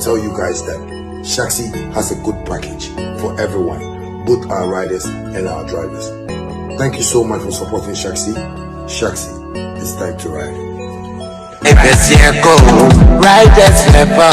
tell you guys that Shaxi has a good package for everyone, both our riders and our drivers. Thank you so much for supporting Shaxi. Shaxi, it's time to ride. If it's your goal, riders never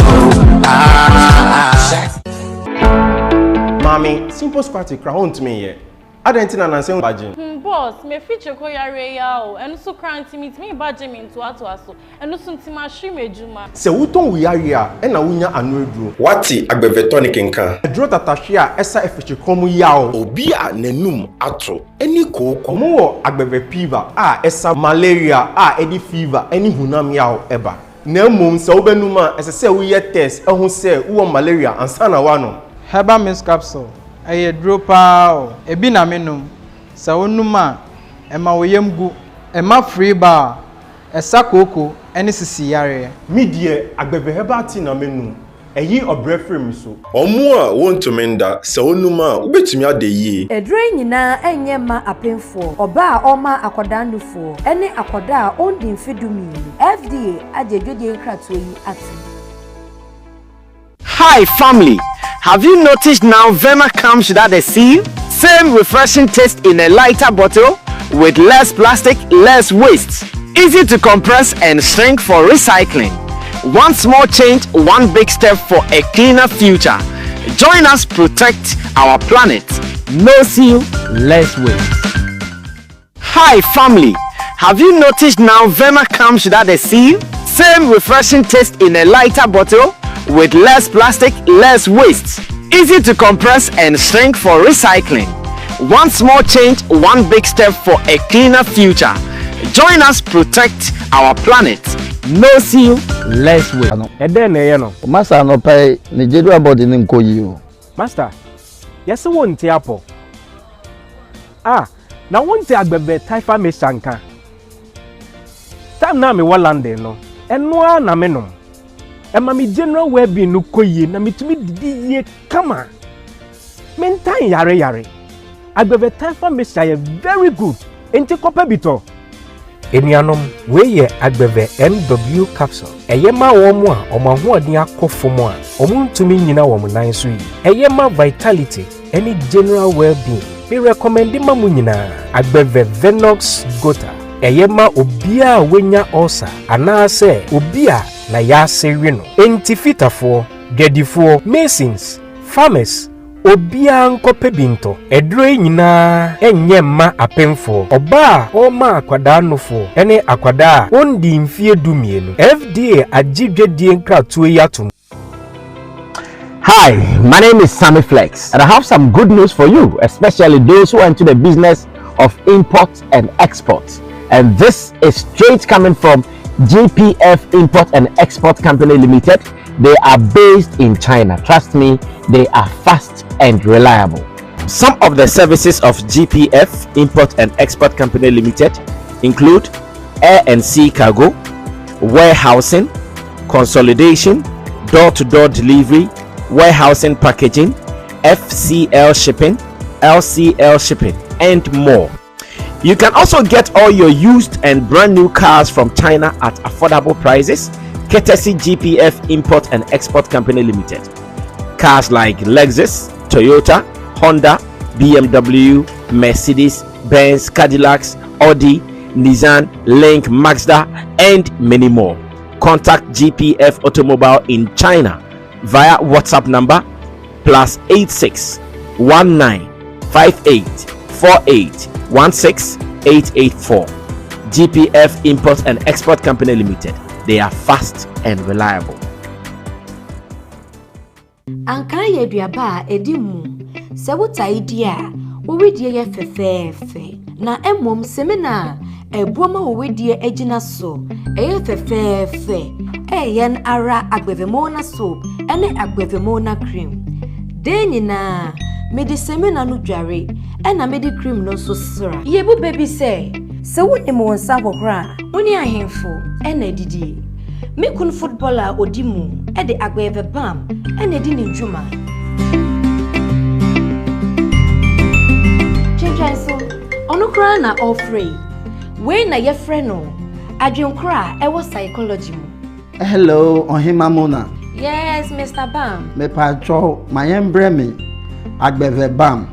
Mommy, simple party crown to me here. I don't think I'm saying badging. Boss, me feature ko yare ya o. Enu so kranti meet me badging me into ato aso. Enu so ntima hwe mejuma. Se wuton we yare a e na wunya anu eduro. Wati agbevetonik nkan. Eduro tatahwe a esa efeche krom ya o. Obi a nanum ato eni koko. Omo wo agbeve fever a esa malaria a edi fever eni hunam ya o eba. Na mum se obenum a ese se wo ye test ehun se wo malaria ansa na wa no. Herbal mist capsule. Aye dropa o. Ebi na menum. Sa onuma ema woyemgu ema free bar esa koko ene sisi yare. Mi die agbeve herbal tea na menum. Eyi obrefrem so. Omo a wontumenda sa onuma ubetumi ade yi. Edre nyina enye ma apemfo. Oba a oma akodanufo. Ene akoda a ondi mfedumi. FDA ajedwede nkrato yi ati. Hi family, have you noticed now Vema comes without a seal? Same refreshing taste in a lighter bottle with less plastic, less waste. Easy to compress and shrink for recycling. One small change, one big step for a cleaner future. Join us protect our planet. No seal, less waste. Hi family, have you noticed now Vema comes without a seal? Same refreshing taste in a lighter bottle with less plastic, less waste. Easy to compress and shrink for recycling. One small change, one big step for a cleaner future. Join us protect our planet. No seal, less waste. Master no pay Nigeria body nko yi. Master, yes won't apple. Na won't agbebe taifa me shanka. Time na me walande no. Enwa na menom. Ema mi general well-being no koye na mitumi didi ye kama. Mentan yare. Agbeve taifa me sha very good. Enti kope bito. Enianom we ye agbeve MW capsule. Eye ma wo mo a omo hoodin akofo mo a omo ntumi nyina wo mo nan so yi. Eye ma vitality any general well-being. Me recommend ma mo nyina agbeve Venox Gota. Eye ma obia wenya ulcer anase obia na ya sewe no. Enti fitafo, gedifo, masons, farmers obia nkope binto. Edro nyina enye ma apemfo. Oba o ma akwada nofo. Ene akwada ondi mfie dumienu. FDA ajidwedie nkratoe yatum. Hi, my name is Sammy Flex, and I have some good news for you, especially those who are into the business of import and export. And this is straight coming from GPF Import and Export Company Limited. They are based in China. Trust me, they are fast and reliable. Some of the services of GPF Import and Export Company Limited include air and sea cargo, warehousing, consolidation, door-to-door delivery, warehousing packaging, FCL shipping, LCL shipping, and more. You can also get all your used and brand new cars from China at affordable prices, courtesy GPF Import and Export Company Limited. Cars like Lexus, Toyota, Honda, BMW, Mercedes, Benz, Cadillacs, Audi, Nissan, Link, Mazda, and many more. Contact GPF Automobile in China via WhatsApp number +86 19 58 48 16884. GPF Import and Export Company Limited. They are fast and reliable. Ankara ye duaba edimu se wuta idia wo wedie ye fefefe na emom semina ebuoma wo wedie agina so eye fefefe eyen ara agbevemona soap ene agbevemona cream denyina mede semina no dware ena mede cream no so sra yebu baby se woni mo nsa hohora woni ahemfo ena didi me kun footballer odimu e de agbeve bam ena di ne dwuma chenjanso onukra na offrey we na ye frɛ no adwenkra e wo psychology mu. Hello, Ohima Mona. Yes, Mr. Bam. Me pacho mayembre me agbeve bam.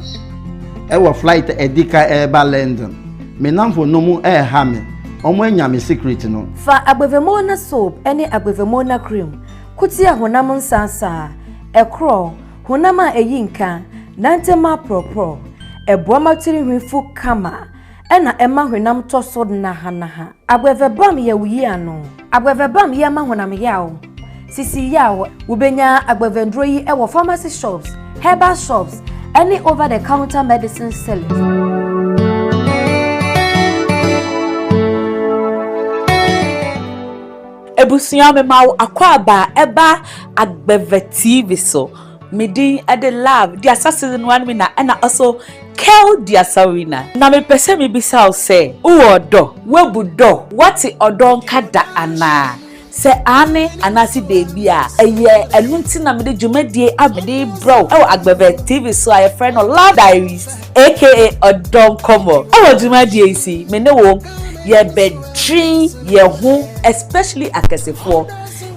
Ewo flight edika eba London. Me namfo no mu ha me. Omo anya me secret no. Fa agbevemona soap ene agbevemona cream. Kutia honam nsansa. Ekro honama eyinka. Nantema propro. Eboama tiri hwifu kama. Ena ema honam tosod na hanaha. Agbeve bam ye wuyi ano. Agbeve bam ye ma honam yawo. Sisi yawo ubenya agbevendro yi ewo pharmacy shops, herbal shops, any over the counter medicine sellers. Ebusuya me ma akwaba eba agbeve TV so medi ade love the assassin one me na also Kel the Asawina na me pese me bisa o say uodo webudo wati odo nkada ana se ane anasi baby a eye elunti na me de dwumadie abede bro e agbeve TV so a friend of Love Diaries aka Odon Komo e dwumadie isi me ne wo ye bedrin ye hu especially akesefo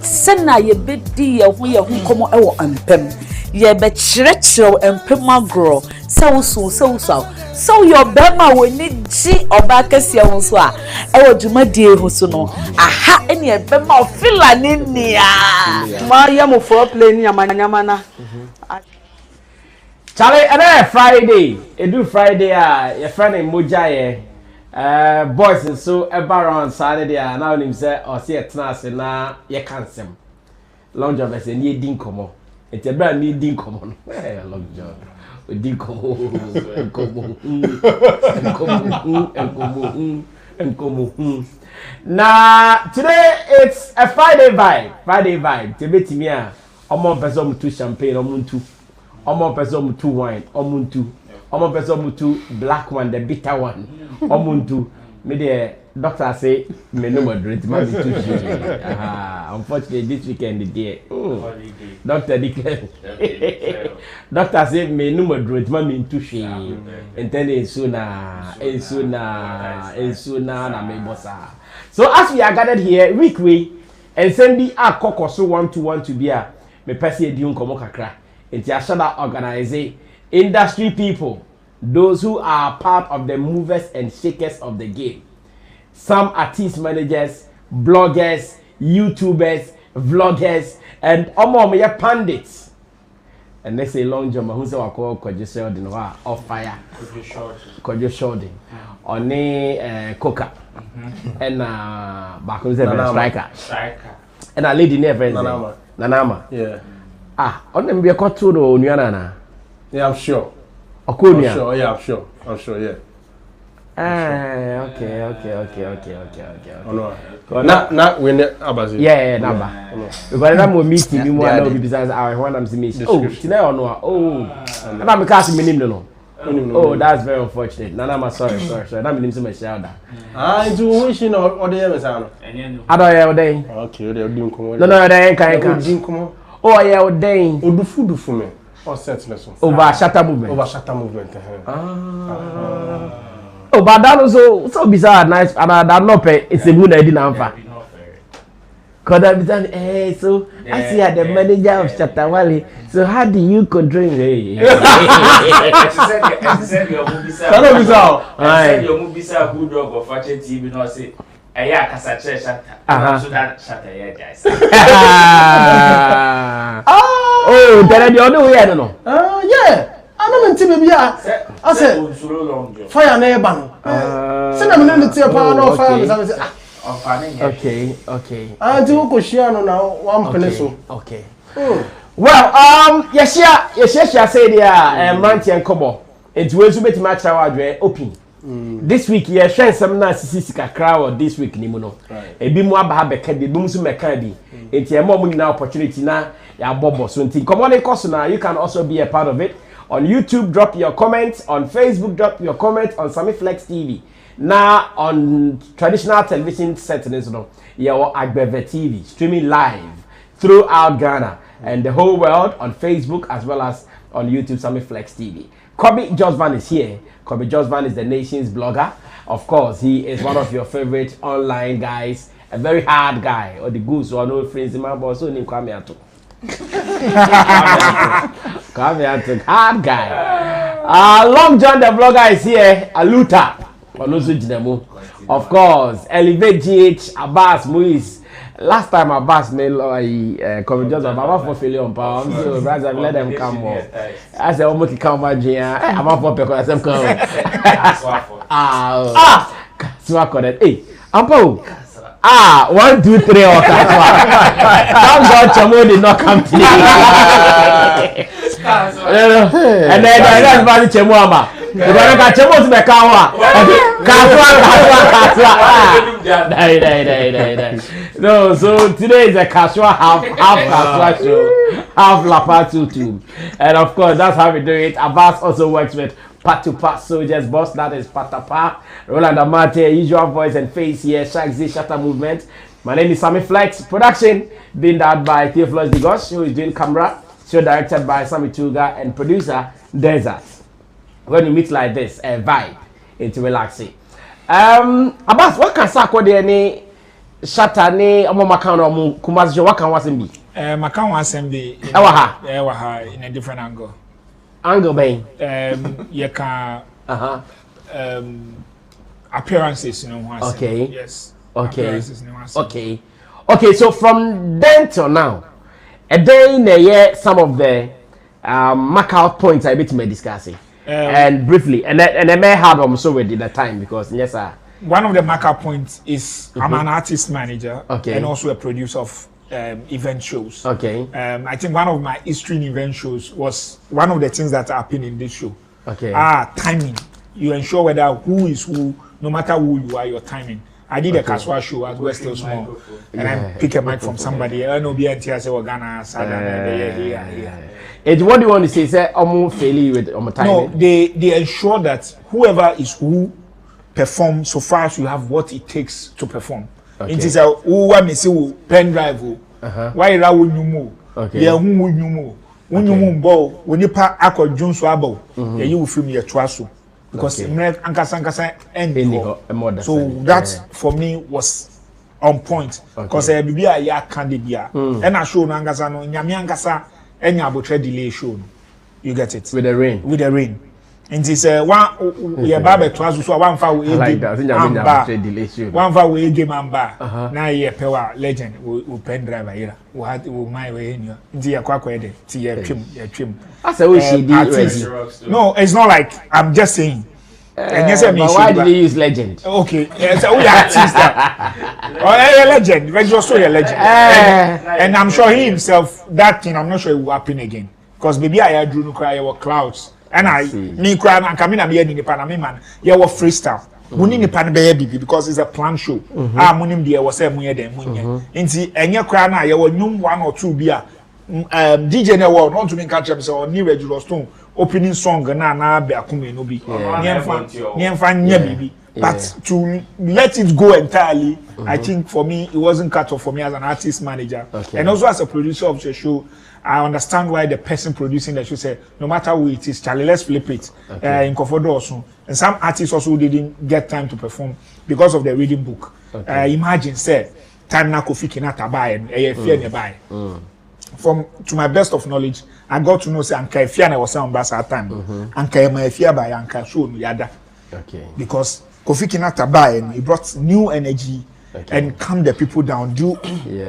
sena ye bedi ye hu komo e wo ampem ye be chirechiro empem agro so your bema we ni ji oba kese hu so a e wo dwumadie hu so no aha ene e bema ofila ni nia ma ye mo for play ni amanyama na Charlie, and Friday, Friday, your friend in Moja, boys, so about on Saturday, and now him say, or see a class, and now you can't see. Long job, I say, need dinkomo. It's a brand new dinkomo. Long job. Dinkomo, and now, today it's a Friday vibe. To be to me, I'm on person to champagne, I'm to. Omo person two wine, omuntu. Omo person two black one, the bitter one. Omuntu. Me the doctor say me no more drink, man be too sweet. Unfortunately this weekend the day. Doctor declare. Doctor say me no more drink, man be too sweet. And then sooner na me bossa. So as we are gathered here weekly and send a kokoso 1 to be a me pesi ediun komo kakra. Into a Shatta organization, industry people, those who are part of the movers and shakers of the game. Some artist managers, bloggers, YouTubers, vloggers, and omo pundits. And they say long jump, who say I call Kojo Sheldon off fire. Kojo Sheldon. Oni Coca. And back on the striker. And a lady never Nanama. Yeah. On them be a control or Niana. Yeah, I'm sure. Okonia. Sure, yeah, I'm sure, yeah. Okay. Oh no. Not when Abazi. Yeah, number. Because I'm meeting you more now because I want them to meet. Oh, today or no? Oh, I'm casting me no. Oh, that's very unfortunate. Nana, sorry. I'm in some shoulder. I do wish you know or the Amazon. I don't have a day. Okay, they're doing come. No, they can't come. Oh, yeah, ordain. Oh, do food for me. Or senseless. Over Shatta movement. Oh, but that was so bizarre, nice, and I not pay. It's a good idea, Nampa. Cause I'm done. So I see the manager of Shatta Wale. So how do you control him? I said your movie sir. Your movie sir who dog or fashion TV no say. Yeah, Casache Shatta. So that Shatta, yeah, guys. Oh, then the other way, I don't know. Yeah. I don't mean to be I said, fire neighbor. Send them in the tea power fire. Okay. I do Coshiano now, one peninsula. Okay. Well, yes, I say there, Manti and Kobo. It's way to make match our open. This week, yeah, share some nice crowd this week, Nimuno. A bit more about the Bumsu Mekadi. It's a moment now opportunity now. Yeah, Bobo. So, come on, Kosuna, you can also be a part of it. On YouTube, drop your comments. On Facebook, drop your comments. On Sammy Flex TV. Now, on traditional television settings, your Agbeve TV, streaming live throughout Ghana and the whole world on Facebook as well as on YouTube, Sammy Flex TV. Kobe Josvan is here. Kobe Josvan is the nation's blogger. Of course, he is one of your favorite online guys. A very hard guy. Or the goose or no friends in my boss. So, Come here to hard guy. Long John the vlogger is here. Aluta. Of course. Elevate GH Abbas Muiz. Last time Abbas made convergence of Baba for failure on power. So brother, let them come more. I said, I'm going to come back here. I'm not for because I'm coming. Swap connect. Hey, Ampo. 1, 2, 3 or Kaswa. Thank God Chamo did not come to me. And then that's about Chamo. You're going to get Chamo to the Kaswa. No, so today is a Kaswa half Kaswa show, half Lapa Tutu. And of course, that's how we do it. Abbas also works with Part-to-Part Soldiers, boss that is Patapa, Roland Amate, usual voice and face here, Shatta Shatta movement. My name is Sammy Flex. Production being done by Theophilus Digos, who is doing camera, show directed by Sammy Tuga, and producer Desert. When you meet like this, a vibe into relaxing. Abbas, what can Sako de any Shatta ne omo makan omo Kumasi what can wasen be? Makan wasen be. Ewa in a different angle. Angle bang. You can appearances, you know. Okay. Yes. Okay. Okay. Okay. So from then till now, a day in a year, some of the mark out points I bit me discussing, and briefly, and I may have also already the time because yes, sir. One of the mark out points is I'm an artist manager, and also a producer of event shows. Okay. I think one of my history in event shows was one of the things that happened in this show. Okay. Timing. You ensure whether who is who, no matter who you are, your timing. I did a Kaswa show at West Hill Small, and I pick a mic from somebody. I know BNT say Ghana, And what do you want to say? Say fairly with timing. No, they ensure that whoever is who perform so far as you have what it takes to perform. It is a who I see pen drive. Why ra wo nyumo? Yeah, who wo nyumo? Wo nyumo mbo, wo nipa akọ Jones abo. Yeah, you will film your twaso. Because ankasa end. So that for me was on point. Because bibi a ya candidate and I show no ankasa no nyame ankasa enya abotre delay show. You get it? With the rain. With the rain. And this one yeah baba twaso so one fa we game. One fa we game amba. Na ye pewa legend we pen driver here. We had we my way in here. Ndi yakwa ede. Ti ye twem. I say we should do. No, it's not like I'm just saying. And yes, but why did you use legend? Okay, so we artist. A legend, but just a legend. And I'm sure he himself, that thing, I'm not sure it will happen again. Because maybe I drew no cry over clouds. And me cry and come in and be in the Panama man. You were freestyle. We need the Panama baby because it's a planned show. Munim dear was a munye de munye. Inti and your cry now, you were new 1 or 2 beer. DJ na world not to me catch up so new regular stone opening song na be akume no be nyemfa nya bibi but to let it go entirely I think for me it wasn't cut off for me as an artist manager and also as a producer of the show. I understand why the person producing the show said no matter who it is, Charlie, let's flip it in Kofodo also. And some artists also didn't get time to perform because of the reading book. Imagine say time na Kofi Kinata buy and fear nearby. From to my best of knowledge, I got to know say Anka Ifeana was on bass at time. Anka Ifeana by Anka show no yada. Because Kofi Kinata buy and he brought new energy and calm the people down, do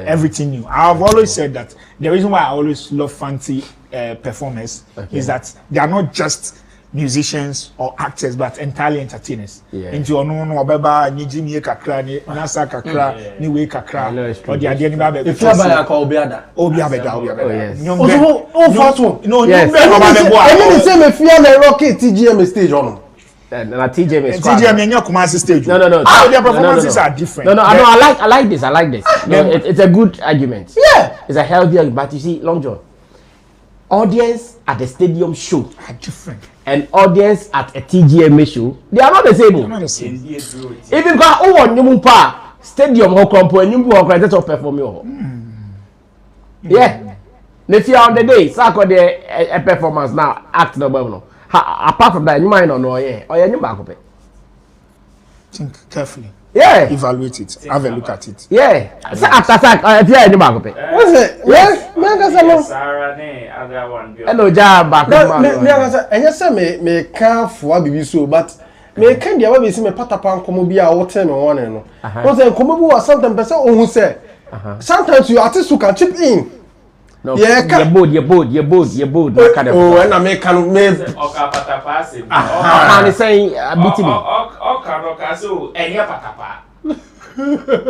everything new. I've always said that the reason why I always love fancy performers is that they are not just musicians or actors but entirely entertainers. Into no beba ni jimi kakra ni nasa kakra ni we kakra or the idea ni ba be if you ba ka obiada no the same if you na rocket TGM stage on na TGM enya Kumasi stage no their performances are different. No I like this it's a good argument. It's a healthy argument. But you see Long John, audience at the stadium show are different and audience at a TGMA show, they are not the same. Even go stadium ho crumpo and you go credit of performing. If you are on the day, Sako a performance now act no well. Apart from that, you might not know or you back up. Think carefully. Yeah. Evaluate it. Have a look at it. Yeah. So after that, yeah, you back up. What's it? Yes. Me agasa no. Sarah ne other one. Hello, job back. Me agasa. Enya say me can for bibi so, but me can dia we see me patapa nkomo bi a wo tell me one no. Wọ́n say nkomo bi was sometimes person ohun say. Sometimes you artists who can chip in. No, you're bold. Oh, and I make can me. Okay, patapa say. I'm saying beating me. Okay, so any patapa.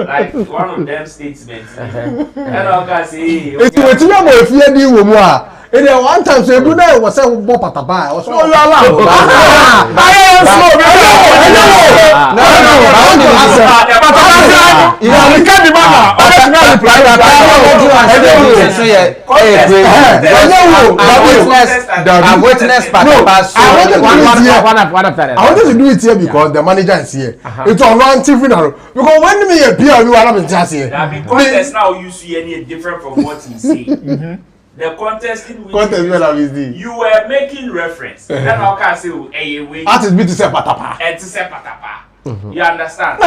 Like one of them statements. And okay, say. It's what you know if you do more. And then one time so you know was say bo patapa. Was oh you allow. I've witnessed Patapas. I wanted to do it here because the manager is here. It's on one TV now. Because when me a beer, you are not just here. The contest now you see any different from what he say. The contest in which you were making reference. Then I can say, hey, wait. Artist be to say patapa. And to say patapa. You understand?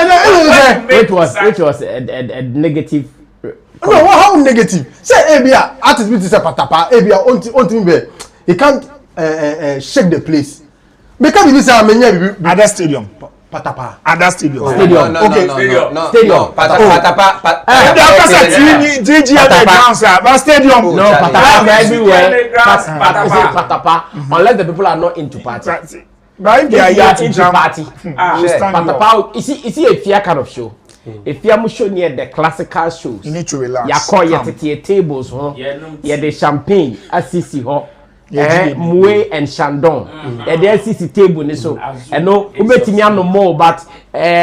Which was a negative. No, how negative? Say Abia artist be to say patapa. Abia on be. He can't shake the place. Because he say amenya Other stadium. Patapa. Other stadium. Stadium. No. Stadium. Patapa. Stadium. No, patapa everywhere. Patapa. Unless the people are not into party. But if they are into party. Patapa. Is it a fair kind of show? If you are show near the classical shows, you need to relax. You call your tables, yeah, the champagne, assisi ho. Moué and Chandon. And the LCC table, so and no, ubetimi no more, but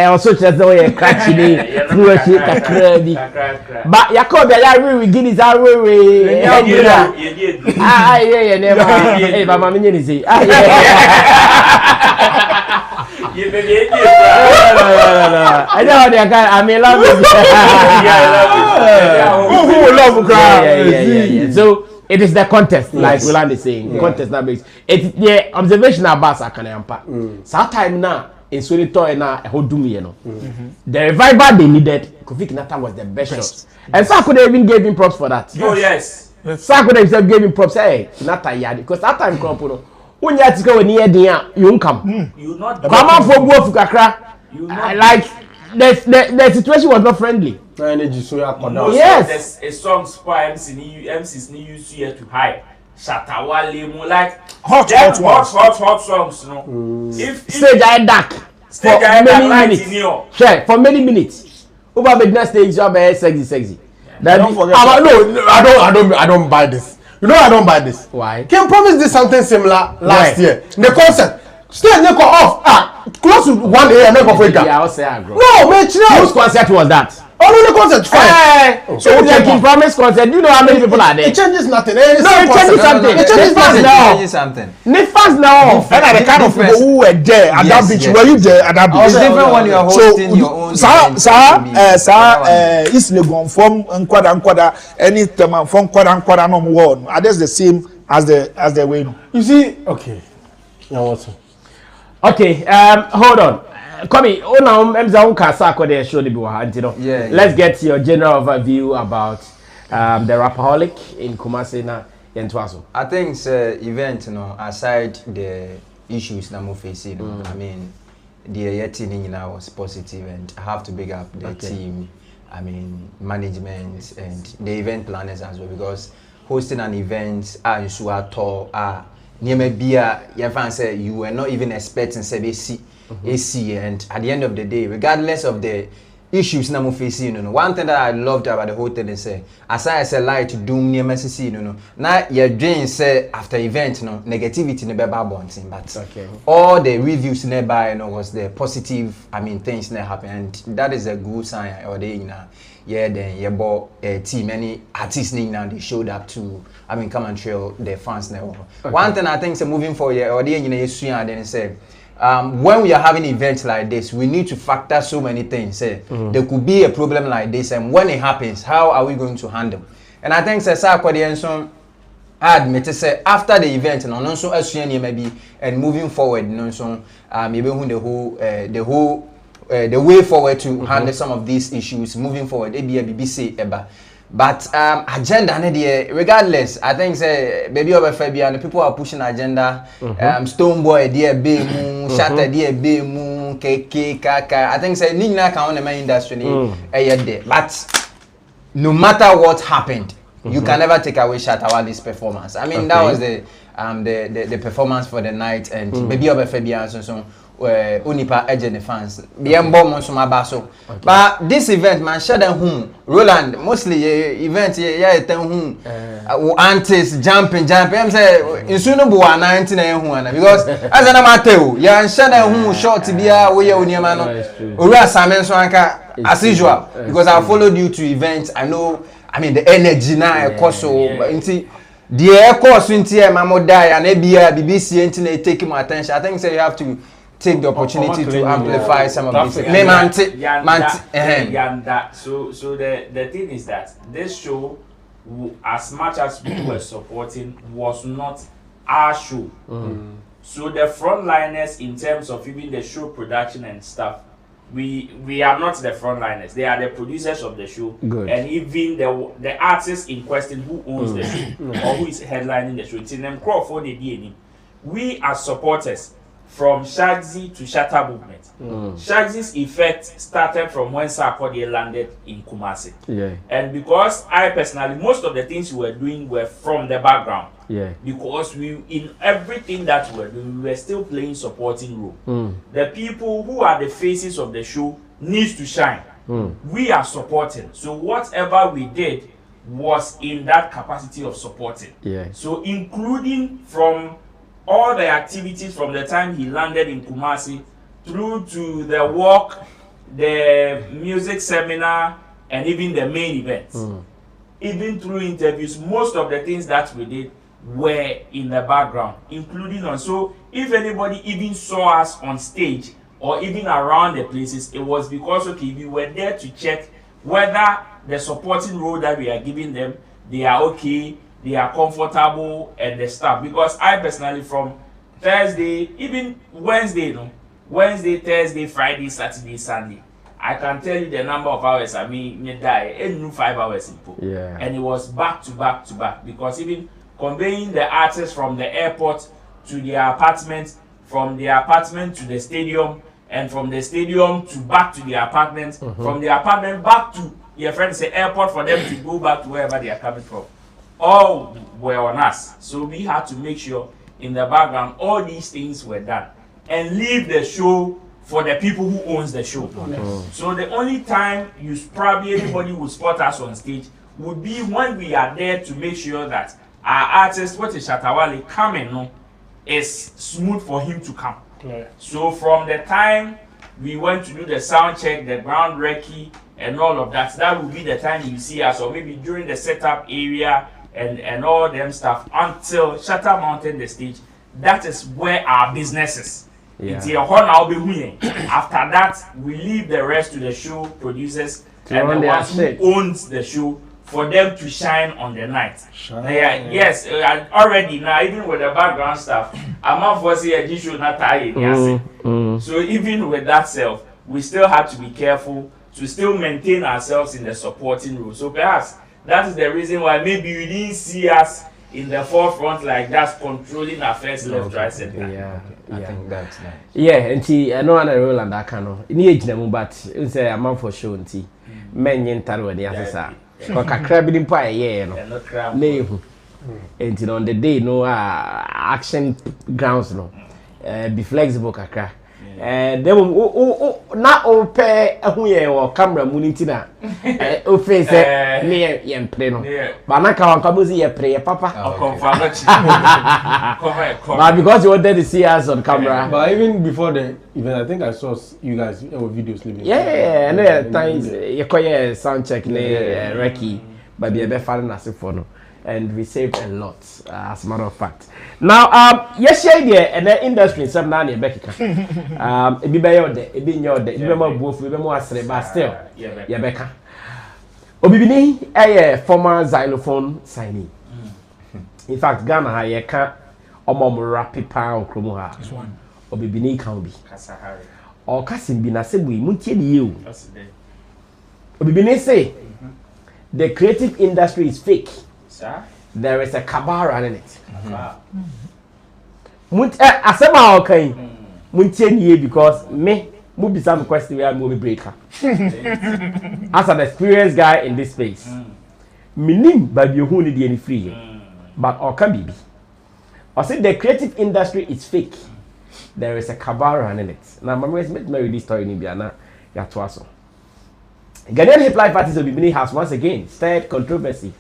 also just the way cracking through a crazy. But Yakob, I really get his our way. Never. Hey, Mama Minzy. I know how they are. I mean, love. Yeah. So. It is the contest, like Roland is saying. Contest that makes it. The observation about Sakanampa. Sometime now in Solito and now Hodumi, the revival they needed. Kofi Kinata was the best shot, and Sakuda even gave him props for that. Oh yes, Sakuda himself gave him props. Hey, Kinata yadi because that time Krampono. When you have to go near the you won't come. You not come out for both Fukakra. Like the situation was not friendly. Energy so yes. There's a song spoil MCs need use here to hide. Shatta, Wale, like hot songs, you know. If stage I dark for many minutes. Sure, for many minutes. Over the next stage, you are sexy. Don't forget. I don't buy this. You know I don't buy this. Why? Can promise this something similar last year. The concert. Still never off. Close to 1 a.m. Never wake up. Yeah, I'll say I grow. No, man, whose concert was that? Only the concert, fine. So like in promise concert, do you know how many people are there? It changes nothing. No, it changes something. It changes something. Nifas now. And are the kind of people who were there at that beach. Were you there at that beach? It's different when you are hosting your own. It's Legon from Nkwada, any time from Kwada no more. Are they the same as the way? You see, okay. Now what's okay, hold on. Komi, let's get your general overview about the Rapaholic in Kumasi na Yentwaso. I think event, aside the issues that we're facing, I mean, the year was positive, and I have to big up the team, I mean, management and the event planners as well, because hosting an event, you were not even expecting AC, and at the end of the day, regardless of the issues na mo facing, one thing that I loved about the whole thing is as I say lie to doom near Messi, now your dream say after event, negativity never bouncing, but all the reviews nearby, was the positive, I mean, things that happen, and that is a good sign. Or they, then your bought a team, any artists now they showed up to, I mean, come and trail their fans now. One thing I think is moving forward, or they, then say. When we are having events like this, we need to factor so many things. There could be a problem like this, and when it happens, how are we going to handle? And I think I admit to say after the event, and also maybe and moving forward, maybe the whole the way forward to handle some of these issues moving forward. BBC eba. But agenda regardless, I think say baby over Fabian, people are pushing agenda. Stoneboy dear be mu, Shatta dear be mu, KK Kaka. I think say Nina can on the main industry there. But no matter what happened, you can never take away Shatta Wale's performance. I mean that was the performance for the night, and baby over Fabian so Unipa agent fans. But this event, man, shut down home. Roland, mostly event, aunties jumping. I'm saying, in Sunubu, 19 because as an amateur, yeah, shut down home short to be a way on your man. Ura Samen Swanka, as usual, because I followed you to events. I know, I mean, the energy now, of course, so, the air course, Mamo die, and BBC, internet taking my attention. I think so you have to take the opportunity to amplify some of these. So the thing is that this show, as much as we were supporting, was not our show. So the frontliners in terms of even the show production and stuff, we are not the frontliners. They are the producers of the show. Good. And even the artist in question who owns the show or who is headlining the show. It's in them Crawford the DNA. We as supporters from Shagzy to Shatta movement. Shagzy's effect started from when Sarkodie landed in Kumasi. Yeah. And because I personally, most of the things we were doing were from the background. Yeah. Because in everything that we were doing, we were still playing supporting role. The people who are the faces of the show needs to shine. We are supporting. So whatever we did was in that capacity of supporting. Yeah. So including from all the activities from the time he landed in Kumasi through to the walk, the music seminar, and even the main events. Even through interviews, most of the things that we did were in the background, including on. So if anybody even saw us on stage or even around the places, it was because we were there to check whether the supporting role that we are giving them, they are okay, they are comfortable, and the stuff. Because I personally, from Thursday, even Wednesday, Thursday, Friday, Saturday, Sunday, I can tell you the number of hours I die 5 hours. Yeah. And it was back to back to back, because even conveying the artists from the airport to their apartment, from the apartment to the stadium, and from the stadium to back to the apartment, from the apartment back to your friends the airport for them to go back to wherever they are coming from. All were on us. So we had to make sure in the background all these things were done and leave the show for the people who owns the show. So the only time you probably anybody would spot us on stage would be when we are there to make sure that our artist, what is Shatta Wale, coming is smooth for him to come. So from the time we went to do the sound check, the ground recce, and all of that, that will be the time you see us, or maybe during the setup area and all them stuff, until Shatta mounted the stage. That is where our business is. It's a after that, we leave the rest to the show producers and the ones who owns the show for them to shine on the night. Yes, already now, even with the background stuff, I'm not for say this show not tired. So even with that self, we still have to be careful to still maintain ourselves in the supporting role. So perhaps that is the reason why maybe you didn't see us in the forefront like that, controlling affairs left, right, center. I think that's nice. Yeah, and I know another role and that kind of. In age, but it's a man for sure. Men yen taro the answer. Because a crab in pie, yeah, no. And on the day, no action grounds, no. Be flexible, kaka. Then not all pair or camera munitina. O face near yen pleno. But not come Kabuzi prayer, papa. But because you wanted to see us on camera. But even before the event, I think I saw you guys our videos living. Yeah, and there times you call sound check, recce, but be a better fan as for no. And we saved a lot, as a matter of fact. Now, yes, yeah, and the industry is something that Becky. It be by your day, it be in your day, you remember both, we remember but still, yeah, Becca. Obibini, a former xylophone signee. In fact, Ghana, I can't, or more rapid pound, Kromoha. Obibini can be. or Kasim Binasebu, Muntian you. Obibine say the creative industry is fake. Sir? There is a cabal running it. Asema okay. Muntian ye because me be some question where movie breaker. As an experienced guy in this space, minim baby who need any free, but or can be. I said the creative industry is fake. There is a cabal running it. Now, my mate marry this story in Biana. Yatwaso. Ghanaian hip life artist Obibini has once again stirred controversy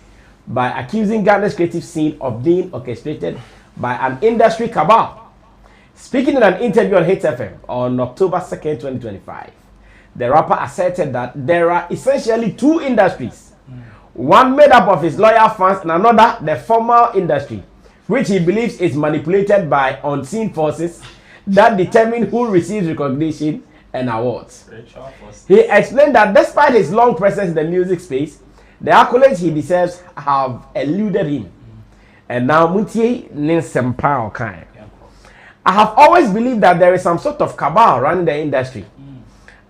by accusing Ghana's creative scene of being orchestrated by an industry cabal. Speaking in an interview on Hits FM on October 2nd, 2025, the rapper asserted that there are essentially two industries, one made up of his loyal fans and another the formal industry, which he believes is manipulated by unseen forces that determine who receives recognition and awards. He explained that despite his long presence in the music space, the accolades he deserves have eluded him. And now Mutie Ninsempao Kai. I have always believed that there is some sort of cabal running the industry.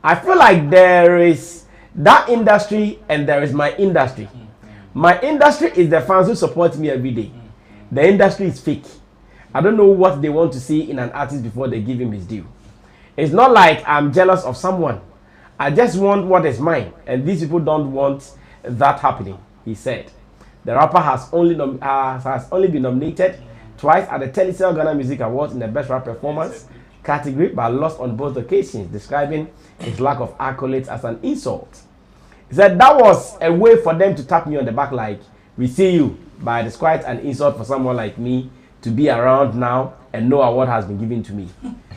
I feel like there is that industry and there is my industry. My industry is the fans who support me every day. The industry is fake. I don't know what they want to see in an artist before they give him his due. It's not like I'm jealous of someone. I just want what is mine, and these people don't want that happening, he said. The rapper has only been nominated twice at the Telecel Ghana Music Awards in the Best Rap Performance category, but lost on both occasions, describing his lack of accolades as an insult. He said that was a way for them to tap me on the back like, we see you, but it's quite an insult for someone like me to be around now and no award has been given to me.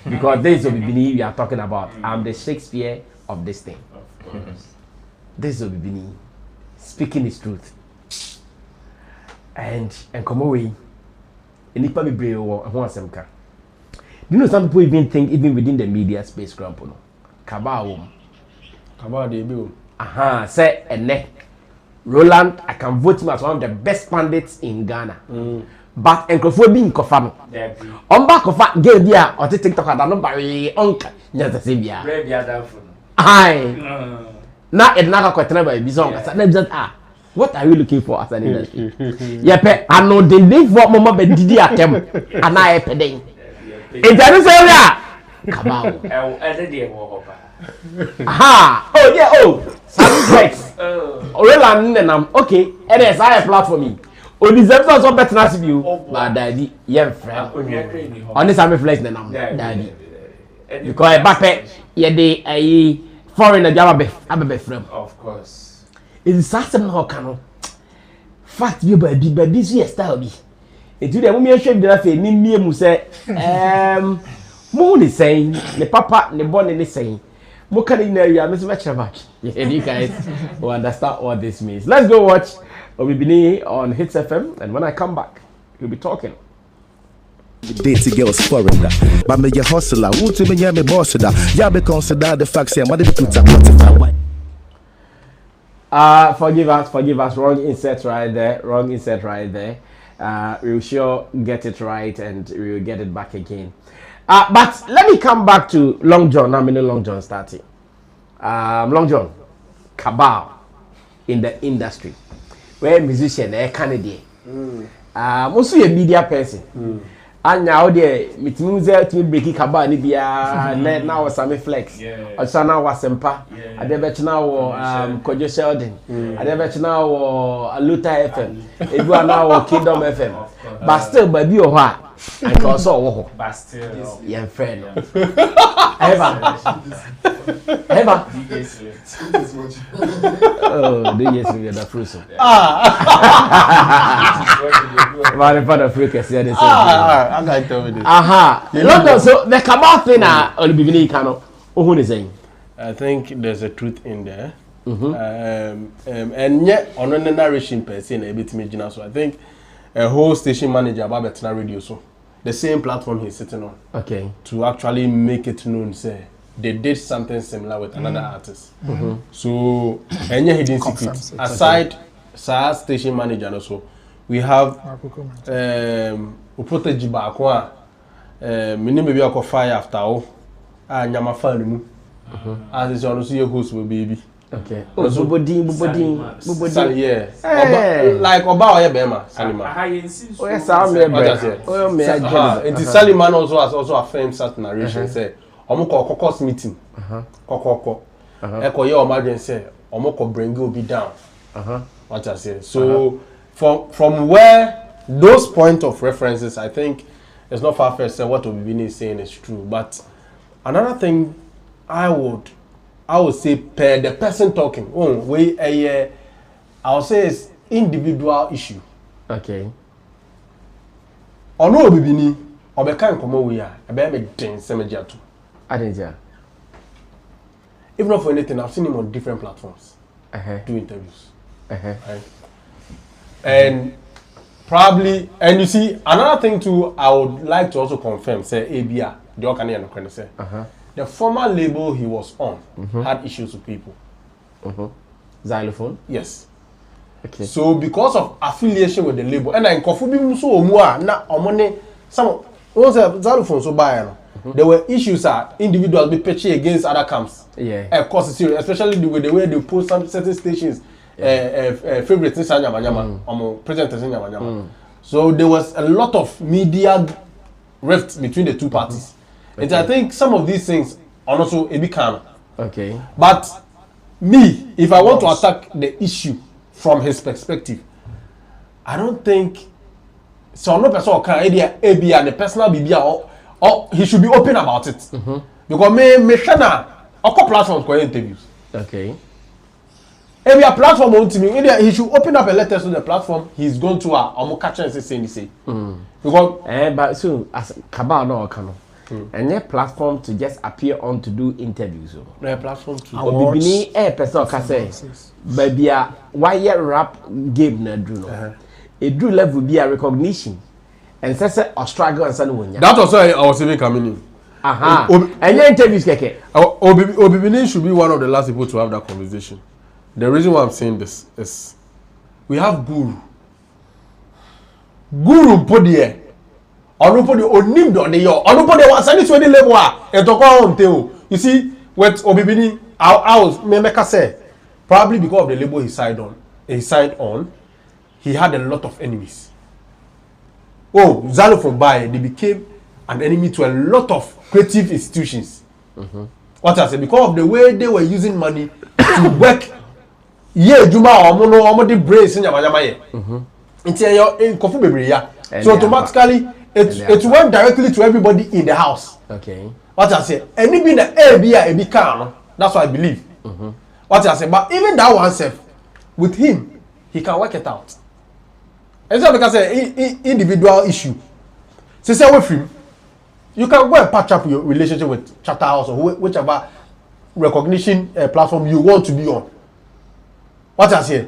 Because this is Obibini we are talking about. I'm the Shakespeare of this thing. Of course. This is Obibini speaking his truth. And come away. And if I be brave or do you know some people even think even within the media space grandpa Kabao. Kabao they be. Aha, say and neck. Roland, I can vote him as one of the best pundits in Ghana. But Enkrofo being Kofano. On back of that gay dear or TikTok at nobody uncle. Yes, the same year. Aye. Now it's not a question by Bison. What are you looking for as an industry? Yepe, I know the live what mama be did at them and I pay. It's an area. Come on. Aha. Oh yeah, oh. Sammy Flex. Roland and okay. And it's a platform me. On the episode also better not to you, but daddy, yeah, friend. On the Sammy Flex and daddy. Because a bape, yeah, they foreigner Jabba friend. Of course. It's such a no cano. Fact, you baby, this year style be. Into the woman shape that I me mu say, Moon is saying, the papa, the bonnet is saying, Mokani area, Miss Matchavak. You guys will understand what this means. Let's go watch Obibini on Hits FM, and when I come back, we'll be talking. Dirty girls foreigner, but me a hustler. Won't you me boss da? Ya be consider the facts here. What did you quantify? Forgive us. Wrong insert right there. We'll sure get it right and we'll get it back again. But let me come back to Long John. I'm in Long John starting. Long John, cabal in the industry. Where musician, Canadian. Also a media person. And now there, mitmuze to break cabal ni bia now Sammy Flex. Also now was Sempa. I bet now Kojo Sheldon. I bet now Aluta FM. It was now Kingdom FM. But still, baby, or what? And also, but still, yeah, friend. Ever. Oh, do you see the fruit? My father Africa said this. I got to this. Aha. London, so the cabal thing on the beginning, who is saying? I think there's a truth in there. And yet, on a narration per se, a bit imagine. So I think a whole station manager about Betna Radio, so the same platform he's sitting on. Okay. To actually make it known, say they did something similar with another artist. So, and yet he didn't secret. Aside, SARS station manager also, we have Upote Jibakwa, maybe I fire after all. nyama fan mu. As is also your host will baby. Okay. Oh, Bubodin. Yeah. Like Oba or Bema, Salima. Oh, yes, I'm here. Oh, me. And Saliman also has also affirmed such narration. Say, Omoko Kokos meeting. Kokoko. Eko ye Omadren say, Omoko bring you be down. What I say. So, from where those point of references, I think it's not far-fetched. Say what Obibini is saying is true. But another thing, I would say per the person talking. I would say it's individual issue. Okay. Ono Obibini, obeka nkomo we a ebe me den semeja to. Adenja. If not for anything, I've seen him on different platforms. Do interviews. Right? And probably, and you see, another thing too, I would like to also confirm, say ABR, the Okani and Okani say, the former label he was on had issues with people. Xylophone? Yes. Okay. So because of affiliation with the label, and I Kofubi so omua na omone some once Xylophone so buy there were issues individuals be pitching against other camps. Yeah. Of course, it's serious, especially the way they post some certain stations. Favorite in Sanyama, present in Sanyama. So there was a lot of media rift between the two parties. And I think some of these things are also a bit calm. Okay. But me, if I want to attack the issue from his perspective, I don't think so. No person can ABI and the personal BBI or he should be open about it. Because me shana a platforms for interviews. Okay. If a platform on to me, he should open up a letter to the platform he's going to catch and say. Because but soon as Kabal no Kano. And your platform to just appear on to do interviews. No platform to Obibini person can say baby why rap game na do no. It do level be a recognition. And say a struggle and something. That was why I was even coming in. And your interviews keke. Obibini should be one of the last people to have that conversation. The reason why I'm saying this is we have Guru. Guru Podie. Onupodi onim do de yo. Onupodi wa sani to the level e to ko on teo. You see with Obibini I was Memeka say probably because of the label he signed on, he had a lot of enemies. Oh, Xylophone by they became an enemy to a lot of creative institutions. What I say because of the way they were using money to work. Yeah, Juma omo the brace in yama ye. Nti yo kofu bebre ya. So automatically it went directly to everybody in the house. Okay. What I say, any be the ebi can. That's what I believe. What I say, but even that one self with him, he can work it out. It's not because individual issue. So say with him, you can go and patch up your relationship with Shatta House or whichever recognition platform you want to be on. What I say?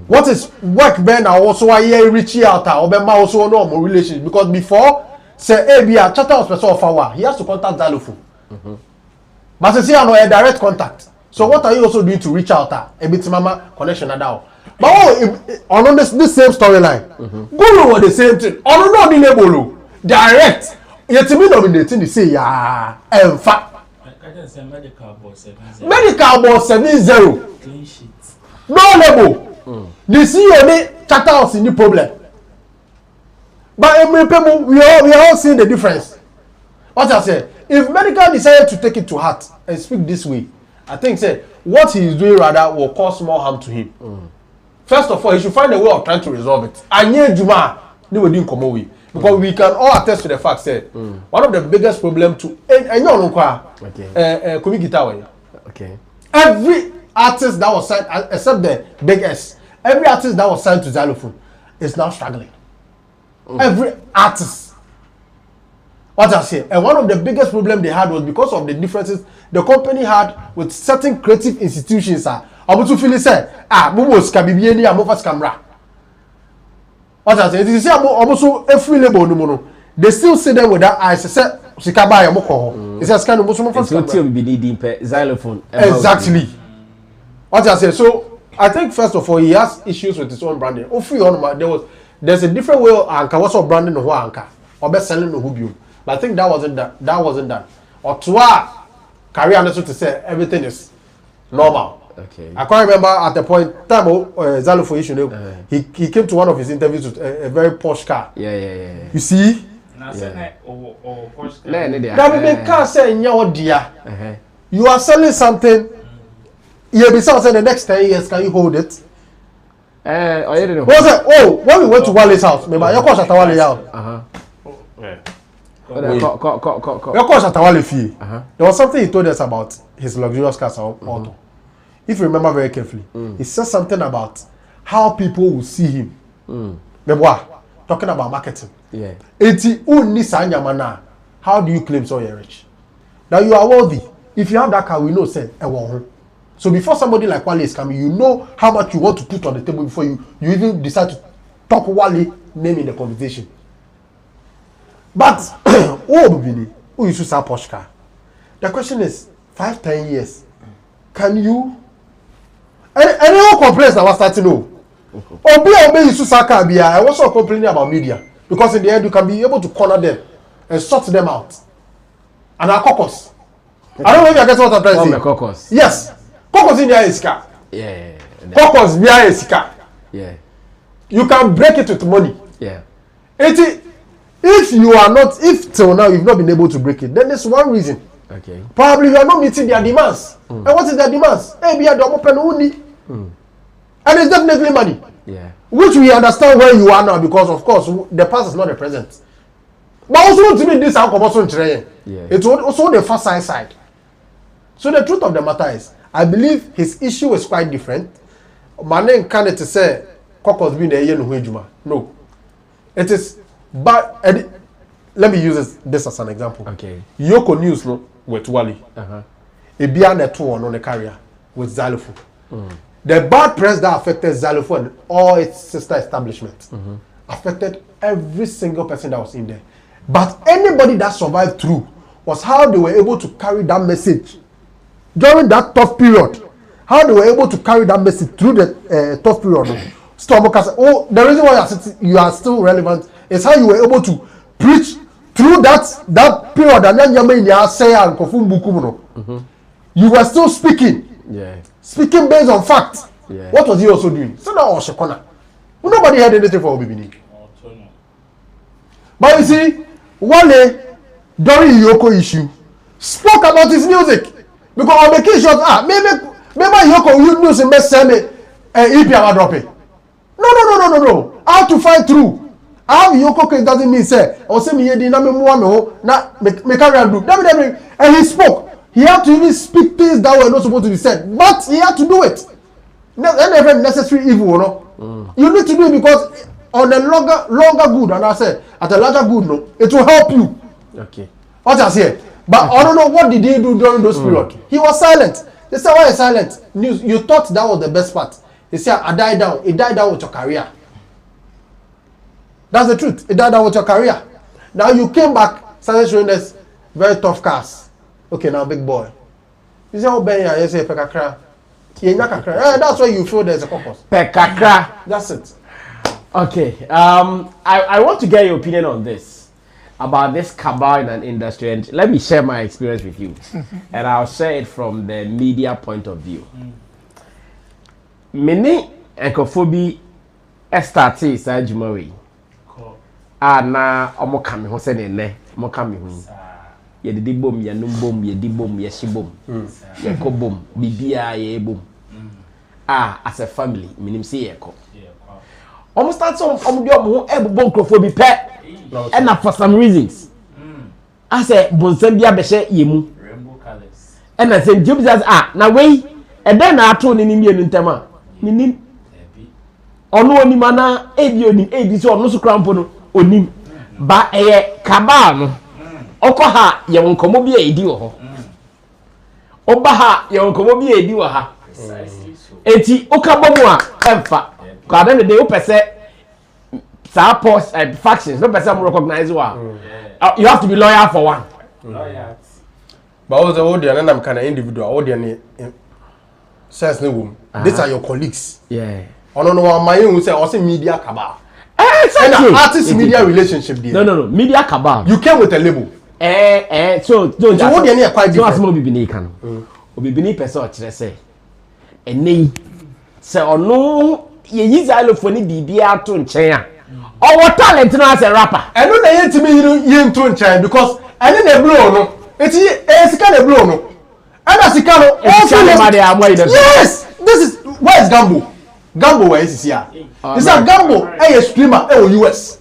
What is work ben also why you reach out or be also no more relationship because before say ABR Shatta was person of our he has to contact Xylophone. But say no a direct contact. So what are you also doing to reach out a bit mama connection now? But on this same storyline, Guru was the same thing. On no the label direct. Yet me nominating the say yeah in fact medical boss 7-0 clean sheet. No label. The CEO they Shatta House in the problem. But we are all seeing the difference. What I say, if medical decided to take it to heart and speak this way, I think say what he is doing rather will cause more harm to him. First of all, he should find a way of trying to resolve it. Anye Juma, they were doing come away. Because we can all attest to the fact say one of the biggest problem to okay. Every artist that was signed, except the big S, every artist that was signed to Xylophone is now struggling. Every artist. What I say, and one of the biggest problems they had was because of the differences the company had with certain creative institutions. Abutu Philly said, Mumos Kabibieni, Amofas Camera. What I say, you see, almost every label no they still see them with that eyes. Say, Shikaba Yamoko. It's a kind of Xylophone. Exactly. What I say, so I think first of all he has issues with his own branding. There's a different way Anka what's up branding no Anka or best selling no Hubium. But I think that wasn't done. Or Twa career and to say everything is normal. Okay. I can't remember at the point time Zalo for issue. He came to one of his interviews with a very posh car. Yeah. You see? That make car say you are selling something. You be saying the next 10 years can you hold it? When we went to Wale's house, remember your course at Wale's house. Your course at Wale's fee. There was something he told us about his luxurious cars auto. If you remember very carefully, he said something about how people will see him. Remember, talking about marketing. Yeah. How do you claim so you're rich? Now you are wealthy. If you have that car, we know say so before somebody like Wale is coming, you know how much you want to put on the table before you even decide to talk Wale name in the conversation. But who used to sell Porsche car? The question is 5-10 years. Can you? Anyone complains that was starting no. Obi used to sell car. I was also complaining about media because in the end you can be able to corner them and sort them out. And our caucus. I don't know if you get what I'm trying to say. Caucus. Yes. Caucus in there is car. Yeah. Caucus behind is car. Yeah. You can break it with money. Yeah. If you are not, if till now you've not been able to break it, then there's one reason. Okay. Probably you are not meeting their demands. And what is their demands? Hey, we are the open only. And it's definitely money. Yeah. Which we understand where you are now because of course the past is not the present. But also to me this also it's also the first side. So the truth of the matter is, I believe his issue is quite different. Manen can't say Kokos being a year no. It is but let me use this as an example. Okay. Yoko News no with Wale. Ebia Neto on the carrier with Xylophone. The bad press that affected Xylophone and all its sister establishments affected every single person that was in there. But anybody that survived through was how they were able to carry that message during that tough period. How they were able to carry that message through the tough period. The reason why you are still relevant is how you were able to preach through that period. And then you were still speaking. Yeah. Speaking based on fact. Yeah. What was he also doing? So that was Shekona. Nobody had anything for Obibini. But you see, Wale, during the Yoko issue, spoke about his music. Because on the case of, maybe Yoko, you news in Sammy, EPR dropping. No. I have to fight through. How Yoko case doesn't mean say, or say me did not me carry do. And he spoke. He had to even speak things that were not supposed to be said, but he had to do it. Not every necessary evil, you know. You need to do it because on a longer good, and I said at a larger good, no, it will help you. Okay. What I say, but I don't know what did he do during those period. He was silent. They said, why is silent? News. You thought that was the best part. He said, I died down. It died down with your career. That's the truth. It died down with your career. Now you came back, started showing us very tough cars. Okay, now big boy. You say, oh, Ben, you say, Pekakra. That's why you feel there's a purpose. Pekakra. That's it. Okay. I want to get your opinion on this. About this cabal in an industry. And let me share my experience with you. And I'll share it from the media point of view. Many encophobia started sa Jumari. Na omo kami ho se ne omo kami ho. Ye de bom ye num bom ye di bom ye shi bom. Ye ko bom bibia ye bom. As a family minim se ye ko. Omo start some omo de omo ho ebbo encophobia pe. And for some reasons. I say bonsam bia be hye yemu. Rainbow colors. And I say Job says na wey e den na ato ni mienu ntama. Minim ono oni mana ebi oni ebi so ono so krampo no onim ba eye kabal no okọ ha ye nkomo bi edi wo ho oba ha ye nkomo bi edi wo ha eti okabomu a emfa ka den de opese sa post factions no person recognize wa you have to be loyal for one Loyal. But also the na kind of individual audience says no room. These are your colleagues. Yeah. I don't know my own say also media cabal. Exactly. And artist media relationship there. No. Media cabal. You came with a label. So what dey near quite different. So as Obibini kan. Obibini person o kire say ene say ono ye yi xylophone bibia to nchen a. Our talent now as a rapper. I know they to me you intro nchen because I need a blow no. It's a kind of blow no. And as you can yes, this is where is Gambo? Gambo where is here? It's a Gambo, a streamer, US.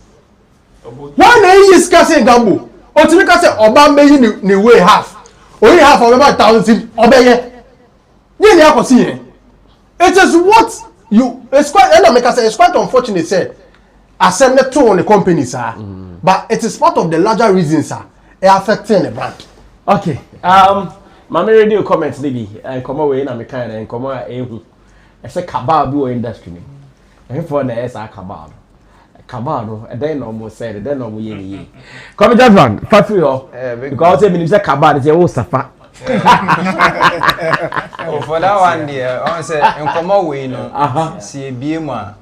Why they is discussing Gambo? Or to make us say Obama ni way half. Only half of about 1,000 obey. Yeah, see it is what you it's quite it's quite unfortunate say I send the two on the company sir. But it is part of the larger reasons sir affecting the brand. Okay. Mama radio comments maybe come away na me kind and come ehu. I say cabal bi industry ni. For na esa cabal. Cabal no then almost said then no ye. Come just one. Fafi ho. Because say me say cabal say wo safa. Oh, for that one there, I say in come away no. See biema.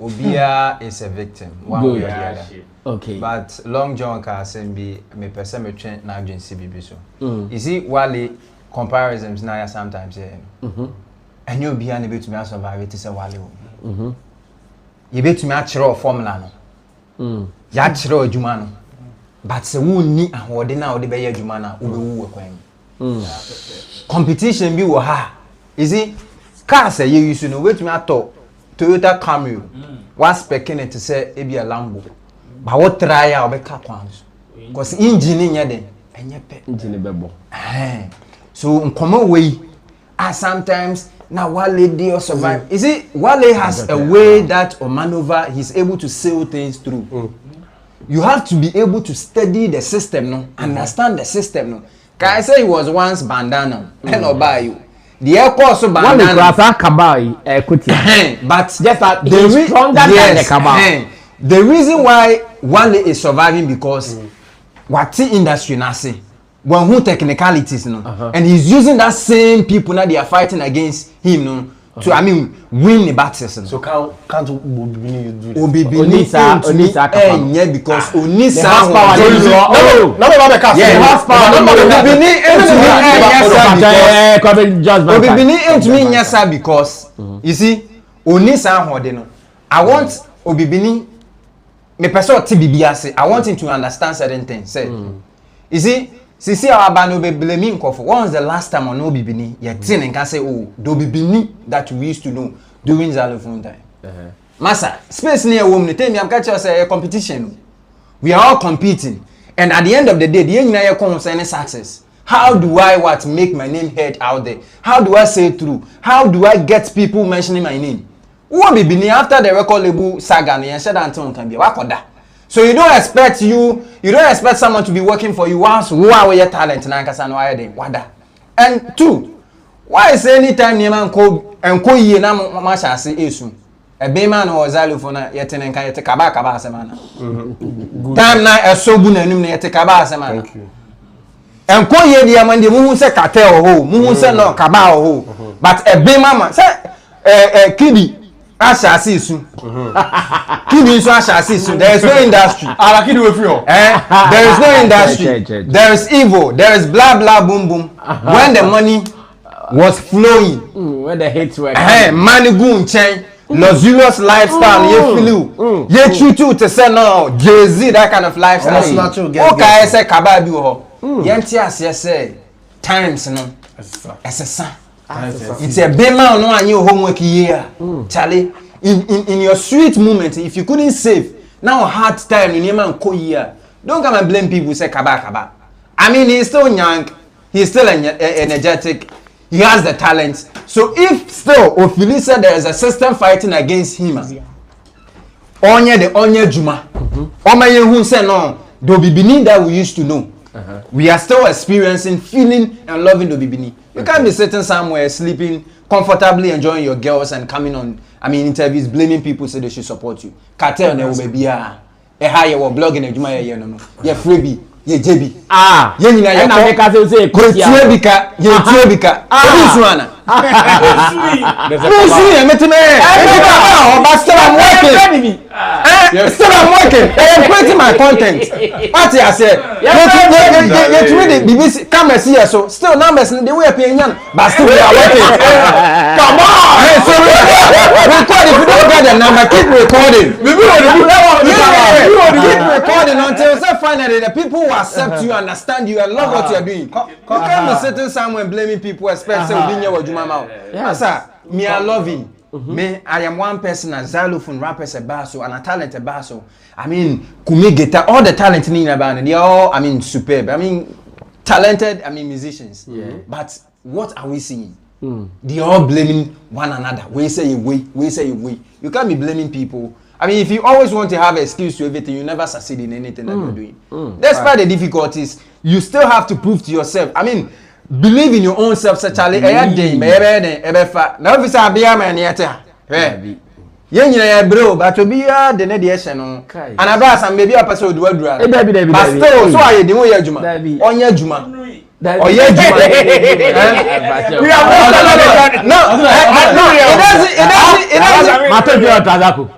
Obia is a victim one way or the other. Okay. But Long John can say me person me train na agency bibi so. You see Wale comparisons now sometimes here. And you be able to survive it is a Wale. You be to me actual formula no. Ya chiro adwuma no. But se wo ni ahode na wo de be ye adwuma na wo be wu kwan. Competition bi wo ha. You see car say you use no wait me ato Toyota Camry. Was speaking it to say e be a Lambo. But what try a obeka kwans. Cause engine nya den enye pe engine bebo. So nkomo way sometimes now Wale dey or survive. You see Wale has a way that or maneuver he's able to sail things through. You have to be able to study the system no, understand the system no. Can I say he was once bandana and buy you. The air course of bandana. One class cabal equity. But just that they stronger than the cabal. The reason why Wale is surviving because what the industry now say when who technicalities no and he's using that same people now they are fighting against him no to win the battles no. So can't Obibini do this? Onisa because Onisa power no Obibini into me yes because you see Onisa hode no I want Obibini me person ti bibia say I want him to understand certain things say you see our band be blaming Nkofo. When was the last time on Obibini you tin and can say oh do Obibini that we used to know during xylophone time massa space near woman tell me I'm catch us a competition we are all competing and at the end of the day the engineer concern success. How do I make my name heard out there? How do I say it through? How do I get people mentioning my name? Obibini after the record label saga and said Anton can be wakoda. So you don't expect someone to be working for you once who are your talent na kasa no ayede wada. And two, why is anytime near man ko ye na ma sha ase esu. E be man o xylophone yete nka yete kaba asema na. Time na esobu na nim na yete kaba asema na. Enko ye dia man de mu se kate ho, mu se no kaba ho. But e be mama say kidi Ashasi isu. Kidi isu ashasi isu. There is no industry. Kidi we free. There is no industry. There is evil. There is blah blah boom boom. When the money was flowing, when the hits were money go chain, luxurious lifestyle. You feel you chuchu to say no Jay-Z that kind of lifestyle. Okay, say kababi ho. Yenti as say times no. Essa. It's a big man no and your homework here. Charlie, in your sweet moment, if you couldn't save, now hard time in your man ko here. Don't come and blame people say kaba. I mean he's still young, he's still energetic, he has the talent. So if still Ophili said there is a system fighting against him, onye Juma. Omaye who say no, the Obibini that we used to know. We are still experiencing, feeling and loving the Obibini. You can't be sitting somewhere, sleeping comfortably, enjoying your girls and coming on, interviews, blaming people say they should support you. Cartel ne baby ya. High your blogging and Juma ya no. Ye freebie, ye JB. Ye nyina ya na make us say Trebika, ye Trebika. Obusuana. Obusuana meteme. I'm working. Still I'm working. I am creating my content. What I said. You read the BBC camera see so still numbers the way paying but still we are working. Come on. Record if you don't get the number keep recording. Keep recording until finally the people who accept you understand you and love what you are doing. You can't be sitting somewhere blaming people especially within your Juma. Yes sir. Me I loving. Me, I am one person, a xylophone, rapper, a basso, and a talented basso. I mean, kumi guitar, all the talent in the band, they all, I mean, superb. I mean, talented, I mean, musicians. Yeah. But what are we seeing? They all blaming one another. We say we say we. You can't be blaming people. I mean, if you always want to have an excuse to everything, you never succeed in anything that you're doing. Despite the difficulties, you still have to prove to yourself. I mean, believe in your own self, such a day, now if it's a beer man yet, bro, but to be the mediation and a brass and maybe a episode would rather. But still, so I do your Juma on your Juma. Oh, yeah, Juma. We are no, it doesn't matter. You are Tazaku.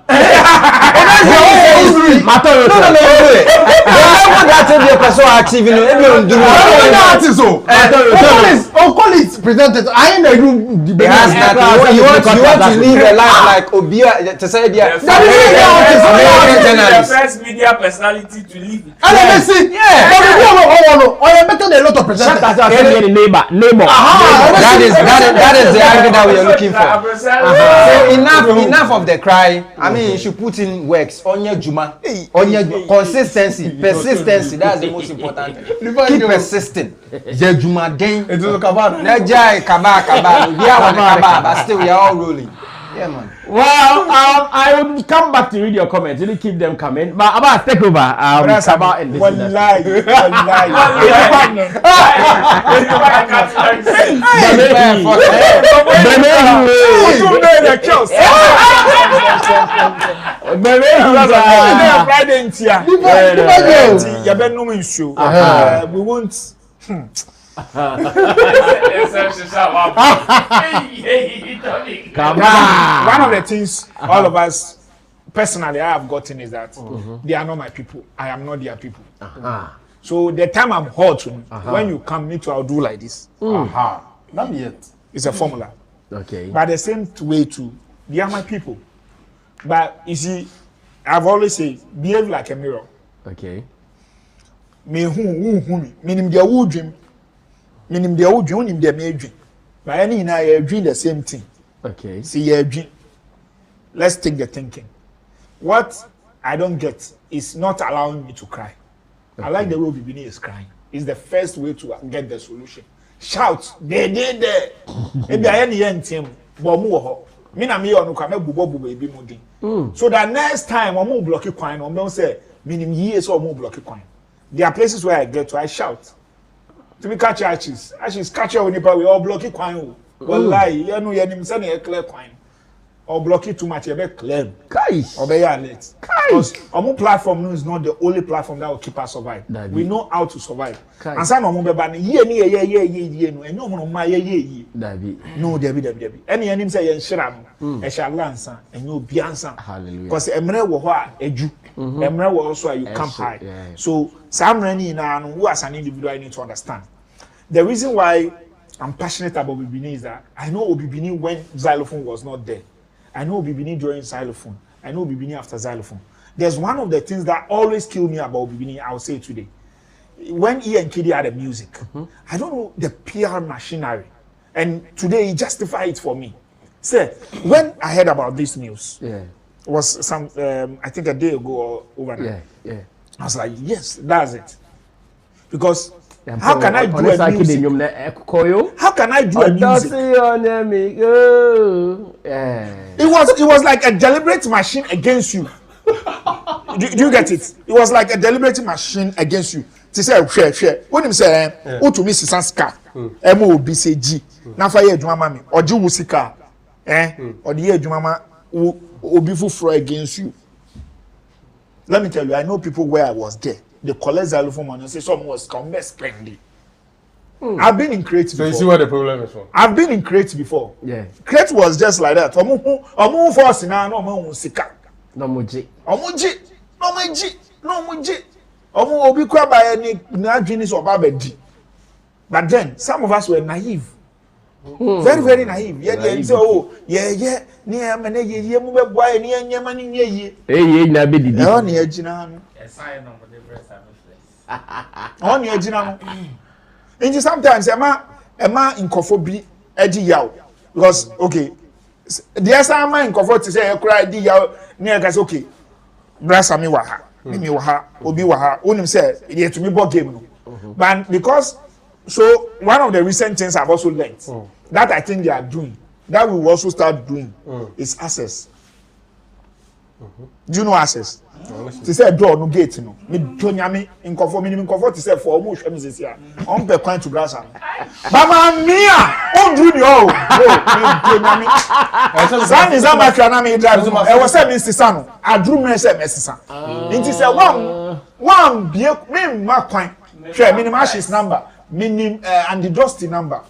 Presented. I ain't a room. You want to live a life like Obia to say the first media personality to live. And see, yeah, I better than a lot of presenters. Neighbor. That is the angle that we are looking for. So enough of the cry. I mean, you should put in works on your Juma, on your consistency, persistency. That's the most important. Keep persistent. The Juma game. It's a kababa. But still we are all rolling. Yeah, man. Well, I will come back to read your comments. You keep them coming. But about take over. About in this. We won't. One of the things all of us personally I have gotten is that they are not my people. I am not their people. So the time I'm hot when you come me to I'll do like this. Not yet. It's a formula. Okay. But the same way too, they are my people. But you see, I've always said behave like a mirror. Okay. Me who meaning their wood dream. Meaning the old dream, they may dream. But any now you dream the same thing. Okay. See your dream. Let's take the thinking. What I don't get is not allowing me to cry. Okay. I like the way Bibini is crying. It's the first way to get the solution. Shout, they did there. Maybe I any young team, but more. Me na me on come bubo baby mudi. So that next time I'm more blocky coin, I'm don't say minimum years or more blocky coin. There are places where I get to I shout. To be catch arches catch your nipa we all block it quine. Well lie, you know your name send a clear quine. Or block it too much, you be clear. Or be alert. Because our platform is not the only platform that will keep us survive. We know how to survive. And some of them ban ye no and no my ye. No Debbie. Any name say Shram, a shalansa, and no biansa. Hallelujah. Because Emre wa a Jew. Emre will also you come high. So some running now who as an individual I need to understand. The reason why I'm passionate about Obibini is that I know Obibini when xylophone was not there. I know Obibini during xylophone. I know Obibini after xylophone. There's one of the things that always kill me about Obibini, I'll say today. When he and Kiddy had the music, I don't know the PR machinery. And today he justified it for me. Say, when I heard about this news, was some I think a day ago or overnight. I was like, yes, that's it. Because how can I do a music? How can I do a music? It was like a deliberate machine against you. do you get it? It was like a deliberate machine against you. To say share. When him say who to me sisanska MOBCG. Na fa ye adwuma mami. Oji wusika. Or the adwuma obi fufro against you. Let me tell you, I know people where I was there. They collect xylophone money and say someone was come spending. I've been in creative before. So you see what the problem is for? I've been in creative before. Yeah. Creative was just like that. Omu force na no omu sika. No moji. Omuji, no muji, no muji. Omu obi kwa ba ni na adwini so ba bedi. But then some of us were naive. Very very naive. Yeah, say oh, yeah, ni amene ye mu be boy ni anyama ni ye. Ye na be didi. E oni agina no. Sign on the breast Oni agina no. Inji sometimes ema nkofo bi edi yaw. Because okay, the sama nkofo ti say e kura di yaw ni e ka say okay. Brasa mi wa ha. Me wa ha, obi wa ha. Onim say e to me ball game no. But because so one of the recent things I've also learned that I think they are doing, that we will also start doing is access. Do you know access? To say door no gate no. Me tonyame in comfort to say for almost this year. On be point to grass. Mama mia, on do the all. Me tonyame. San is my kana me drive. E was say Mr. Sano. I drew me say Mr. San. It say one be me ma kwan. Share minimum his number. Minim and the dusty number.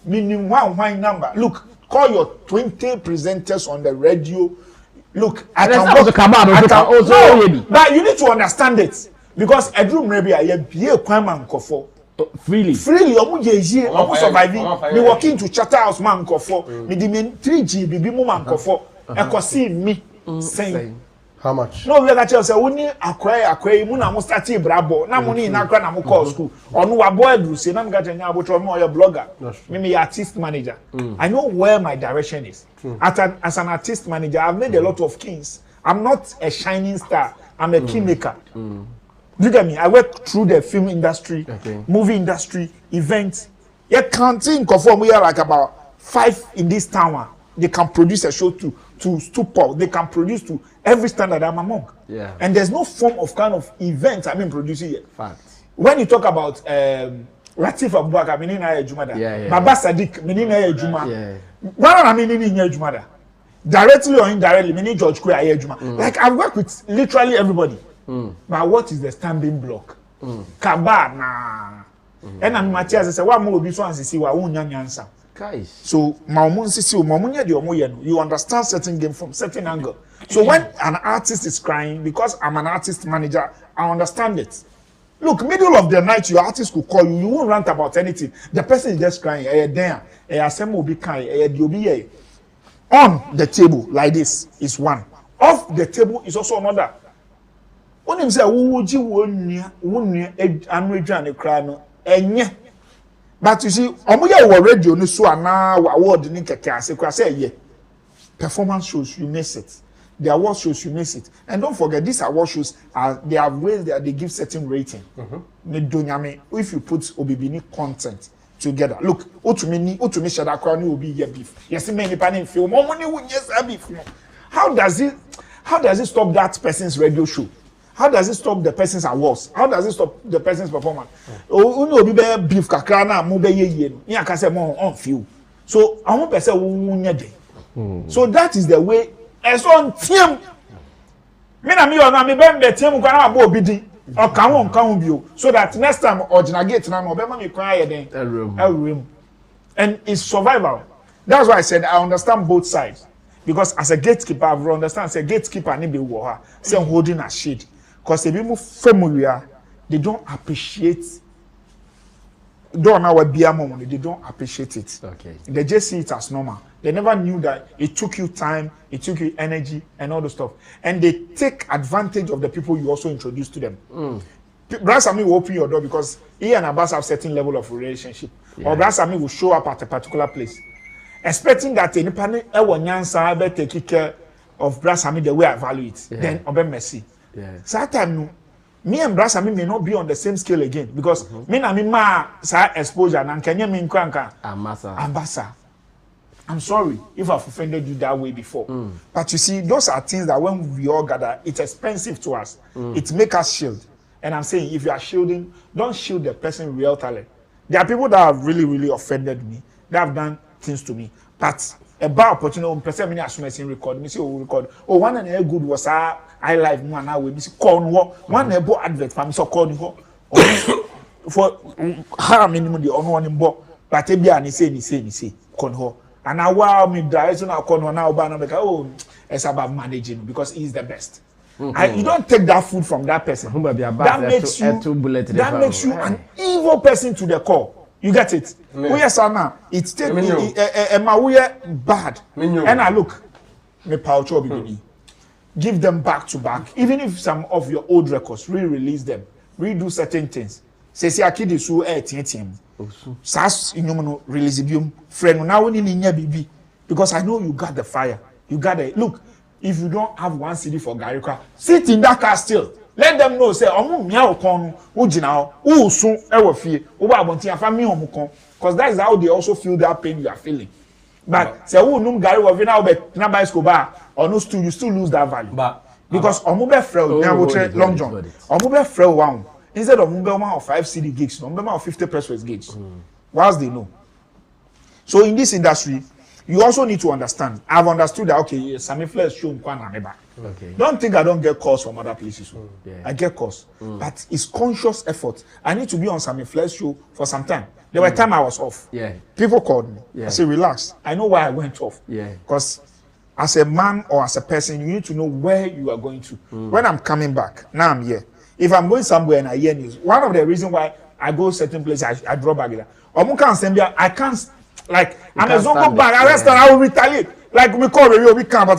Minim one number. Look, call your 20 presenters on the radio. Look, I can work. But you need to understand it because a room maybe I be a man kofo freely. Omu ye omu surviving. Me walking to Shatta house man kofo. Me di me 3G bibi mu man kofo. E ko see me saying how much? No, we are tell say woni akwai mu na mo start brabo. Na mo ni na kra na mo call school. Onu wa boy do say na me gata nya abotro me oyo blogger. Me artist manager. I know where my direction is. As an artist manager, I've made a lot of kings. I'm not a shining star. I'm a kingmaker. Do you get me? I work through the film industry, movie industry, events. You can't think of we are like about 5 in this town. They can produce a show to stupor. They can produce to every standard I'm among. Yeah. And there's no form of kind of event I mean producing yet. Fact. When you talk about Latif Abubakar, menina ejumada. Baba Sadiq, menina ejuma. One of menina ejumada. Directly or indirectly, many George Kwe ejuma. Like I've worked with literally everybody. But what is the standing block? Kaba na. And I'm Matthias say wa mo obi so ansisi wa wonya nyansa. So you understand certain game from certain angle. So when an artist is crying, because I'm an artist manager, I understand it. Look, middle of the night, your artist could call you. You won't rant about anything. The person is just crying. On the table like this is one. Off the table is also another. When him say, but you see, omuya radio ni so ana award ni keke ase kwa say ye. Performance shows you miss it. The award shows you miss it. And don't forget these award shows they have ways that they give certain rating. If you put obibini content together. Look, utumi Shatta kwa ni obi ye beef. Yes many pan film. Omoni wu yes beef. How does it stop that person's radio show? How does it stop the person's awards? How does it stop the person's performance? Uni obi be beef kakra na mo be ye no. Ni aka say mo on feel. So I want person wunya dey. So that is the way as on team. Me na me ona me be team kwa na bo obi din. O kan won bio so that next time original gate na no be ma me kwa ye den. Room. And it's survival. That's why I said I understand both sides. Because as a gatekeeper, I understand say gatekeeper ni be wo ha. Say holding a shade. Because if you move familiar, they don't appreciate. They don't appreciate it. Okay. They just see it as normal. They never knew that it took you time, it took you energy, and all the stuff. And they take advantage of the people you also introduce to them. Brother Sammy will open your door because he and Abbas have certain level of relationship. Yeah. Or Brother Sammy will show up at a particular place, expecting that any partner will take care of Brother Sammy the way I value it. Yeah. Then Obe Messi. Yeah. So time me and Brother Sammy may not be on the same scale again because me na me ma sa exposure and Kenya me nkwanka ambassa. I'm sorry if I've offended you that way before. But you see, those are things that when we all gather, it's expensive to us. It makes us shield. And I'm saying, if you are shielding, don't shield the person real talent. There are people that have really, really offended me. They have done things to me. But about opportunity, person many assume record. Me say record. Oh, one and a good was I live one hour. Me say call one a bo advert for me so call you for how minimum the on one bo. But they be and say call. And now wow me die so now call now ban because oh it's about managing because he's the best. You don't take that food from that person. That makes you an evil person to the core. You get it? We are now. It's bad. And I look, me poucho bibini. Give them back to back. Even if some of your old records, re-release them, redo certain things. Say akidi su TTM. Sas inyumono release bium friend now we need bibi because I know you got the fire. You got it. Look, if you don't have one CD for Garika, sit in that car still. Let them know say omu mia okon ujina o sun ewo fie oba abonti afa mi omu kon because that is how they also feel that pain you are feeling. But say who num Gary wo na be na buy Escobar or no still you still lose that value. But because omu be frel na go Long John. Omu be frel one instead of one of 5 CD gigs, no of 50 press release gigs. Whilst they know. So in this industry, you also need to understand. I've understood that okay, Sammy Flex show okay. Don't think I don't get calls from other places. I get calls. But it's conscious effort. I need to be on Sammy Flex show for some time. There were times I was off. People called me. I said, relax. I know why I went off. Because as a man or as a person, you need to know where you are going to. When I'm coming back, now I'm here. If I'm going somewhere and I hear news, one of the reasons why I go certain places, I draw back there. I can't, like, I'm a zongo back, I will retaliate. Like, we call the Obi Khan, but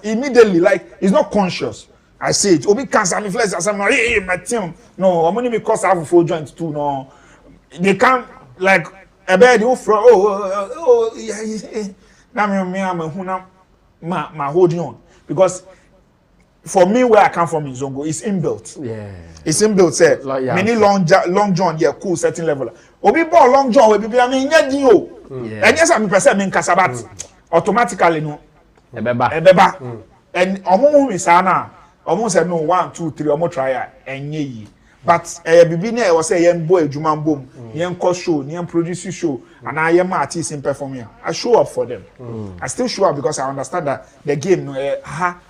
immediately, like, it's not conscious. I say it. Obi Khan, Sammy Flex, I say, hey, my team. No, I'm only because I have a 4 joints too. No, they can't, like, a bed, now I'm holding on. Because for me, where I come from in Zongo, it's inbuilt. It's inbuilt. Say, many long John, cool certain level. Obi ball Long John, we be I mean, and yes, I'm percent Kasabat automatically no. Ebeba. And almost said no 1, 2, 3, almost try and ye. But Bibine was a young boy, Juman Boom, young cost show, young producer show, and I am artist in performing. I show up for them. I still show up because I understand that the game,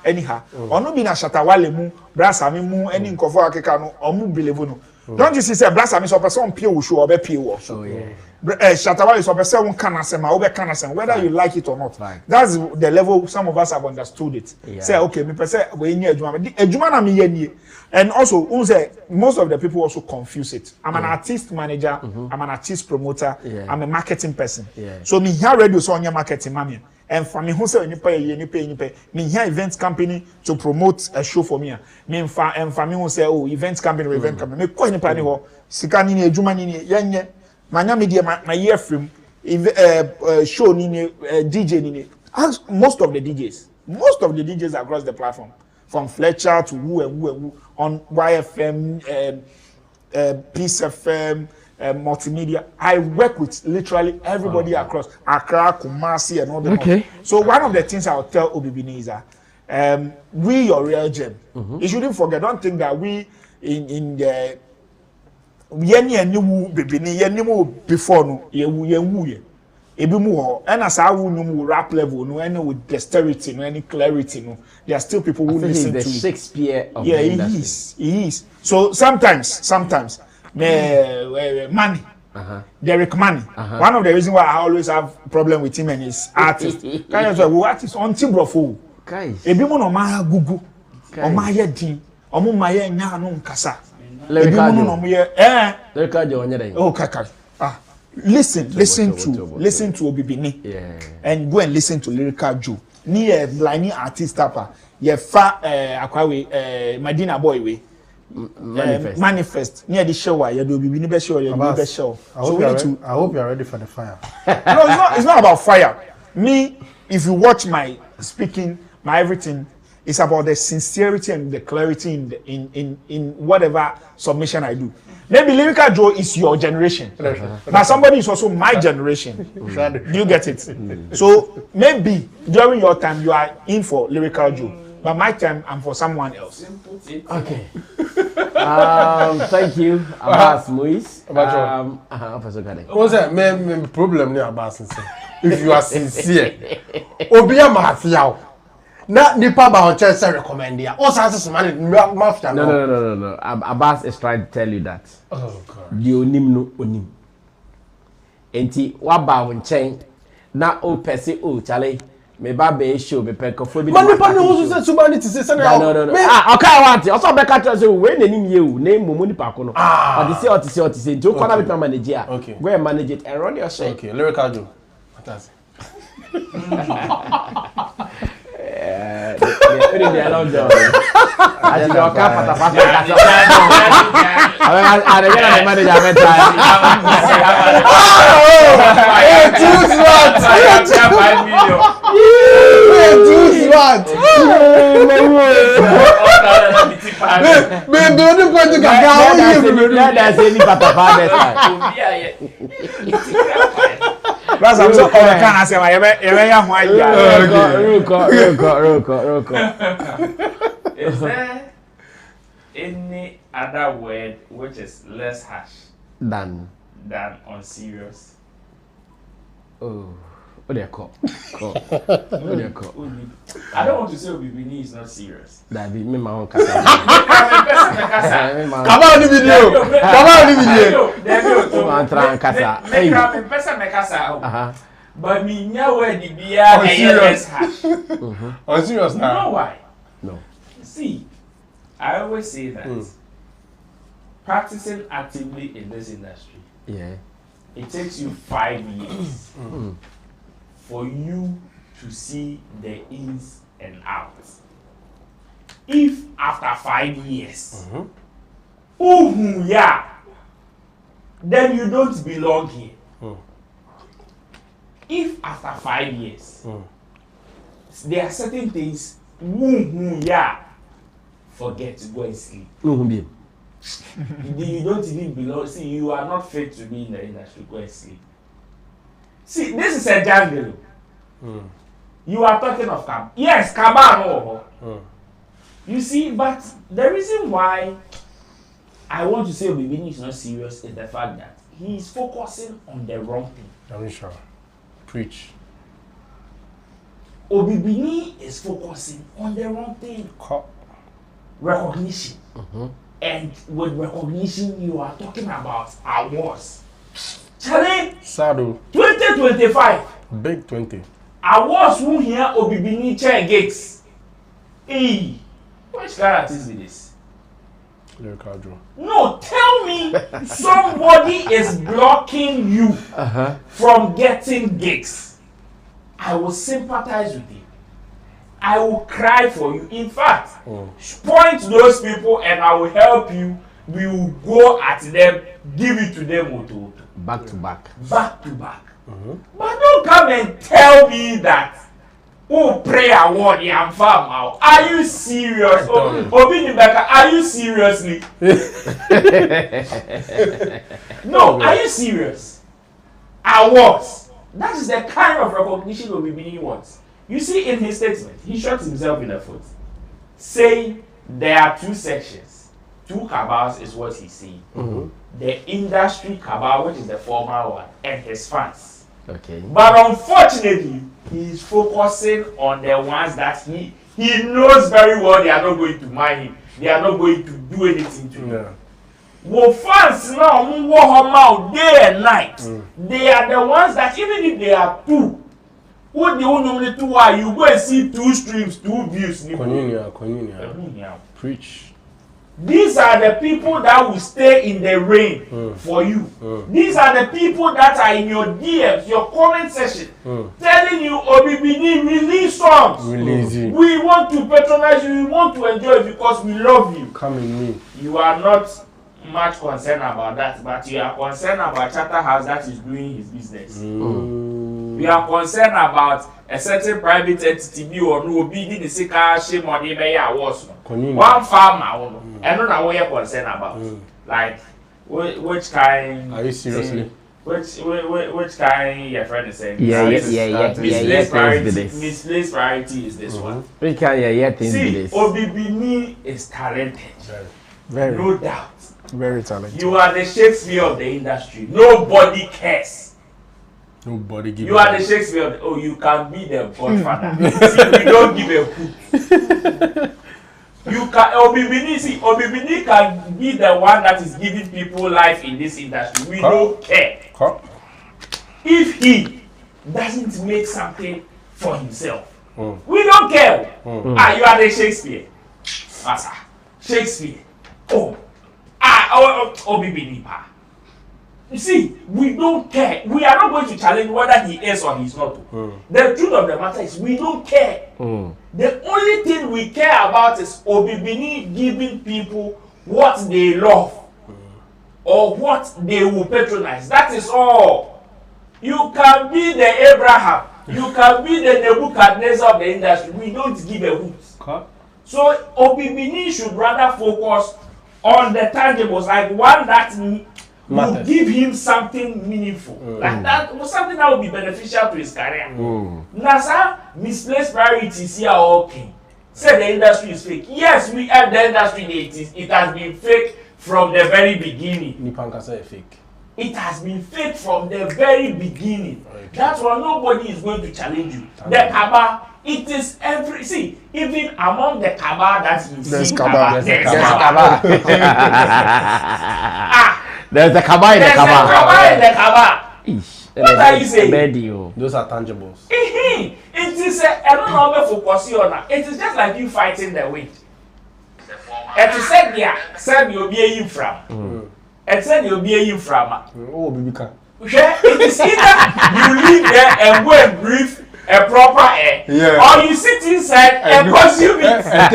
anyhow. Or no being a Shatta Wale mu, brass I mean, any cover no, or mu believe no. Don't you see, say, brass I mean, so person pure show or be pure. Shatta Wale is a person whether you like it or not. That's the level some of us have understood it. Say, okay, me person we near Juma me ye. And also, most of the people also confuse it. I'm an artist manager, I'm an artist promoter, I'm a marketing person. So me here radio so on your marketing mami. And for me, who say you pay, me here events company to promote a show for me. Me and for me who say events company, Me ko ni pani ho. Sika ni ejuma ni yenye. Manya media my year film show ni DJ ni. Most of the DJs across the platform. From Fletcher to who on YFM, Peace FM, multimedia. I work with literally everybody across Accra, Kumasi, and all the more. So one of the things I'll tell Obibini is that we your real gem. You shouldn't forget. Don't think that we in the before no and as I will rap level, no any with dexterity, no any clarity, no. There are still people who listen to Shakespeare of the industry. He is. So sometimes, Money, Derek Money. One of the reasons why I always have problem with him and his artist. Can you say artist on Tibrofo? Ebi mo no ma gugu, o ma ye din, o mo ma ye nya no nkasa. Ebi mo no mo ye oh kaka. Listen to Obibini and go and listen to Lyrical Joe. Ni a blind artist tapa. Ye fa akwawe Madina boy we. Manifest. Near the show you do Obibini be show you be show. I hope you are ready for the fire. No, it's not about fire. Me, if you watch my speaking, my everything, it's about the sincerity and the clarity in whatever submission I do. Maybe Lyrical Joe is your generation, but somebody is also my generation. Do you get it? So maybe during your time you are in for Lyrical Joe, but my time I'm for someone else. Okay. Thank you, Abbas Moise. What's that? My problem there, Abbas. If you are sincere, Obiya Mafia. Na nipa ba on chance recommend ya. O sa se man mafia. No. Abbas is trying to tell you that. Oh God. The onim no onim. Enti wa ba on chen na o pese o chale Me ba be show me pen kofo bi. Mani pa no so say subani ti say na. No. Okay, what? Also be catch say we na nim ye o, na momo ni pa ko no. O ti say. Do kwana bit manage here. Go and manage it and run your shit. Okay, lyrical do. Fantastic. The alone job. I did not come for the That's I'm so can I say my Is there any other word which is less harsh than unserious? Oh, what do you call? I don't want to say Obibini is not serious. That be me my own kasa. Come on the video. Man try kasa. Hey. But me nowhere the beer less harsh. Unserious now. You know why? No. See, I always say that practicing actively in this industry, it takes you 5 years for you to see the ins and outs. If after 5 years, then you don't belong here. If after 5 years, there are certain things, forget, go and sleep. You don't even belong. See, you are not fit to be in the industry. Go and sleep. See, this is a jungle. You are talking of Kab. Yes, Kabano. You see, but the reason why I want to say Obibini is not serious is the fact that he is focusing on the wrong thing. I'm sure. Preach. Obibini is focusing on the wrong thing. Recognition. And with recognition, you are talking about awards. Charlie, Sado. 2025. Big 20. Awards who hear Obibini chair gigs. Hey, which character is this? Lyrical Joe. No, tell me somebody is blocking you from getting gigs. I will sympathize with you. I will cry for you. In fact, point those people and I will help you. We will go at them, give it to them back to back. Back to back. But don't come and tell me that pray award I'm farm out. Are you serious? Obinibeka, are you seriously? No, are you serious? Awards. That is the kind of recognition Obibini wants. You see, in his statement, he shot himself in the foot, saying there are two sections. Two cabals is what he's saying. The industry cabal, which is the formal one, and his fans. Okay. But unfortunately, he's focusing on the ones that he knows very well they are not going to mind him. They are not going to do anything to him. Well, fans now move out day and night. They are the ones that even if they are two, what they only two are, you go and see 2 streams, 2 views. Communion. Preach. These are the people that will stay in the rain for you. These are the people that are in your DMs, your comment section, telling you, Obibini, release songs. We want to patronize you, we want to enjoy it because we love you. Come in me. You are not much concerned about that, but you are concerned about Shatta House that is doing his business. We are concerned about a certain private entity or no be the sicker shame or the mayor was one farmer and not what you're concerned about. Like which kind are you seriously? Which kind your friend is saying? Misplaced priority is this one. Which kind see, Obibini is talented. Very. No doubt. Very talented. You are the Shakespeare of the industry. Nobody cares. Nobody give you are the Shakespeare of the, you can be the Godfather. See, we don't give a hoot. You can Obibini can be the one that is giving people life in this industry. We don't care. If he doesn't make something for himself. We don't care. You are the Shakespeare. Master. Shakespeare. Obibinipa. You see, we don't care. We are not going to challenge whether he is or he's not. The truth of the matter is we don't care. The only thing we care about is Obibini giving people what they love or what they will patronize. That is all. You can be the Abraham. You can be the Nebuchadnezzar of the industry. We don't give a hoot. So Obibini should rather focus on the tangibles, like one that will give him something meaningful. Like that was something that will be beneficial to his career. Nasa misplaced priorities here are okay. Say the industry is fake. Yes, we have the industry. It has been fake from the very beginning. Nipanka say fake. It has been fake from the very beginning. That's why nobody is going to challenge you. The Kaba, it is every even among the Kaba that you see. There's Kaba. There's the Kaba in the Kaba. There's the Kaba in the Kaba. What are you saying? Those are tangibles. It is a normal focus on that. It is just like you fighting the wind. And to say there, Sammy will be in from. And said you'll be in from. Oh, Bibika. It is either you live there and go and breathe a proper air, or you sit inside and consume it. And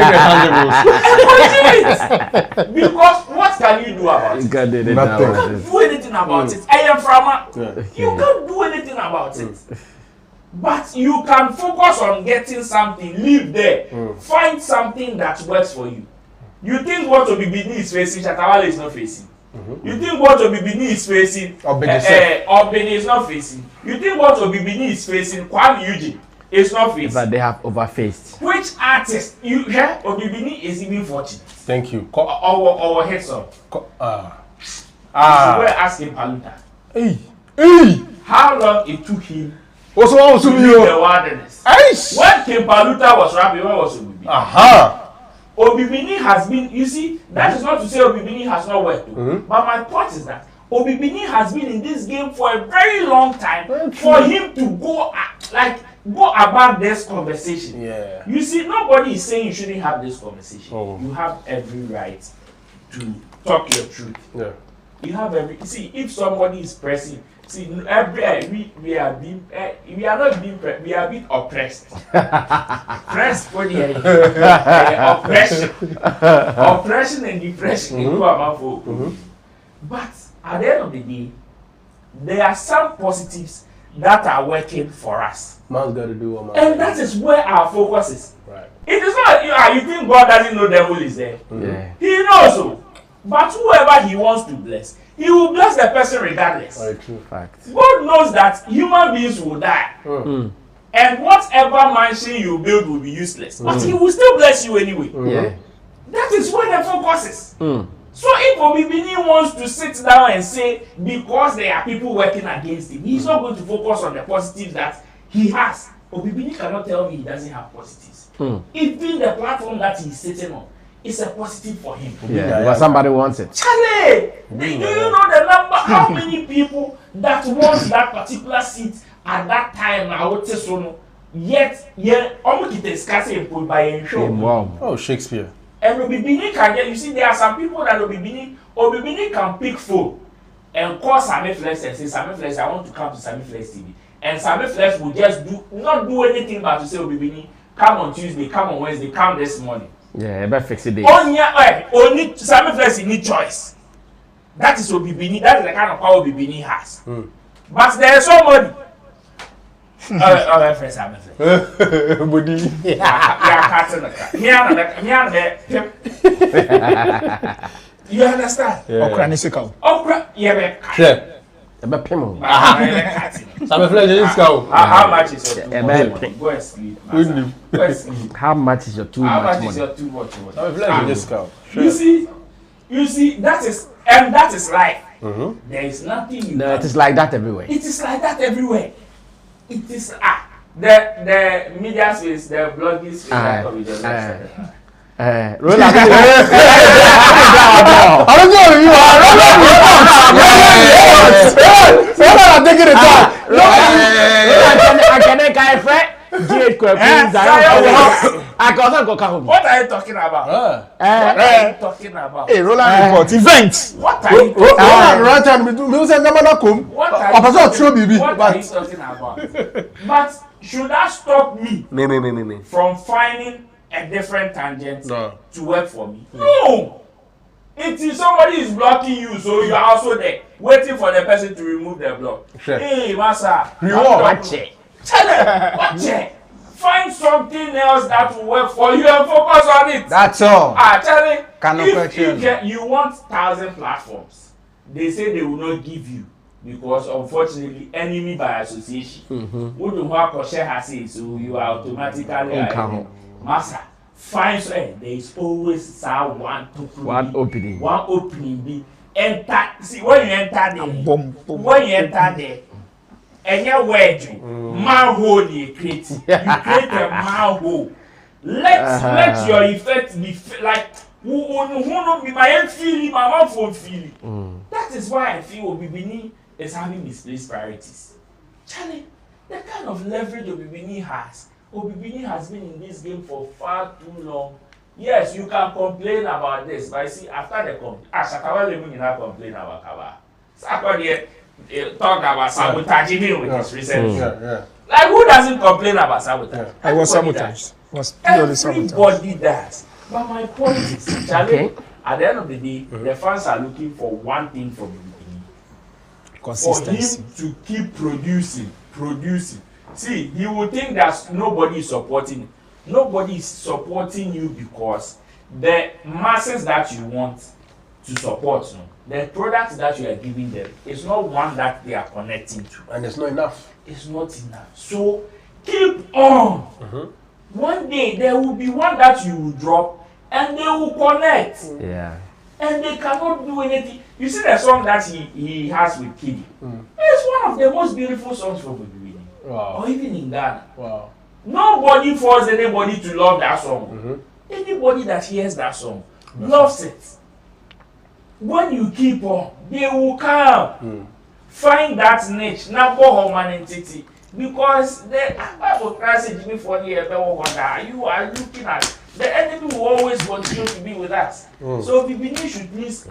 consume it. Because what can you do about it? You can't do anything about it. I am from. You can't do anything about it. But you can focus on getting something, live there, find something that works for you. You think what Obibini is facing, Shatta is not facing. You think what Obibini is facing, Obini is not facing. You think what Obibini is facing, Kwame Eugene is not facing. But they have overfaced. Which artist you hear Obibini is even fortunate? Thank you. Our heads up. We're asking Paluta. Hey. How long it took him to leave the wilderness? When King Paluta was rapping, where was Obibini? Obibini has been, you see, that is not to say Obibini has not worked. But my point is that Obibini has been in this game for a very long time for him to go about this conversation. You see, nobody is saying you shouldn't have this conversation. You have every right to talk your truth. You have every, see, if somebody is pressing, see, we are being oppressed. Pressed for the oppression and depression. But at the end of the day, there are some positives that are working for us. Man's got to do what man. And that is where our focus is. It is not you think God doesn't know the devil is there. He knows so. But whoever he wants to bless, he will bless the person regardless. Very true. Fact. God knows that human beings will die. And whatever mansion you build will be useless. But he will still bless you anyway. That is where the focus is. So if Obibini wants to sit down and say, because there are people working against him, he's not going to focus on the positives that he has. Obibini cannot tell me he doesn't have positives. Even the platform that he's sitting on, it's a positive for him. But somebody wants it. Charlie, do you know the number? How many people that want that particular seat at that time? I would say so. Yet, almost discussing by a show. Oh, Shakespeare. And Obibini can get. You see, there are some people that Obibini can pick phone and call Sammy Flex and say, Sammy Flex, I want to come to Sammy Flex TV. And Sammy Flex will just not do anything but to say, Obibini, come on Tuesday, come on Wednesday, come this morning. Yeah, better fix it. Only Sammy Flex need choice. That is Obibini. That is the kind of power Obibini has. But there is somebody. Friend Sammy Flex. You understand? Okra ni sika. Okra, Sammy Flex is sika. How much is your Go and sleep. How much is your too much money? Sammy Flex is sika. You see, that is life. There is nothing. No, it is like that everywhere. It is like that everywhere. It is the media space, the blogging space. Roland, I don't know who you are. I'm taking it down. I can friend. What are you talking about? What are you talking about? Hey, Roland report event. What are you talking about? What are you talking about? But should that stop me from finding a different tangent to work for me? No. It is somebody is blocking you, so you are also there, waiting for the person to remove the block. Sure. Hey, Massa, Watch it. Find something else that will work for you and focus on it. That's all. Charlie, if you want 1,000 platforms, they say they will not give you because unfortunately, enemy by association. Who do not share has it, so you are automatically Massa. Find there is always one opening. One opening be enter. See when you enter there. And your word, manhole you create. You create a manhole. Let your effect be like who be my own feeling, my mouth phone feeling. That is why I feel Obibini is having misplaced priorities. Charlie, the kind of leverage Obibini has. Obibini has been in this game for far too long. Yes, you can complain about this, but see, after the Shatta did not complain about Kaba. Sakwa talk about sabotaging him with his recent. Like, who doesn't complain about sabotage? I was sabotaged. Was purely sabotaged. Everybody does. But my point is, Charlie, at the end of the day, the fans are looking for one thing from Obibini. Consistency. For him to keep producing. See, he will think that nobody is supporting him. Nobody is supporting you because the masses that you want to support, the products that you are giving them is not one that they are connecting to. And it's not enough. It's not enough. So keep on. One day there will be one that you will drop and they will connect. Yeah. And they cannot do anything. You see the song that he has with Kiddy. It's one of the most beautiful songs from Obibini. Wow. Or even in Ghana. Wow. Nobody forces anybody to love that song. Anybody that hears that song loves it. When you keep on, they will come. Find that niche, not for humanity. Because the Bible passage before the you are looking at the enemy will always continue to be with us. So Obibini should please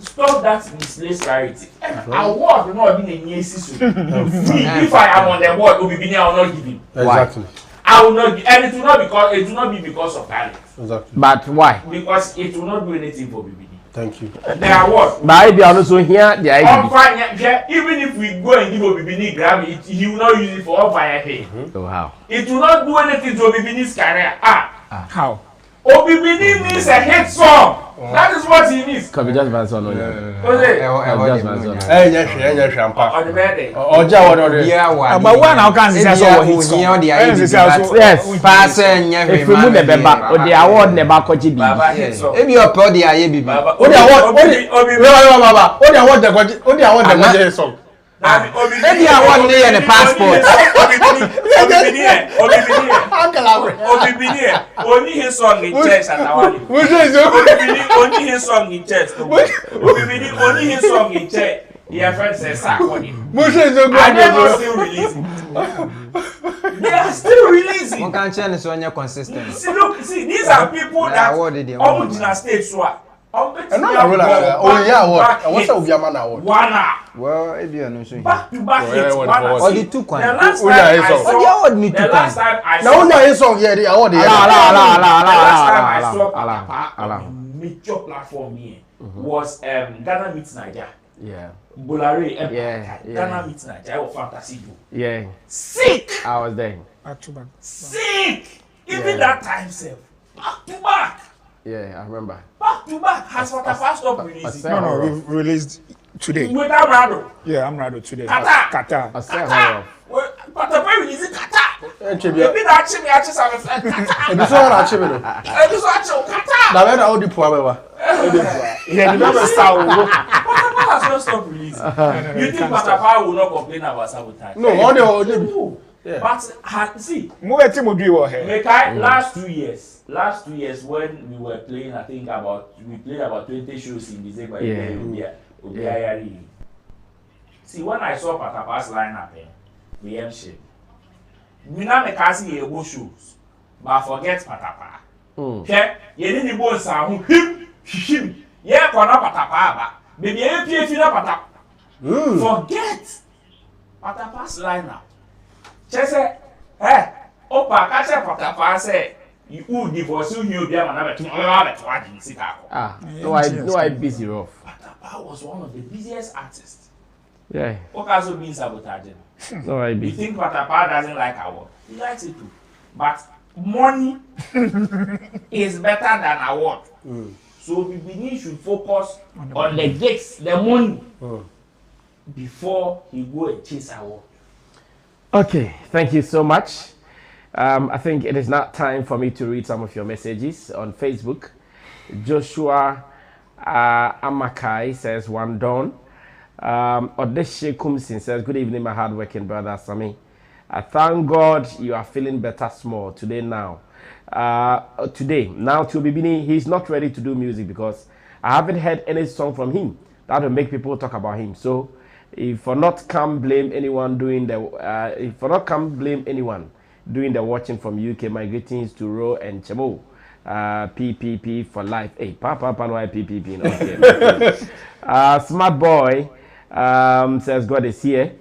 stop that misplaced priority. Award will not be a new season. If I am on the board, Obibini, I will not give him. Exactly. I will not, and it will not be because of talent. Exactly. But why? Because it will not do anything for Obibini. Thank you. The award. But I be also here. The idea. Even if we go and give Obibini Grammy, he will not use it for all fire pay. Oh how? It will not do anything to Obibini's career. How? Obibini needs a hit song. That is what he needs. Can we just advance on it? But one how can say so hit song? Yes. Pass if we move the beba, or the award never koji bi. If you are proud, the aye bibi. What the award song? Maybe I want me and a passport. Obibini, only his song in church at Awali. Only his song in church. Obibini, only his song in church. Your friend says, Sakoni. And they are still releasing. They are still releasing. One can't change so you're consistent. See, look, these are people that almost in a state so. What's up with your man award? Well, if you are not sure. Back to back hits. Or the two The last time I saw. Now when you song here, the award. The last time I saw a major platform here was Ghana meets Nigeria. Yeah. Bulare. Yeah. Ghana meets Nigeria or Fantasy. Yeah. Sick. I was there. Sick. Even that time, self. Back to back. Yeah, I remember. Back to back. Has Fatapa stopped releasing? No, we've released today. Without Rado. Yeah, I'm Rado today. Qatar. Fatapa releasing Qatar. Maybe that Chimmy actually have a flag. Qatar. Now where are the poor? Yeah, the number star. Fatapa has not stopped releasing. You think Fatapa will not complain about sabotage? No, all the yeah. But see, last 2 years when we were playing, I think we played about 20 shows in December. Yeah. See, when I saw Patapa's lineup, we am shit. Me na me kasi ye go shoes. But forget patapa. Okay? Ye ni ni bo sa hu him. Ye kona patapa ba. Baby ye pie fi na patapa. Forget patapa's line now. Chese opa ka che patapa say you divorce you be am na beto wa di sika ko. No I busy rough. Patapa was one of the busiest artists. Yeah. What also means sabotaging? No I busy. You think Patapa doesn't like award? He likes it too. But money is better than award. So we should focus on the gigs, the money, before he go and chase award. Okay, thank you so much. I think it is now time for me to read some of your messages on Facebook. Joshua Amakai says, one done. Odeshe Kumsin says, good evening, my hardworking brother Sammy. I thank God you are feeling better small today now. Now to Bibini, he's not ready to do music because I haven't heard any song from him that will make people talk about him. So if for not come blame anyone doing the watching from UK, my greetings to Ro and Chemo. PPP for life. Hey, Papa, why PPP? Okay. Smart boy says God is here.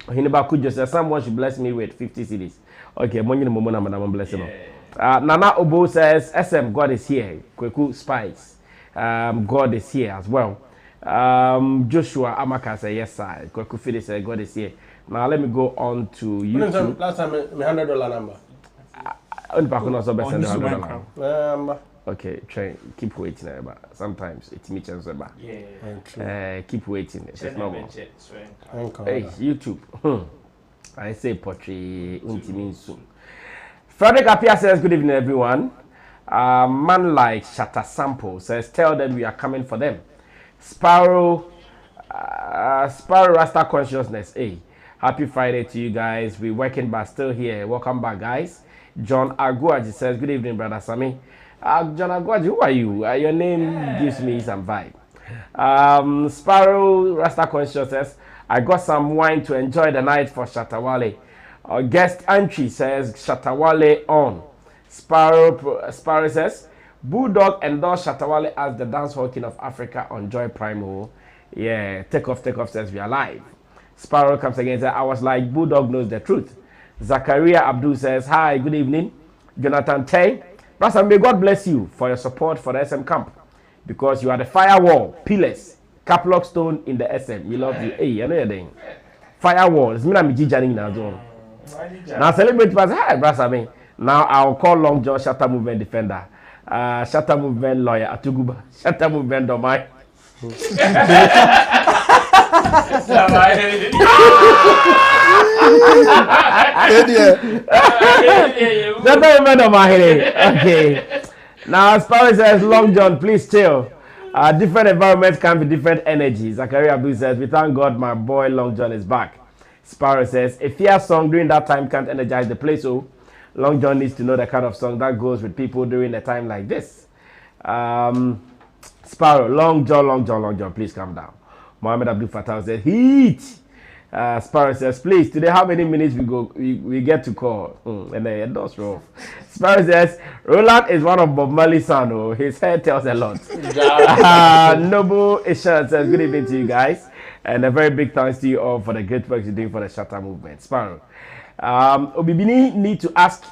Hinibaku just says someone should bless me with 50 CDs. Okay, money no moment I'm blessing. Nana Obo says SM God is here. Kweku Spice. God is here as well. Joshua Amaka says yes sir. Kweku Fidi says God is here. Now let me go on to YouTube. Last time $100 number. Okay, try keep waiting. Sometimes it's me chance. Keep waiting. It's normal. Hey, YouTube. I say portrait means soon. Frederick Apia says, good evening, everyone. Man like Shatta Sample says, tell them we are coming for them. Sparrow Rasta Consciousness. Hey, happy Friday to you guys. We're working but still here. Welcome back, guys. John Aguaji says, good evening, brother Sammy. John Aguaji, who are you? Your name gives me some vibe. Sparrow Rasta Conscious says, I got some wine to enjoy the night for Shatta Wale. Guest entry says, Shatta Wale on. Sparrow says, Bulldog endorsed Shatta Wale as the dancehall king of Africa on Joy Primo. Yeah, take off says we are live. Sparrow comes again and says, I was like, Bulldog knows the truth. Zachariah Abdul says, hi, good evening. Jonathan Tay, Brother, may God bless you for your support for the SM camp because you are the firewall, pillars, caplock stone in the SM. We love you. Hey, I know you're doing. Firewall. It's me and me jamming now. Now celebrate pastor. Hi, brother. Now I'll call Long John Shatta Movement defender, Shatta Movement lawyer, Atuguba, Shatta Movement domai. Okay. Now, as far as Long John, please chill. Different environments can be different energies. Zachariah Abdul says, we thank God my boy Long John is back. Sparrow says, a fierce song during that time can't energize the place, so Long John needs to know the kind of song that goes with people during a time like this. Sparrow, Long John, please calm down. Mohammed Abdul Fattah says, heat. Sparrow says, please, today how many minutes we get to call? And then it does rough. Sparrow says, Roland is one of Bob Marley's son. Oh, his hair tells a lot. Noble Ishan says, good evening to you guys. And a very big thanks to you all for the great work you're doing for the Shatta movement. Sparrow. Obibini need to ask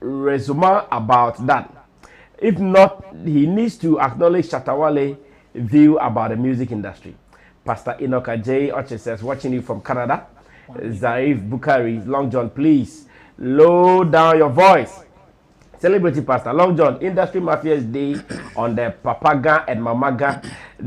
Rezuma about that. If not, he needs to acknowledge Shatta Wale's view about the music industry. Pastor Enoch J. Oche says, watching you from Canada. Zaif Bukari, Long John, please low down your voice. Celebrity Pastor Long John, Industry Mafia's Day on the Papaga and Mamaga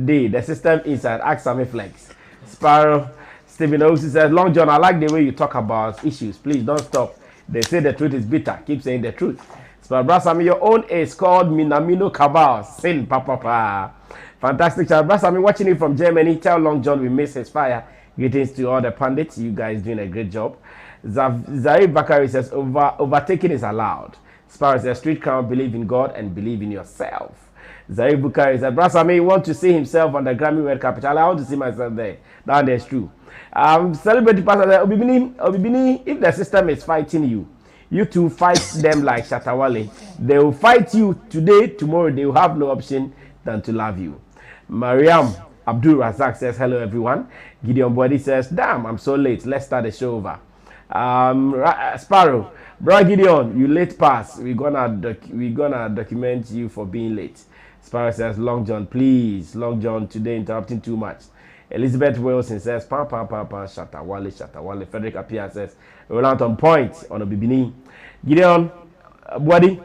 Day. The system inside. Ask Sammy Flex. Sparrow Stephen Osi says, Long John, I like the way you talk about issues. Please don't stop. They say the truth is bitter. Keep saying the truth. Sparrow Brasami, your own is called Minamino Cabal. Sin Papa. Fantastic child. Brasami, watching you from Germany. Tell Long John we miss his fire. Greetings to all the pundits. You guys doing a great job. Zaid Bakari says, overtaking is allowed. Sparrow says, street crowd, believe in God and believe in yourself. Zaid Bakari says, Brasami want to see himself on the Grammy World Capital. I want to see myself there. That is true. Celebrity pastor, Obibini, if the system is fighting you, You two fight them like Shatta Wale. They will fight you today, tomorrow they will have no option than to love you. Mariam Abdul Razak says, hello everyone. Gideon Body says, damn, I'm so late. Let's start the show over. Sparrow, bro Gideon, you late pass. We're gonna document you for being late. Sparrow says, Long John, please. Long John, today interrupting too much. Elizabeth Wilson says, Shatta Wale. Frederick Appiah says, Roland on point on a Bibini. Gideon, Body,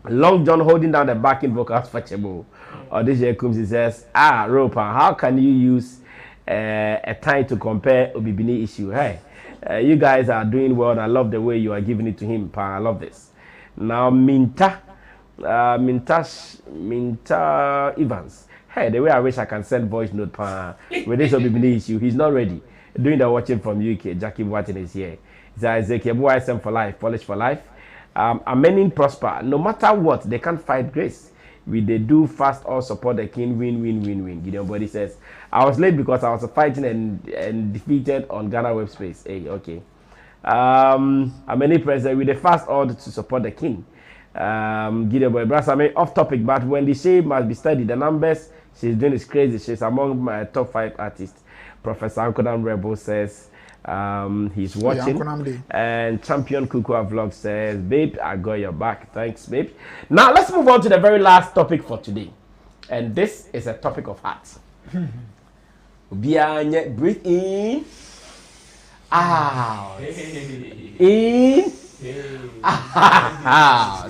Long John holding down the backing vocals for Chebo. Odisha Kumsi says, Roper, how can you use a time to compare Obibini issue? Hey, you guys are doing well, and I love the way you are giving it to him. I love this. Now, Minta Evans. Hey, the way I wish I can send voice note with this Obibini issue. He's not ready. Doing the watching from UK. Jackie Watson is here. It's Ezekiel Boy for life, polish for life. Amening prosper. No matter what, they can't fight grace. They do fast or support the king, win. Gideon Body says, I was late because I was fighting and defeated on Ghana web space. Hey, okay. Many president with the fast order to support the king. Gideon Body, Brasame, off topic, but when the shade must be studied, the numbers she's doing is crazy. She's among my top 5 artists. Professor Ankodam Rebel says, he's watching. And Champion Kukua Vlog says, babe, I got your back. Thanks, babe. Now let's move on to the very last topic for today. And this is a topic of heart. Breathe in, out. In, out.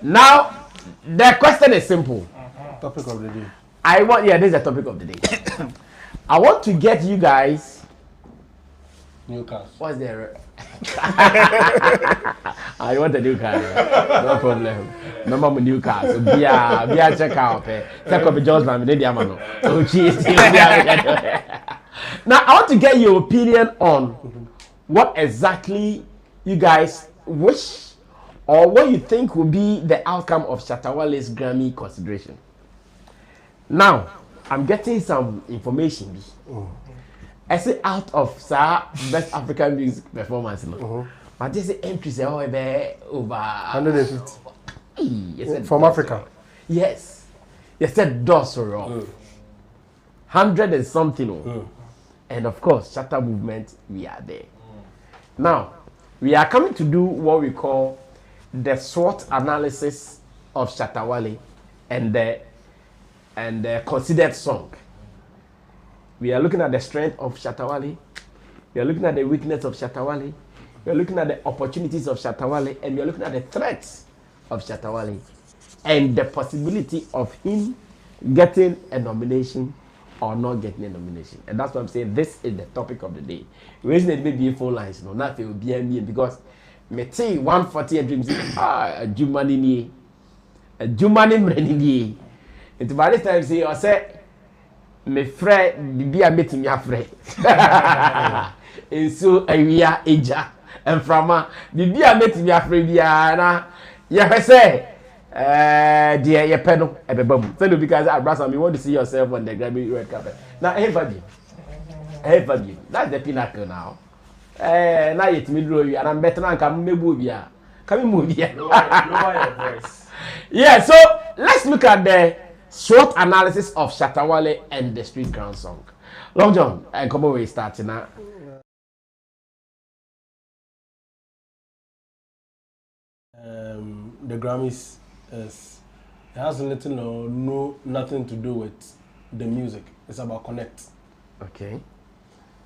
Now, the question is simple. Topic of the day. This is the topic of the day. I want to get you guys new cars. What's there? I want a new car. No problem. Remember my new car. So be a check out. Check out the Jones man. Oh, cheese. Now I want to get your opinion on what exactly you guys wish or what you think will be the outcome of Shatta Wale's Grammy consideration. Now I'm getting some information. I say out of best African music performance. But this entry say over 150 from Africa. Yes. You said DOS or 100 and something. And of course, Shatta movement, we are there. Now, we are coming to do what we call the SWOT analysis of Shatta Wale and the considered song. We are looking at the strength of Shatta Wale. We are looking at the weakness of Shatta Wale. We are looking at the opportunities of Shatta Wale. And we are looking at the threats of Shatta Wale. And the possibility of him getting a nomination or not getting a nomination. And that's why I'm saying this is the topic of the day. The reason it may be phone lines, no, not it will be me because me say 140 dreams. A Jumani ni, a Jumani mreni. And by this time say I say. Me friend, be a meeting your friend. And so we are eja and from be a meeting your friend. Yeah, say, dear, your pedal at the bubble. So because I brother, you want to see yourself on the Grammy red carpet. Now, everybody, that's the pinnacle now. Now it's middle and I'm better than come move here. Come move here. Lower your voice. Yeah, so let's look at the SWOT analysis of Shatta Wale and the Street Ground song. Long John, and come away starting now. The Grammys it has little or nothing to do with the music. It's about connect. Okay.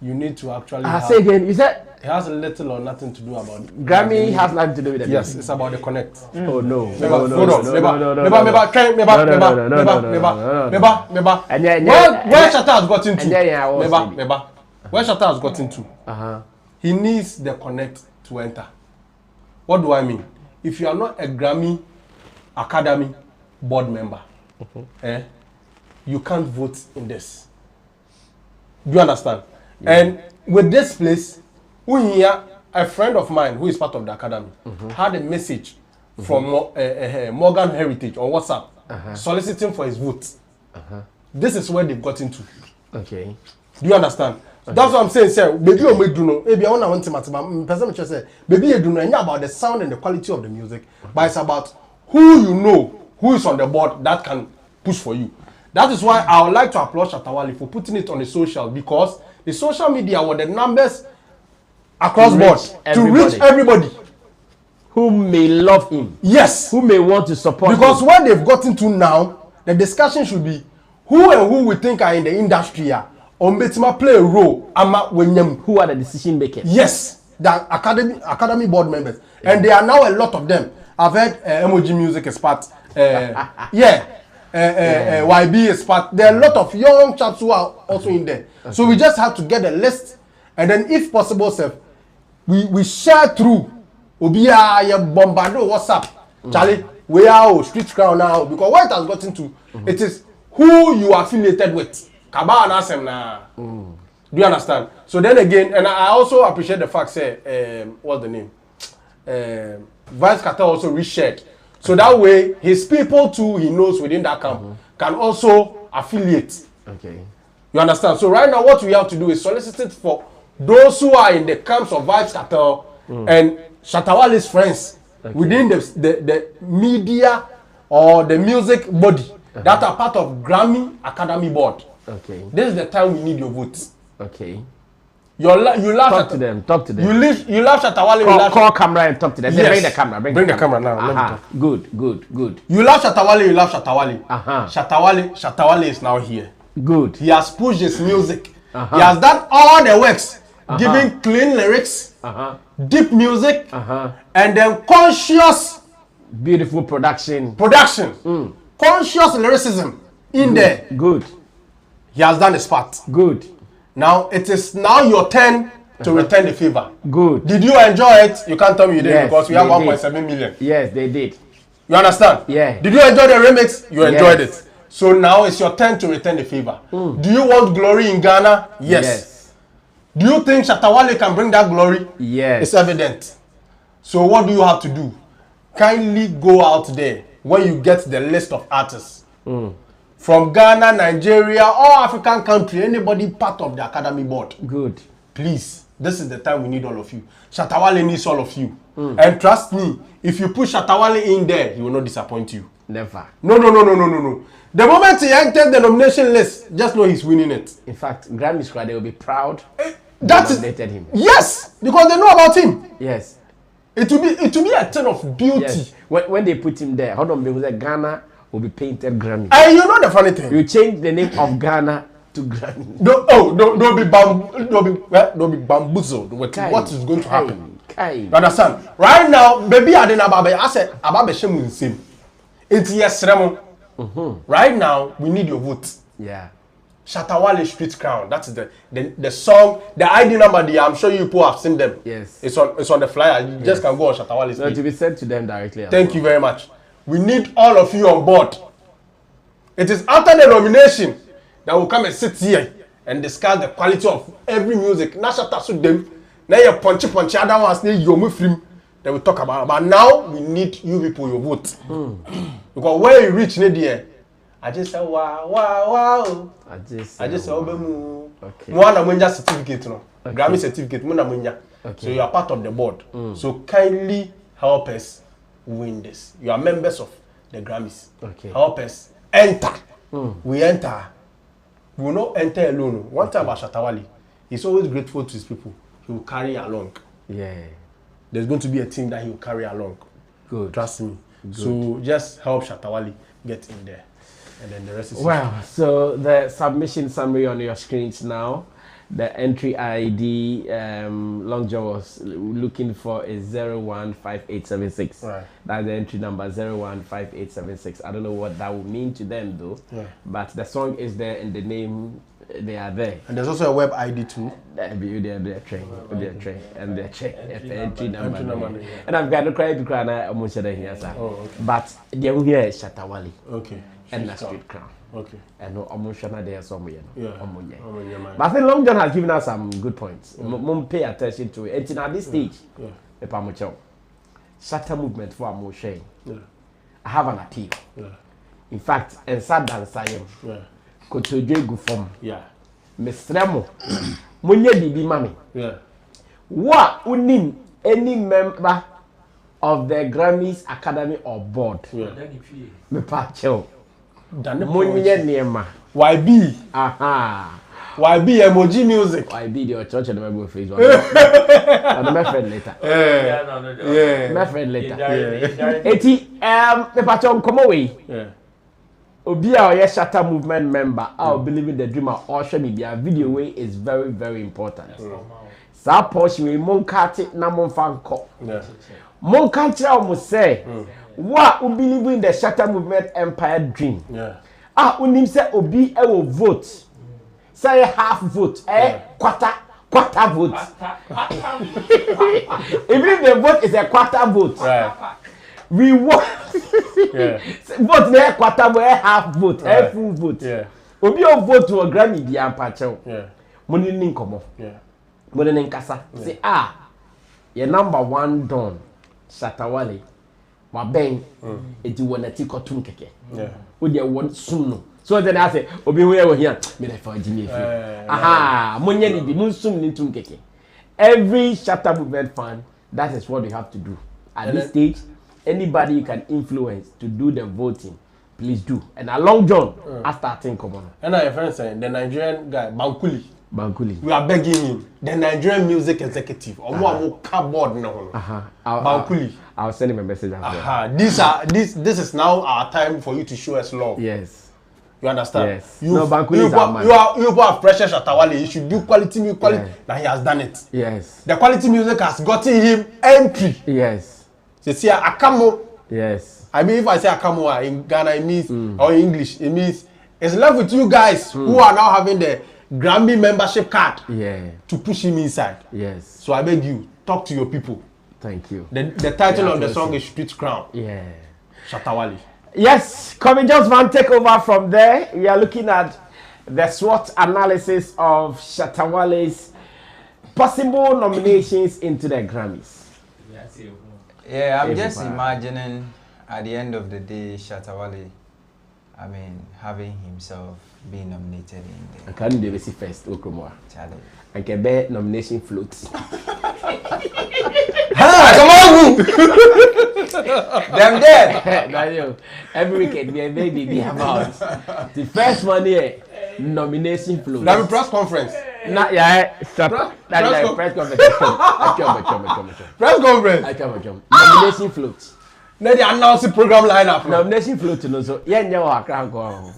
You need to actually. Say again. You said it has little or nothing to do about Grammy has nothing to do with the music. Yes, it's about the connect. Oh no. Where Shatta has gotten to. Where Shatta has gotten to. He needs the connect to enter. What do I mean? If you are not a Grammy Academy board member, you can't vote in this. Do you understand? Yeah. And with this place, a friend of mine who is part of the academy had a message from Morgan Heritage on WhatsApp soliciting for his vote. This is where they've gotten to. Okay. Do you understand? That's what I'm saying, sir. Baby, you may do no. Maybe I want to person say, baby, you do know about the sound and the quality of the music, but it's about who you know, who is on the board that can push for you. That is why I would like to applaud Shatta Wale for putting it on the social, because the social media were the numbers across board to reach everybody who may love him. Yes, who may want to support because him. where they've gotten to now, the discussion should be who and who we think are in the industry or Betima play a role. Who are the decision makers? Yes, the academy board members, and there are now a lot of them. I've heard Emoji Music is part. YB is part. There are a lot of young chaps who are also in there. Okay. So we just have to get a list, and then if possible, sir, we share through. Obia ya bombarded WhatsApp. Charlie, we are street crowd now because what it has gotten to, it is who you are affiliated with. Kaba and Asem na. Do you understand? So then again, and I also appreciate the fact, say, what's the name? Vice Cartel also reshared. So that way, his people too, he knows within that camp, can also affiliate. Okay. You understand? So right now, what we have to do is solicit for those who are in the camps of Vibes Cartel and Shatta Wale's friends within the media or the music body that are part of Grammy Academy Board. Okay. This is the time we need your votes. Okay. You laugh talk to them. Talk to them. You laugh Shatta Wale. Call camera and talk to them. Yes. Bring the camera. Bring the camera now. Let me talk. Good. You laugh Shatta Wale. You laugh Shatta Wale. Shatta Wale is now here. Good. He has pushed his music. He has done all the works, giving clean lyrics, deep music, and then conscious, beautiful production. Conscious lyricism in there. Good. He has done his part. Good. Now it is now your turn to return the favor. Good. Did you enjoy it? You can't tell me you did because we have 1.7 million. Yes, they did. You understand? Yeah. Did you enjoy the remix? You enjoyed it. So now it's your turn to return the favor. Do you want glory in Ghana? Yes. Do you think Shatta Wale can bring that glory? Yes. It's evident. So what do you have to do? Kindly go out there when you get the list of artists. From Ghana, Nigeria, all African country, anybody part of the academy board. Good. Please, this is the time we need all of you. Shatta Wale needs all of you. And trust me, if you put Shatta Wale in there, he will not disappoint you. Never. No. The moment he entered the nomination list, just know he's winning it. In fact, Grammy Squad, they will be proud that they nominated him. Yes, because they know about him. Yes. It will be a thing of beauty. Yes. When they put him there, hold on, because Ghana will be painted Grammy. And you know the funny thing? You change the name of Ghana to Grammy. Don't be bamboozled with what is going to happen. You understand? Right now, baby, I didn't Ababe. I said Ababe Shemu in same. It's yes, Remo. Right now, we need your vote. Yeah. Shatta Wale Street Crown. That's the song, the ID number. I'm sure you people have seen them. Yes. It's on the flyer. You just can go on Shatta Wale's page. To be sent to them directly. Thank you very much. We need all of you on board. It is after the nomination that we'll come and sit here and discuss the quality of every music. Now Shatta suit them. Now you punchy other ones. Now you film. Then we talk about it. But now we need you people your vote. Because where you reach Nadia, I just say wow. I just say obemu. Okay. Mwana mwenja certificate no. Okay. Grammy certificate mwana mwenja. Okay. So you are part of the board. So kindly help us win this. You are members of the Grammys. Okay. Help us enter. We enter. We will not enter alone. One time about Shatta Wale, he's always grateful to his people. He will carry along. Yeah. There's going to be a team that he will carry along. Good. Trust me. Good. So just help Shatta Wale get in there. And then the rest is well, so the submission summary on your screens now. The entry ID, Long John was looking for is 015876. Right. That's the entry number 015876. I don't know what that will mean to them though. Yeah. But the song is there and the name, they are there. And there's also a web ID too. They're train. And they're check. Entry number. And I've got to cry to cry now. I'm here, sir. Oh, okay. But they will hear Shatta Wale. Okay. And the Street Crown. Okay. And no emotional there somewhere. Yeah. But I think Long John has given us some good points. Pay attention to it. And at this stage, Shatta movement for more shame. I have an appeal. In fact, and sad dance I am. Kotoje go from. Yeah. Mistremo. Munye bibi mami. Yeah. What unim any member of the Grammys Academy or board? Yeah. Me pacho. Munye niema. YB. Aha. YB emoji music. YB the church and the Facebook. And my friend later. Yeah. My friend later. Eti me pacho come away. Yeah. Obi a oye Shatta movement member, I believe in the dreamer or show me their video way is very, very important. Sa portion we monkati na monfanko. Monkati almost say, what we believe in the Shatta movement empire dream. Unim say obi e will vote. Say half vote, quarter vote. Even if the vote is a quarter vote. Right. We vote. Vote there quarter vote, half vote, full vote. Yeah. Obi o vote to a Grammy di ampacho. Yeah. Money nin komo. Yeah. Money nin kasa. Say your number one don Shatta Wale. Wa ben eti wona ti kotum keke. Yeah. O dey won sum no. So then I say obi we we here me dey for Jimmy fi. Aha, money ni bi mun sum ni tum keke. Every Shatta movement fan, that is what we have to do. At this stage, anybody you can influence to do the voting, please do. And along John, I start think come on. And our friend saying the Nigerian guy Bankuli. We are begging him. The Nigerian music executive. More cardboard now. Bankuli. I'll send him a message after. This is now our time for you to show us love. Yes. You understand? Yes. Bankuli is our man. You have pressure Shatta Wale. You should do quality music. Now he has done it. Yes. The quality music has gotten him entry. Yes. So see Akamo. Yes. I mean, if I say Akamo in Ghana, it means or in English, it means it's left with you guys who are now having the Grammy membership card. Yeah. To push him inside. Yes. So I beg you, talk to your people. Thank you. The title of the song is Street Crown. Yeah. Shatta Wale. Yes, coming just one take over from there. We are looking at the SWOT analysis of Shatta Wale's possible nominations into the Grammys. Yeah, I'm just imagining at the end of the day, Shatta Wale, I mean, having himself being nominated in the... Can you do this first, Okromwa? Charlie. And can bear nomination floats. Come on! Them dead! Every weekend, we are baby about the first one here, nomination floats. That press conference. Not yeah, stop. That's press conference. Press conference. Nomination floats. Now they announce the program lineup. Nomination float no so. Yeah, nyawa akran ko.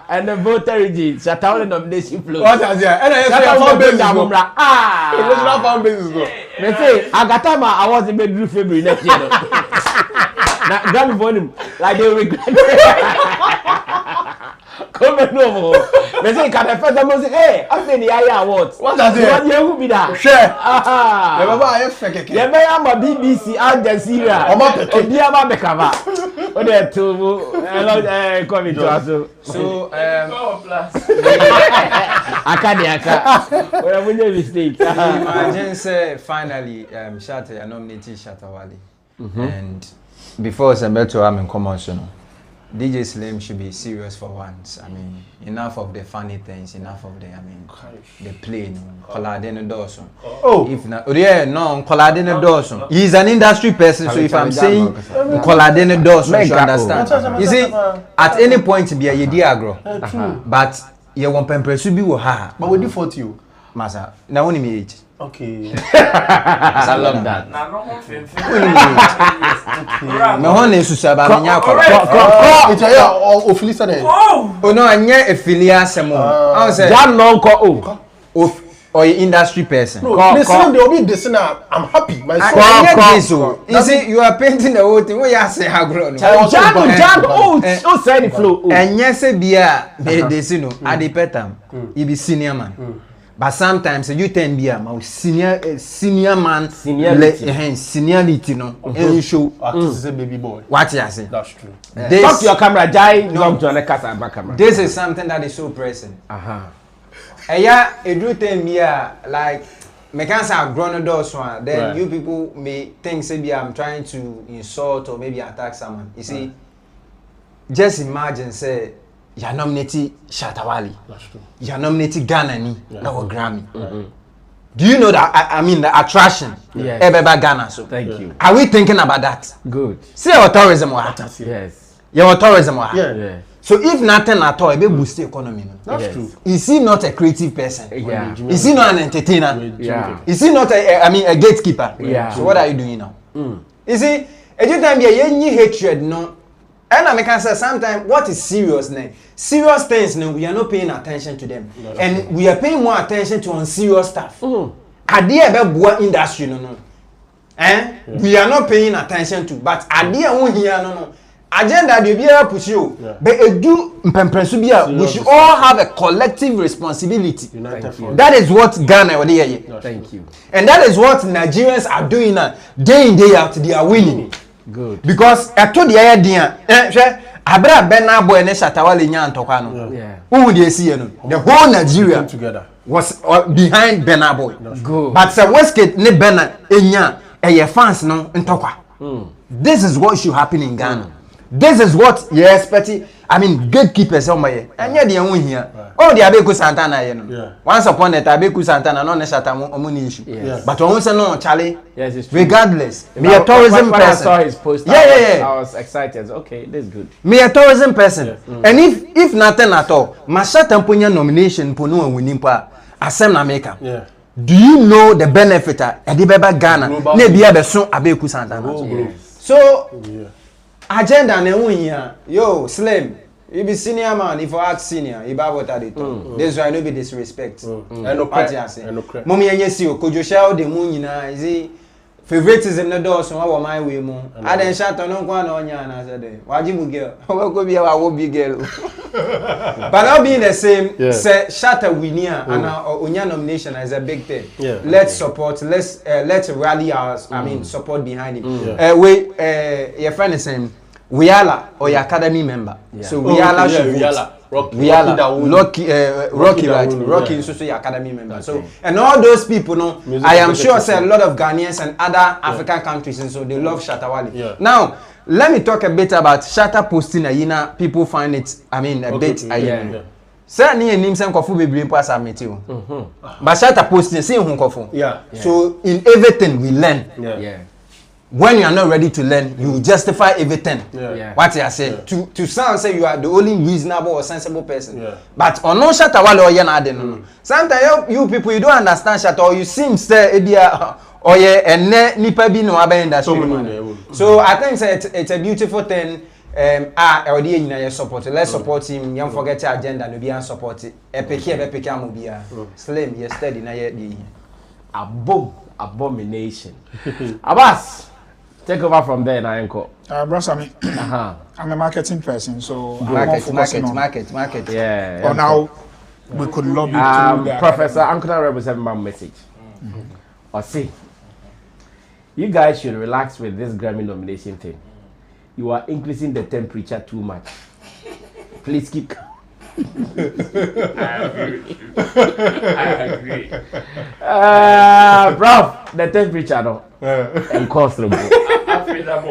And the voter regime. Shatta Wale nomination float. What has here? And I say fan basis. National fan basis go. They say Agatama awards in February next year. Na Grammy volume like they regret. Come on over. They say can the first time say hey, I say the higher awards. What does it? What you be that? Share. Remember I fake. Yeah, me am a BBC Al Jazeera. Obi ama be cover. O dey to come into us. So Aka. We are making mistake. Imagine say finally Shatta nominated Shatta Wale. And before Sembeto I'm in commotion. DJ Slim should be serious for once. I mean, enough of the funny things, enough of the, the play. Koladene Dawson. Oh, if not, yeah, no, Koladene Dawson. He's an industry person, so if I'm saying Koladene Dawson, you understand. You see, at any point, be a diagro. But you want pemper to be with her. But we default you, Massa. Now only me age. Okay. I love that. My home is Susaba. It's a official name. Oh no, I'm not a filial Samo. I was saying, or industry person. No, listen, they will be this now. I'm happy. My son. You see, you are painting the whole thing. What you say, how grown? Oh, say the flow. And yes, be a this, you know, at the petam, you be senior man. But sometimes you tend be a senior man, seniority, no, and show a baby boy. What you say? That's true. Talk to your camera, Jai. No, to the back camera. This is something that is so present. Yeah, it do tend be like mechanics are grown doors one. Then you people may think maybe I'm trying to insult or maybe attack someone. You see, just imagine say you nominate Shatta Wale. That's true. You nominate Ghana ni na wa Grammy. Do you know that I mean the attraction? Yes. Ebeba Ghana so. Thank you. Are we thinking about that? Good. See our tourism wa. Yes. Your tourism wa. Yeah. So if nothing at all, it will boost the economy. That's true. Is he not a creative person? Yeah. Is he not an entertainer? Yeah. Is he not a gatekeeper? Yeah. So what are you doing now? You see, every time you hear hatred, no. And I can say sometimes what is serious now? Serious things, no, we are not paying attention to them. And we are paying more attention to unserious stuff. Idea about industry, no. We are not paying attention to, but idea on here, no. Agenda they be able push you, but we should all have a collective responsibility. That is what Ghana would hear. Thank you. And that is what Nigerians are doing now. Day in, day out, they are winning. Good. Because I told the idea, Abra Bena boy and Shatta Wale nyan tokano. Who would you see? The whole Nigeria together was behind Bena boy. Good. But the West Gate ne Bena enya your fans no ntokwa. This is what should happen in Ghana. This is what you expect. I mean, gatekeepers on my and yet the one here. Oh, the Abeku Santana, once upon a time, Abeku Santana, no Shatta Omuni issue. But once no, Charlie. Yes, it's true. Regardless, me a tourism person. I saw his post, I was excited. Okay, this is good. Me a tourism person. And if nothing at all, my Shatta Mpunya nomination Pono and Winimpa, Asem na America. Do you know the benefit of Edibeba Ghana? Nebi Abeson Abeku Santana. So, agenda ne won here. Yo, Slim. You be senior man, if I ask senior, you buy what I do. This is why I no be disrespect. I no party I say. Mommy and yes, you could you share the moon, is it favoritism the door, so I my way more. I then shut on one on ya and I said, why you girl? What could be our be girl? But I'll be in the same, say, Shatta Winia and our Unya nomination as a big thing. Let's support, let's rally our, support behind him. Your friend is saying, Wale or your academy member. So Wale should vote. Rocky, right? Rocky is also your academy member. So and all those people, no, I am sure say a lot of Ghanaians and other African countries, and so they love Shatta Wale. Now, let me talk a bit about Shatta posting Ayina. People find it, a bit Ayina. Certainly, a name some kofu be bring pass amity. But Shatta posting, see who kofu. So in everything we learn. When you are not ready to learn, you justify everything. What I say to sound say you are the only reasonable or sensible person. But on no Shatta Wale or you sometimes you people you don't understand Shatta or you seem say or and nipa bi no aba industry. So I think it's a beautiful thing. Already in your support. Let's support him. You forget your agenda. No be and support it. Epic amobia. Slim yesterday na ye. Abomination. Abbas. Take over from there, Nayenko. Sammy, I'm a marketing person, so market. Yeah. But now we could lobby to Professor Ankuna represent my message. Or see, you guys should relax with this Grammy nomination thing. You are increasing the temperature too much. Please keep. I agree. Prof, the temperature no. And cost them. I feel that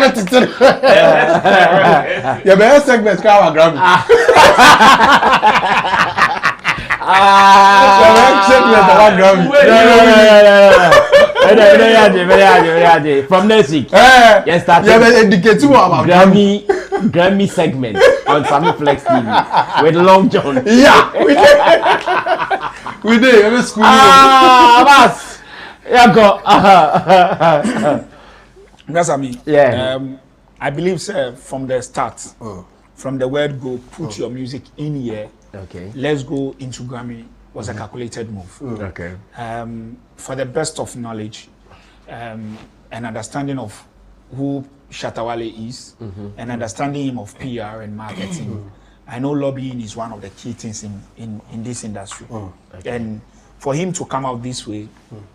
mental health. Your best segment crowd Grammy. From next week, yes, Grammy segment on Sammy Flex TV with Long John. Yeah, we did. Every school. Abbas, yeah, go. That's I mean. Yeah. I believe, sir, from the start, from the word go, put your music in here. Okay. Let's go into Grammy was a calculated move. Okay. For the best of knowledge, and understanding of who Shatta Wale is, and understanding him of PR and marketing. I know lobbying is one of the key things in this industry. And for him to come out this way,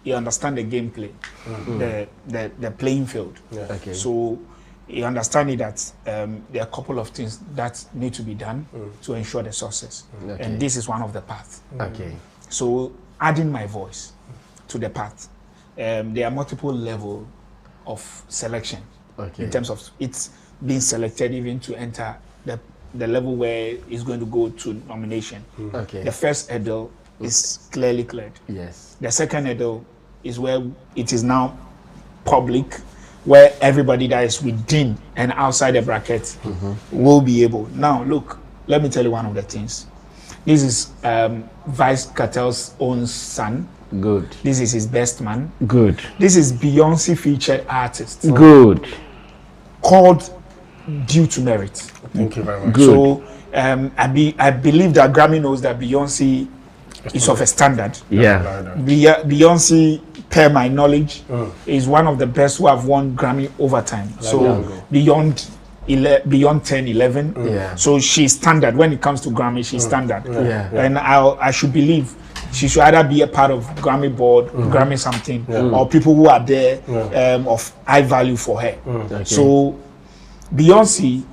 he understand the gameplay, the playing field. Okay. So he understands that there are a couple of things that need to be done to ensure the success. And this is one of the paths. Okay. So adding my voice to the path, there are multiple levels of selection in terms of it's been selected even to enter the level where it's going to go to nomination. Okay. The first hurdle is clearly cleared. Yes. The second hurdle is where it is now public, where everybody that is within and outside the bracket will be able. Now, look, let me tell you one of the things. This is Vice Cartel's own son. Good. This is his best man. Good. This is Beyonce featured artist. Good. Called Due to Merit. Thank you very much. Good. So I believe that Grammy knows that Beyonce is of a standard. Yeah. Beyonce, per my knowledge, is one of the best who have won Grammy over time. So beyond 10, 11. Yeah. So she's standard when it comes to Grammy. She's standard. Yeah. And I should believe she should either be a part of Grammy board, Grammy something, or people who are there of high value for her. Okay. So Beyonce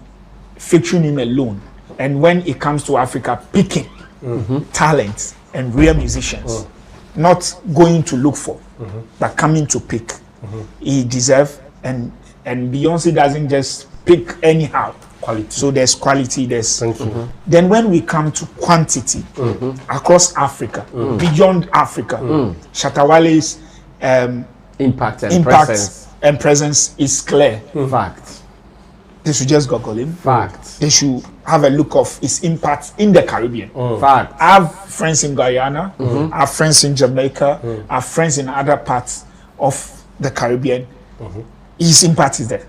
featuring him alone, and when it comes to Africa, picking talent and real musicians, not going to look for, but coming to pick, he deserves. And Beyonce doesn't just pick anyhow. Quality. So there's quality. There's. Then when we come to quantity across Africa, beyond Africa, Shatta Wale's impact and presence is clear. Fact. They should just Google him. Fact. They should have a look of his impact in the Caribbean. Fact. I have friends in Guyana. I have friends in Jamaica. I have friends in other parts of the Caribbean. His impact is there.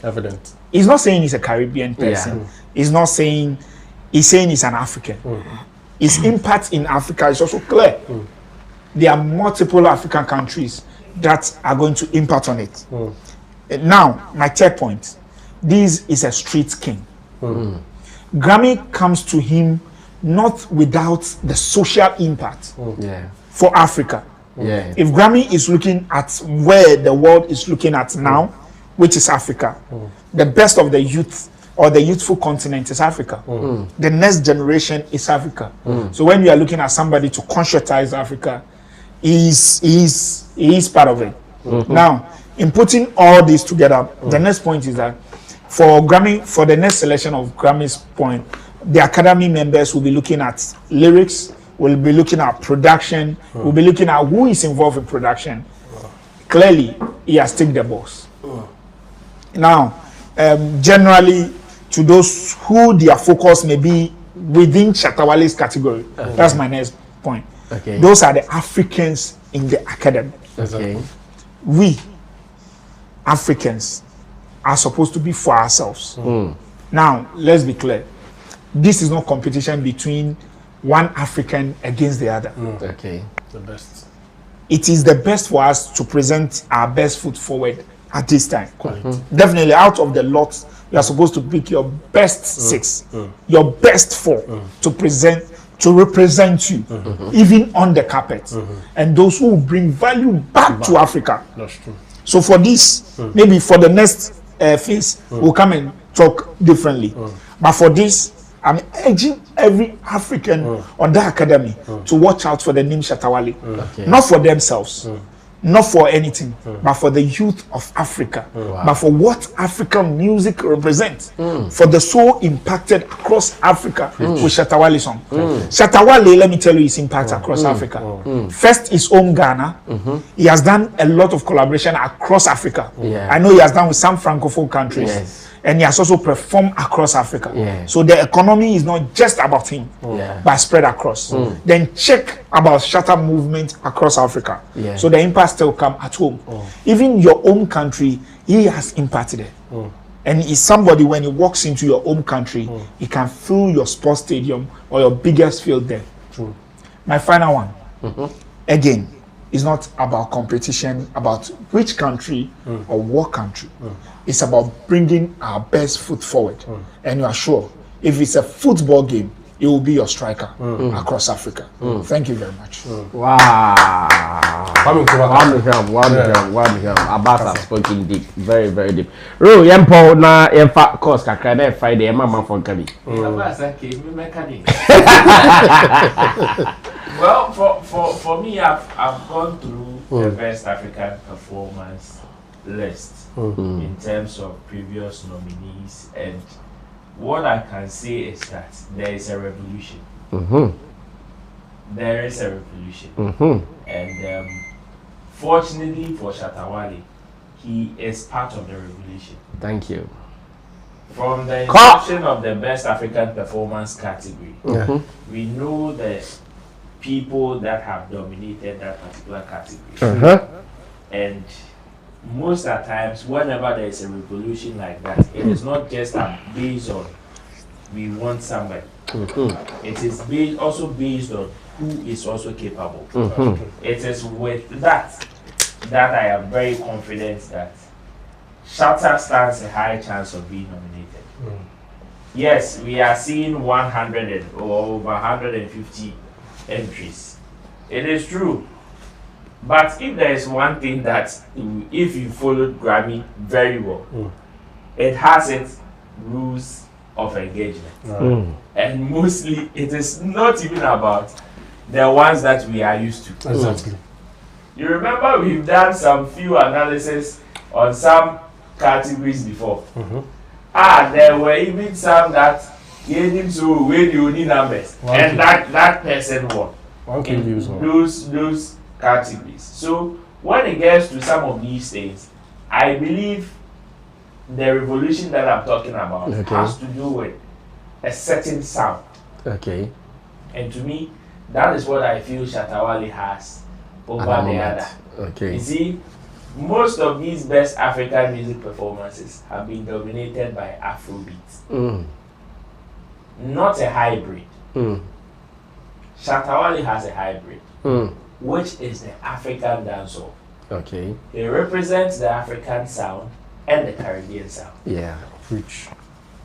Evident. He's not saying he's a Caribbean person. He's not saying, he's saying he's an African. His impact in Africa is also clear. There are multiple African countries that are going to impact on it. Now, my third point. This is a street king. Grammy comes to him not without the social impact for Africa. If Grammy is looking at where the world is looking at now, which is Africa, the best of the youth or the youthful continent is Africa. The next generation is Africa. So when you are looking at somebody to conscientize Africa, he is part of it. Now, in putting all this together, the next point is that for Grammy, for the next selection of Grammy's point, the Academy members will be looking at lyrics, will be looking at production, will be looking at who is involved in production. Clearly, he has taken the boss. Now, generally, to those who their focus may be within Shatta Wale's category, that's my next point. Those are the Africans in the academy. We, Africans, are supposed to be for ourselves. Now, let's be clear. This is not competition between one African against the other. The best. It is the best for us to present our best foot forward at this time. Definitely, out of the lot, you are supposed to pick your best 6, your best 4 to represent you, even on the carpet, and those who will bring value back to Africa. That's true. So for this, maybe for the next phase, we'll come and talk differently. But for this, I'm urging every African on the academy to watch out for the name Shatta Wale. Not for themselves, not for anything, but for the youth of Africa, but for what African music represents, for the soul impacted across Africa with Shatta Wale song. Shatta Wale, let me tell you his impact across Africa. First, his own Ghana. He has done a lot of collaboration across Africa. I know he has done with some Francophone countries. And he has also performed across Africa. So the economy is not just about him, but spread across. Then check about Shatta movement across Africa. So the impact still come at home. Even your own country, he has impacted it. And he's somebody, when he walks into your own country, he can fill your sports stadium or your biggest field there. My final one, again, is not about competition, about which country or what country. It's about bringing our best foot forward. And you are sure, if it's a football game, it will be your striker across Africa. Thank you very much. Wow. Abbas has spoken deep, very, very deep. Ro, yempo na yemfa course kakra na Friday, mama from Kabi. Well, for me, I've gone through the best African performance list in terms of previous nominees, and what I can say is that there is a revolution. There is a revolution, and fortunately for Shatta Wale, he is part of the revolution. Thank you. From the inception of the Best African Performance category, we know the people that have dominated that particular category. And most of the times, whenever there is a revolution like that, it is not just based on we want somebody. It is also based on who is also capable. It is with that I am very confident that Shatta stands a high chance of being nominated. Yes, we are seeing 100 or over 150 entries. It is true. But if there is one thing that, if you followed Grammy very well, it has its rules of engagement. And mostly, it is not even about the ones that we are used to. Exactly. You remember we've done some few analysis on some categories before. There were even some that gave so where the only numbers, and that person won. Those categories. So when it gets to some of these things, I believe the revolution that I'm talking about has to do with a certain sound. And to me, that is what I feel Shatta Wale has over the other. You see, most of these best African music performances have been dominated by Afrobeat. Not a hybrid. Shatta Wale has a hybrid, which is the African dancehall. It represents the African sound and the Caribbean sound.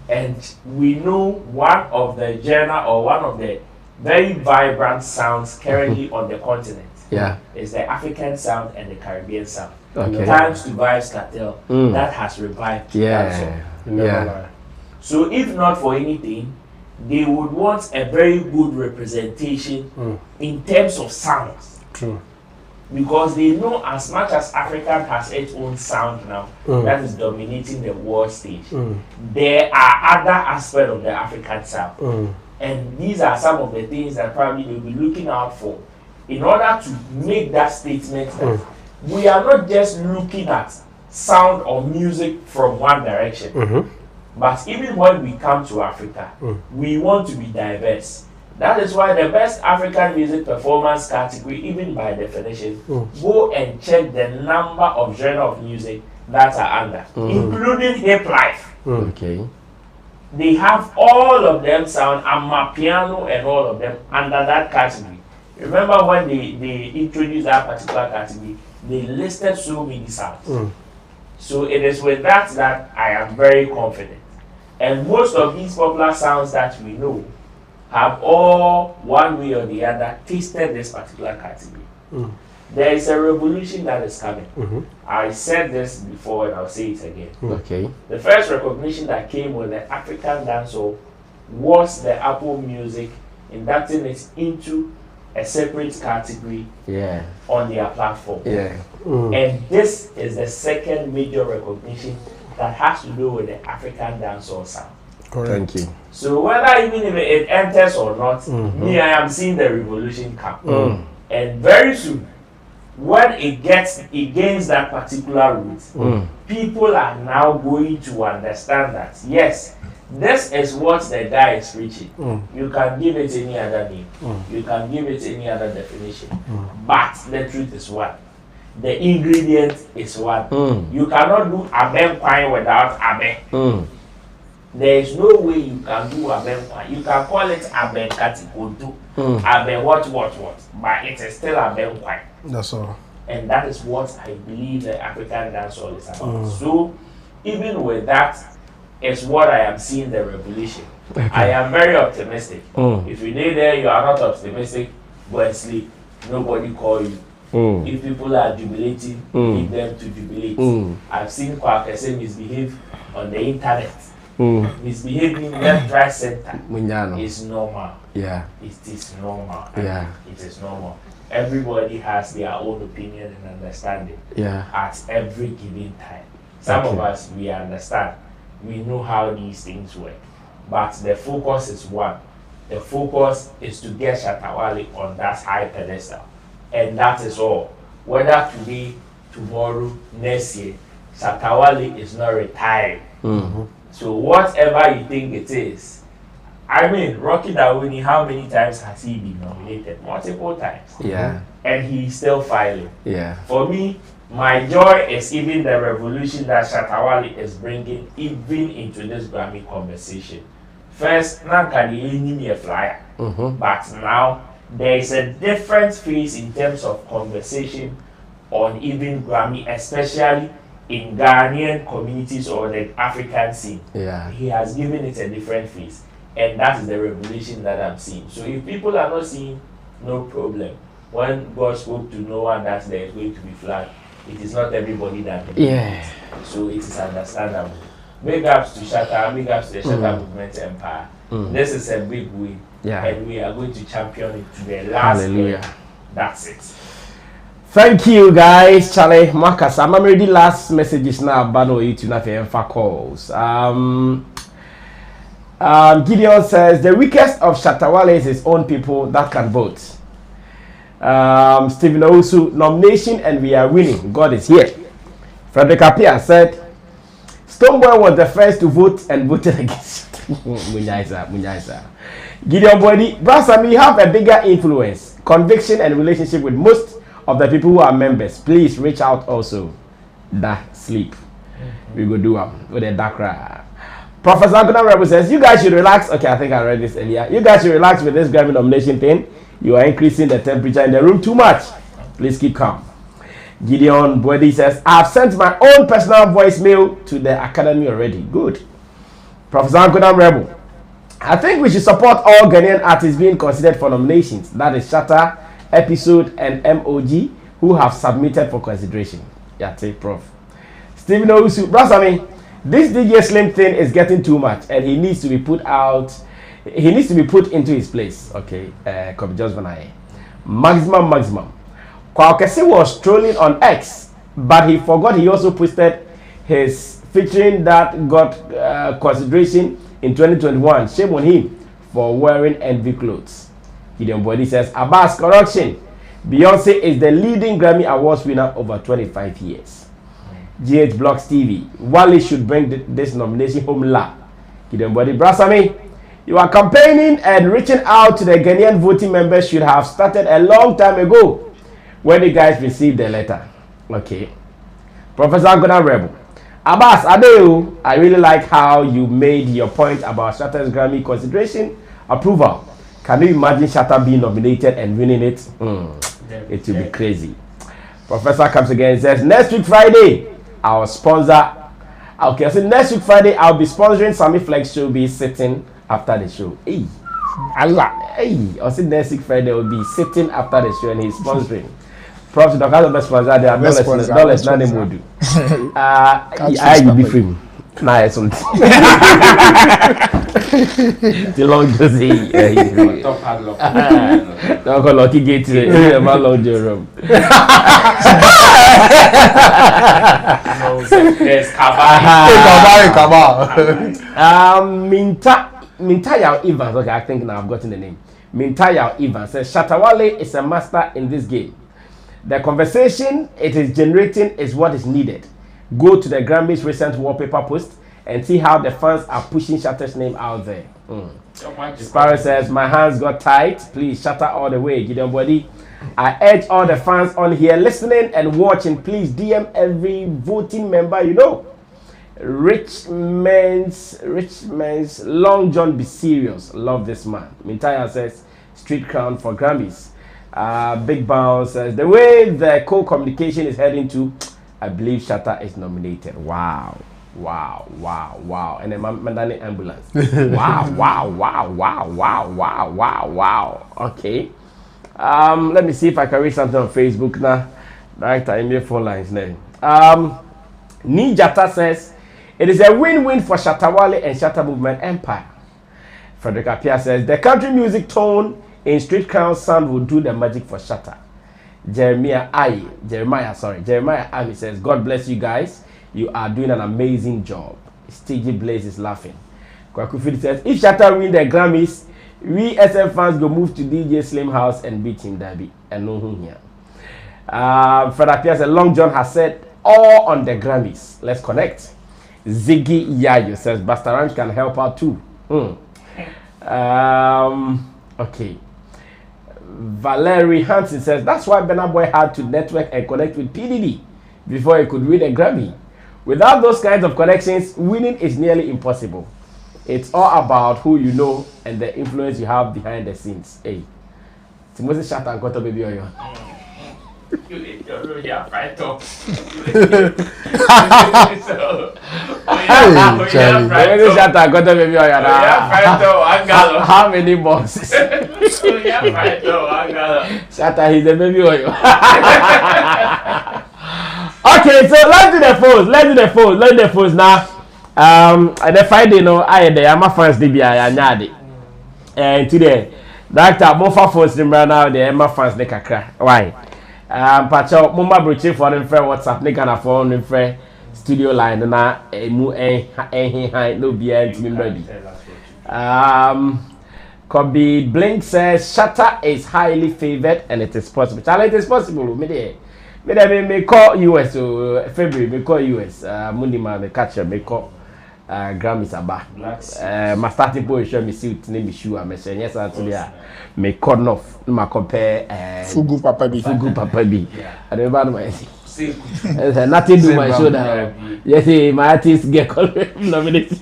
And we know one of the genre or one of the very vibrant sounds currently on the continent is the African sound and the Caribbean sound. Thanks to Vibes Cartel, that has revived dancehall. So if not for anything, they would want a very good representation in terms of sounds. Because they know as much as Africa has its own sound now that is dominating the world stage, there are other aspects of the African sound. And these are some of the things that probably they'll be looking out for in order to make that statement that we are not just looking at sound or music from one direction. But even when we come to Africa, we want to be diverse. That is why the best African music performance category, even by definition, go and check the number of genre of music that are under, including hip life. They have all of them sound, amapiano and all of them under that category. Remember when they introduced that particular category, they listed so many sounds. So it is with that I am very confident. And most of these popular sounds that we know have all, one way or the other, tasted this particular category. There is a revolution that is coming. I said this before and I'll say it again. The first recognition that came with the African dancehall was the Apple Music inducting it into a separate category on their platform. And this is the second major recognition that has to do with the African dancehall sound. Thank you. So whether even if it enters or not, me, I am seeing the revolution come. And very soon, when it gains that particular route, people are now going to understand that, yes, this is what the guy is preaching. You can give it any other name. You can give it any other definition. But the truth is one. The ingredient is one. You cannot do aben kwai without aben. There is no way you can do aben kwai. You can call it aben katikodu, aben what, but it is still aben kwai. That's all. And that is what I believe the African dancehall is about. So even with that, it's what I am seeing the revolution. I am very optimistic. If you lay there, you are not optimistic, go and sleep. Nobody call you. If people are jubilating, leave them to jubilate. I've seen Kwakese misbehave on the internet. Misbehaving left, right, center is normal. Yeah. It is normal. Yeah. It is normal. Everybody has their own opinion and understanding. Yeah. At every given time. Some of us, we understand. We know how these things work. But the focus is one. The focus is to get Shatta Wale on that high pedestal. And that is all. Whether today, tomorrow, next year, Shatta Wale is not retired. So whatever you think it is, I mean, Rocky Dawuni, how many times has he been nominated? Multiple times. Yeah. And he's still filing. Yeah. For me, my joy is even the revolution that Shatta Wale is bringing even into this Grammy conversation. First, Nankani a flyer. But now, there is a different phase in terms of conversation on even Grammy, especially in Ghanaian communities or the African scene. Yeah. He has given it a different phase. And that is the revolution that I'm seeing. So if people are not seeing, no problem. When God spoke to Noah that there is going to be flood, it is not everybody that believes. Yeah. So it is understandable. Big ups to Shatta, big ups to the Shatta Movement Empire. This is a big win. Yeah. And we are going to champion it to the last Hallelujah. end. That's it. Thank you guys, Charlie Marcus. I'm ready last messages now, but no you to nothing for calls. Gideon says the weakest of Shatta Wale is his own people that can vote. Stephen Owusu, nomination and we are winning. God is here. Frederick Appiah said Stoneboy was the first to vote and voted against. Munyaisa. Gideon Body, Brasam, you have a bigger influence, conviction and relationship with most of the people who are members. Please reach out also. Sleep. We go do with a Dakra. Professor Agunan Rebel says, you guys should relax. Okay, I think I read this earlier. You guys should relax with this Grammy nomination thing. You are increasing the temperature in the room too much. Please keep calm. Gideon Bwedi says, I've sent my own personal voicemail to the Academy already. Good. Professor Agunan Rebel, I think we should support all Ghanaian artists being considered for nominations. That is Shatta, Episode, and MOG, who have submitted for consideration. Yeah, take Prof. Stephen Owusu, Brasami, this DJ Slim thing is getting too much, and he needs to be put out. He needs to be put into his place. Okay, just maximum. Kwakesi was trolling on X, but he forgot he also posted his featuring that got consideration in 2021. Shame on him for wearing envy clothes. Gideon Body says, Abbas, correction. Beyonce is the leading Grammy Awards winner over 25 years. GH Blocks TV. Wale should bring this nomination home la. Gideon Body, Brasami, you are campaigning and reaching out to the Ghanaian voting members should have started a long time ago when you guys received the letter. Okay. Professor Agunan Rebel. Abbas, Adeu, I really like how you made your point about Shatta's Grammy consideration approval. Can you imagine Shatta being nominated and winning it? It will be crazy. Professor comes again and says, next week Friday, our sponsor. Okay, so next week Friday, I'll be sponsoring Sammy Flex show, be sitting after the show. Hey, Allah. Hey, I said next week Friday will be sitting after the show and he's sponsoring. Prof, the kind of best sponsor, they are dollars, not them will do. I will be free. Nice one. The long Josie. Top padlock. Don't go lucky gate. My long room. There's Kaba. Minta Yao Evans. Okay, I think now I've gotten the name. Minta Yao Evans says Shatta Wale is a master in this game. The conversation it is generating is what is needed. Go to the Grammys recent wallpaper post and see how the fans are pushing Shatta's name out there. Sparrow says, my hands got tight. Please, Shatta all the way. Gideon Body. I urge all the fans on here listening and watching, please DM every voting member you know. Rich man's Long John, be serious. Love this man. Mintaya says, street crown for Grammys. Big Bounce says, the way the co-communication is heading to, I believe Shatta is nominated. Wow. And then Mandani ambulance. Wow. Okay. Let me see if I can read something on Facebook now. Director, in your phone lines now. Ninjata says, it is a win-win for Shatta Wale and Shatta Movement Empire. Frederick Apia says the country music tone in Street Crown sound will do the magic for Shatta. Jeremiah Ami says, God bless you guys. You are doing an amazing job. Stagey Blaze is laughing. Kwakufidi says, if Shatta win the Grammys, we SM fans go move to DJ Slim House and beat him Derby. And no who here. Fred Apia says, Long John has said all on the Grammys. Let's connect. Ziggy Yayo says, Basta Ranch can help out too. Okay. Valerie Hansen says that's why Burna Boy had to network and connect with PDD before he could win a Grammy. Without those kinds of connections, winning is nearly impossible. It's all about who you know and the influence you have behind the scenes. Hey, Timothy Shatta and Koto baby oyo. How many bosses? Shatta, he's a baby oil. Okay, so let's do the phones now. The Friday, no, I had the fans DB and today, Doctor Mofa phones now, the Emma fans de kakra. Why? Pacho, Mumba Bruce for them friend WhatsApp, Nick and phone them friend studio line, na no be ready. Kobe Blink says Shatta is highly favored and it is possible. It is possible. Me call US February. Me call US. Monday man me catch me call Grammys aba. My starting position me see it name me shoe. Me say yes actually. Me cut off. Me compare Fugu Papa B. I don't know my. Nothing do my shoulder. Yes, my artist get nominated.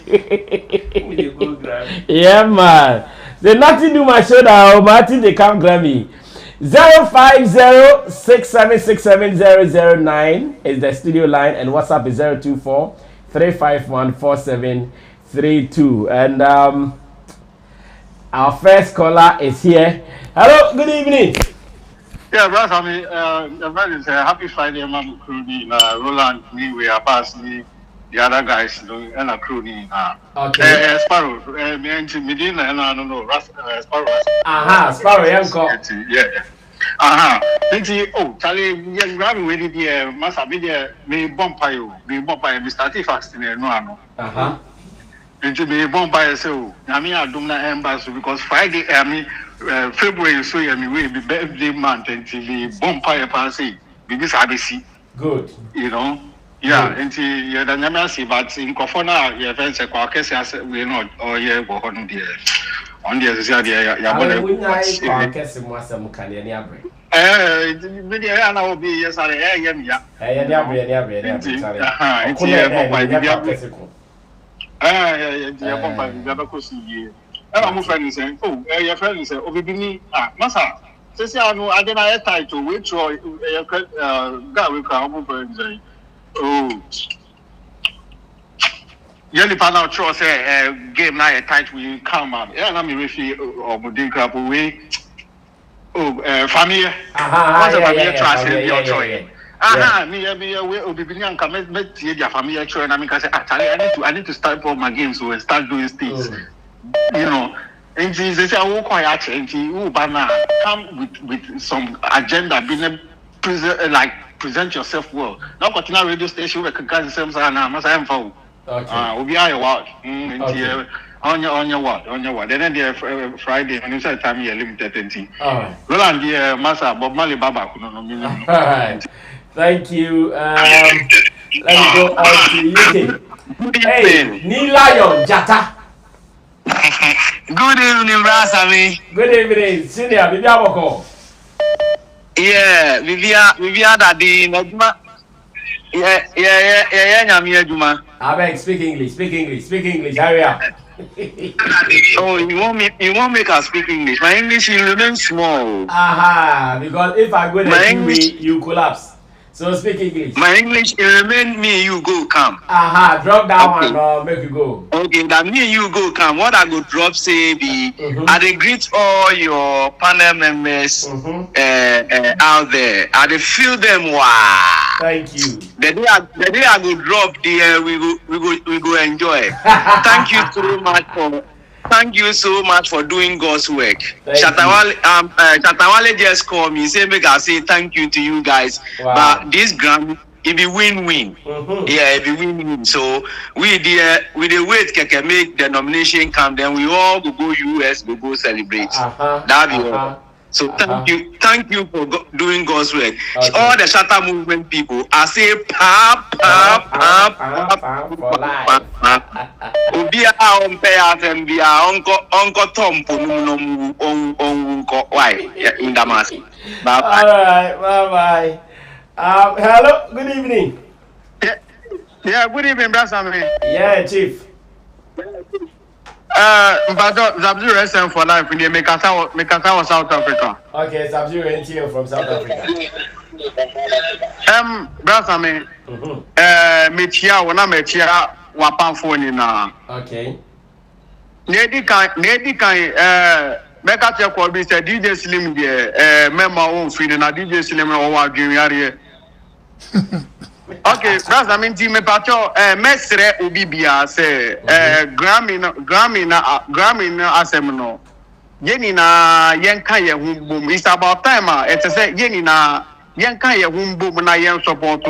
Yeah, man. They nothing do my shoulder. My artist they come Grammy. 050-6767-009 is the studio line and WhatsApp is 024-351-4732. And our first caller is here. Hello, good evening. Yeah, brother, I mean, happy Friday, Mama Cruni, Roland, me, we are passing the other guys, and a Cruni. Okay. Sparrow, me and Medina, and I don't know, Sparrow. Sparrow, yeah. Oh, Charlie, yeah, Grammy, we did the Massa Media, me Bompire, me started fasting, no. Into me Bompire, so, I mean, I do not embassy because Friday, I mean, February, so I mean, will be birthday month until the Bompire passy, because I see. Good. You know, yeah, until you're the Namasi, but in Kofona, your friends are quackers, we're not, or yeah, go on the I'm friend saying, oh, your friend is oh, baby, Massa. Since I know I didn't have title, which guy will come over. Oh, Yelly Panel Cho say, game night tight will come up. Yeah, I'm a refugee or Budin Crab away. Oh, family. What's about your trust in your choice? Me, will be beginning to make your family choice. And I mean, I need to start for my games and start doing things. You know, and Jesus, I will quite change. You come with some agenda, being present yourself well. Now, continue radio station, we can catch the same time. I'm saying for we'll be on your watch. On your watch. Then the Friday, when you say time, you're limited. Roland, dear Massa, Bob Marley Baba. Thank you. Let's go on to UK. Hey, Nilayon Jata. Good evening, Brasami. Good evening, Senior. Vivian Woko. Yeah, Vivian Daddy. Yeah, Juma. I beg, speak English. Hurry up. Oh, you won't make us speak English. My English will remain small. Because if I go there, you collapse. So speak English. My English will remain me, you go, come. Drop that one or make you go. Okay, that me, you go, come. What I go drop, say, be, I greet all your panel members out there. I feel them, wow. Thank you. The day I go drop there, we go enjoy. Thank you so much thank you so much for doing God's work. Shatawale just called me, say make I say thank you to you guys. Wow. But this Grammy, it be win-win. Yeah, it be win-win. So we the wait can make the nomination come, then we all go US, go celebrate. That be all. So thank you for doing God's work. Okay. All the Shatta movement people, I say pap for life. Ubia on pay out and be uncle Tom why in Damas. All right, bye. Hello, good evening. Yeah, good evening, brother Sammy. Yeah, Chief. But Zabzero SM for life. We make us out South Africa. Okay, Zabzero NTO from South Africa. Brother Sammy. Mechia, when I mechia, wapan phone na. Okay. Nedi kan, make a check what we said. DJ Slim there. Member own free na DJ Slim no wa dream yare. Okay, that's I mean team me pacho mesre ubibia say Grammy na asem no yeni na yenka ye humbum. It's about time it say yeni na yenka ye humbum na yen support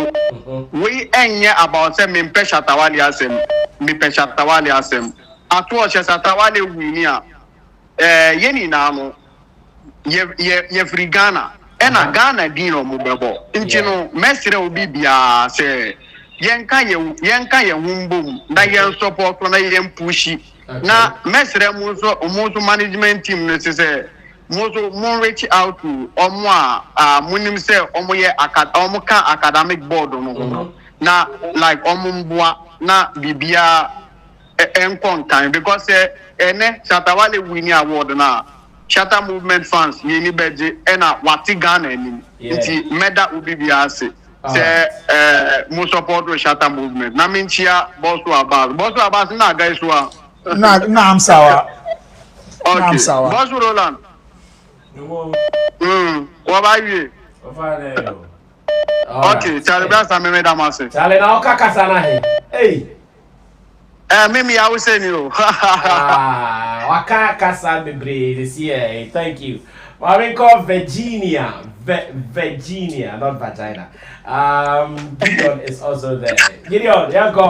we enye about say me pe Shatawale asem atu o Shatawale winia yeni na no ye free Ghana ena Ghana dino mubebo inchino mesre ubibia se yenka ye humbum na yen support na yen pushi na mesre muso management team no se muso reach out to omo munim se omo ye omo ka academic board no na like omo mboa na bibia enkon time because ene Shatawale winning award na Shatta movement fans yeni beje ena wati Ghana ni nti meda ubibia ase se mo support we Shatta movement na minchia boss abas na guys wa na I'm sawa okay I'm sawa boss Roland what about you okay tell me some me da mase tell na okakasa na hey Mimi, I was saying you. Waka kasa bebre this year. Thank you. I'm called Virginia. Virginia, not vagina. Gideon is also there. Gideon, yeah, go.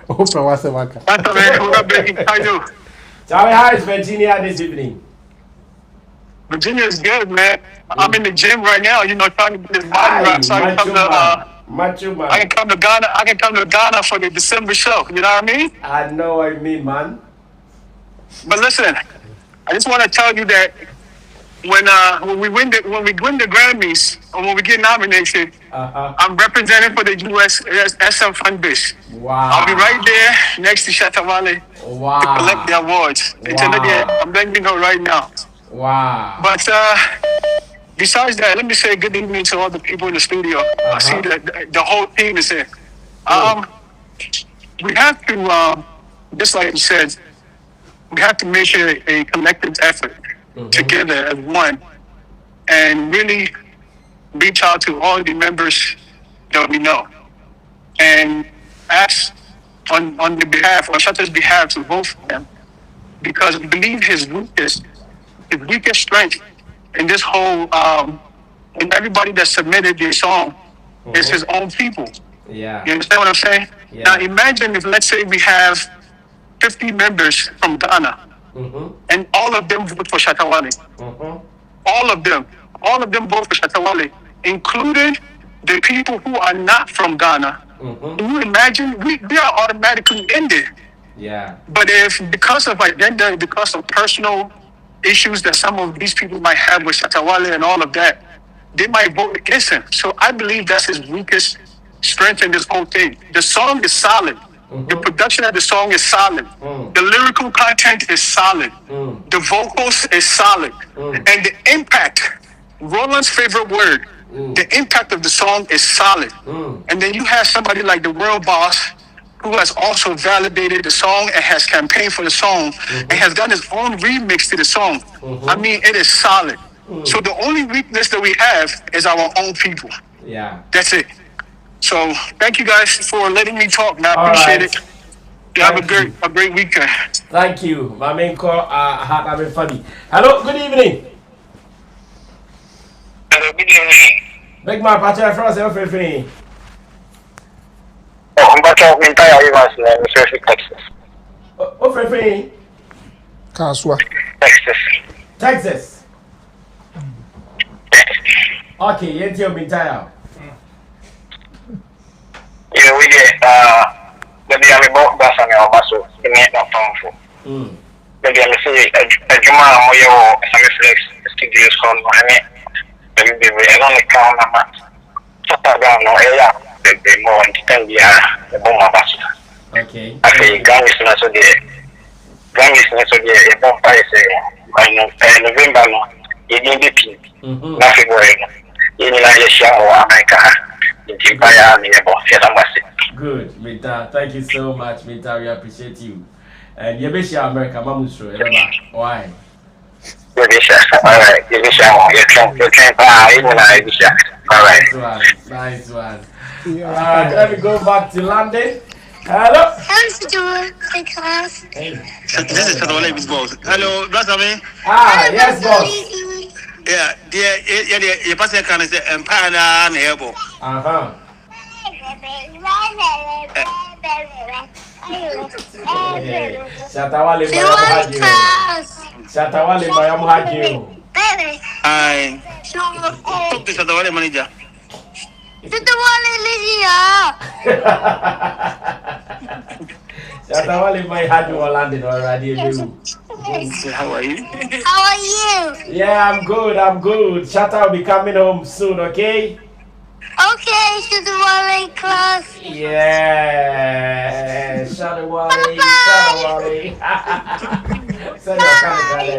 Oprah was a waka. Tell me, how is Virginia this evening? Virginia is good, man. I'm in the gym right now, trying to get this body right. So I can come to Ghana. I can come to Ghana for the December show. You know what I mean? I know what you mean, man. But listen, I just want to tell you that when we win the Grammys or when we get nominated, I'm representing for the US SM fan base. Wow. I'll be right there next to Shatawale to collect the awards. I'm letting you know right now. Wow. But besides that, let me say good evening to all the people in the studio. I see the whole team is here. We have to, just like you said, we have to make a collective effort together as one and really reach out to all the members that we know and ask on the behalf, on Shatta's behalf, to vote for him because we believe his weakest strength in this whole, and everybody that submitted their song is his own people. Yeah. You understand what I'm saying? Yeah. Now imagine if, let's say we have 50 members from Ghana and all of them vote for Shatawale. All of them vote for Shatawale, including the people who are not from Ghana. Can you imagine? We are automatically in there. Yeah. But if because of agenda, because of personal issues that some of these people might have with Shatawale and all of that, they might vote against him. So I believe that's his weakest strength in this whole thing. The song is solid. The production of the song is solid. The lyrical content is solid. The vocals is solid. And the impact, Roland's favorite word, the impact of the song is solid. And then you have somebody like the world boss who has also validated the song and has campaigned for the song and has done his own remix to the song. I mean, it is solid. So the only weakness that we have is our own people. Yeah. That's it. So thank you guys for letting me talk. Now, I appreciate it. You have a great weekend. Thank you. My main call, having funny. Hello, good evening. Hello, good evening. Big man, Pacha from Selfie. I'm back out in Texas. Oh, Free. Kaswa. Texas. Okay, you're your entire. Yeah, we get maybe I'm about that on our muscle in that phone. Maybe I'm saying a Juma or some flex studios on maybe we don't count a month. Shatta down no area, the more and the bomb bus. Okay. I say Grammy is not so there. Grammy is not so there. A bomb by November, you need the pin. Nothing worrying. You need to share America. Good, Mita. Thank you so much, Mita. We appreciate you. And you be share America, Mamusro. Why? Alright, you can't buy Nice one. Nice one. Let me go back to London. Hello. How's it doing, class? This is Shatta Big Boss. Hello, brother me. Yes, boss. Yeah, you pass your kind of empire and able. Shatta Wale, my am haji. I talk to Shatta Wale manager. Shatta Wale, my haji London already. How are you? How are you? Yeah, I'm good. Shatta will be coming home soon, okay? Okay, Shatta Wale class. Yeah, Shatta Wale.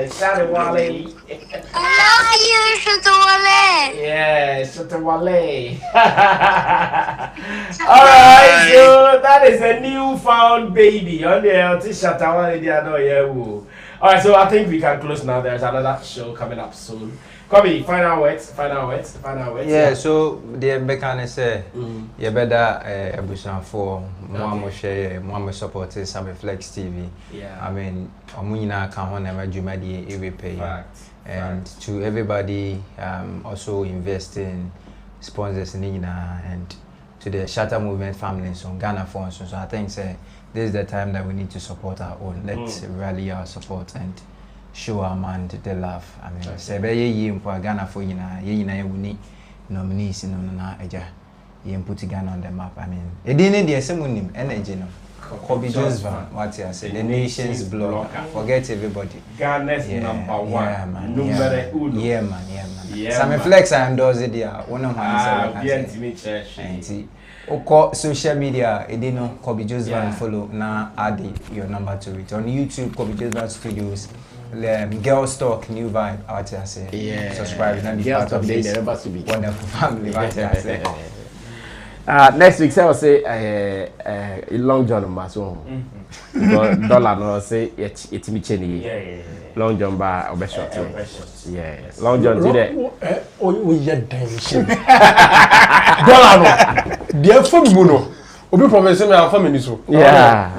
Shatta Wale. I love you, Shatta Wale. Yeah, Shatta Wale. Alright, so that is a newfound baby. On the Shatta Wale, they are not here. Alright, so I think we can close now. There's another show coming up soon. Kobe, final words. Yeah, so the Bekane say, you better Ebusan for Mwamo share, Mwamo support Sammy Flex TV. Yeah. I mean, Omunina Kahon and Jumadi Ewe and to everybody also invest in sponsors in Nina and to the Shatta Movement family, so Ghana for us. So I think say this is the time that we need to support our own. Let's rally our support and show our man the love. I mean, say be ye for Ghana for yina ye nominees na eja ye put Ghana on the map. I mean, e dey dey semunim energy no. Kobe Joseph, what you say, the nation's blogger. Forget everybody. Ghana's number one. Yeah, man. Yeah, man. Sammy Flex I endorse it there. One of my social media, you know, Kobe Joseph follow now add your number to it. On YouTube, Kobe Joseph Studios. Girls Talk, new vibe out here. Say, subscribe and be part of this wonderful family. Next week, I will say Long John Maso. Dollar no say it's me chenny. Long John bar or best shot. Yeah, Long John today. We get dimension. Dollar no. Dear for Muno. Obi promise me am family so. Yeah.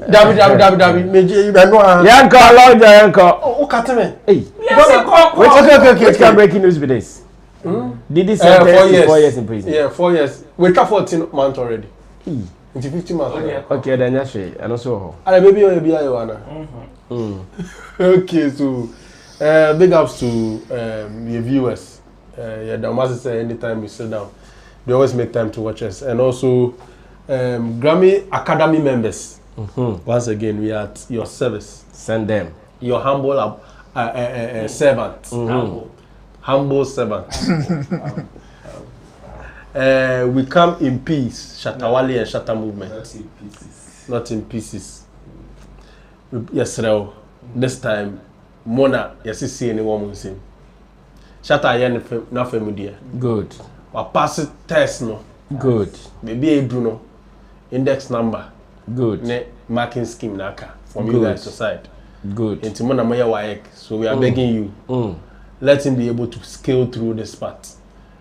David meje Benoit. Yanko Long John yanko. O kate me. Hey. Wait, can breaking news be this? Did this 4 years in prison? Yeah, 4 years. We got 14 months already. Into 15 months. Okay, then that's it. And also. And baby, you wanna. Okay, so big ups to your viewers. Yeah, the master say anytime we sit down, they always make time to watch us. And also Grammy Academy members. Once again, we are at your service. Send them. Your humble servant. Humble servant. We come in peace, Shatta Wale and Shatta Movement. Not in pieces. Yes, sir. This time, Mona, yes, see anyone will sing. Shatta yen na familiar. Good. Or pass it test no. Good. Maybe a Bruno. Index number. Good. Ne marking scheme naka from you guys aside. Good. Into Mona Maya Waek. So we are begging you. Let him be able to scale through this part.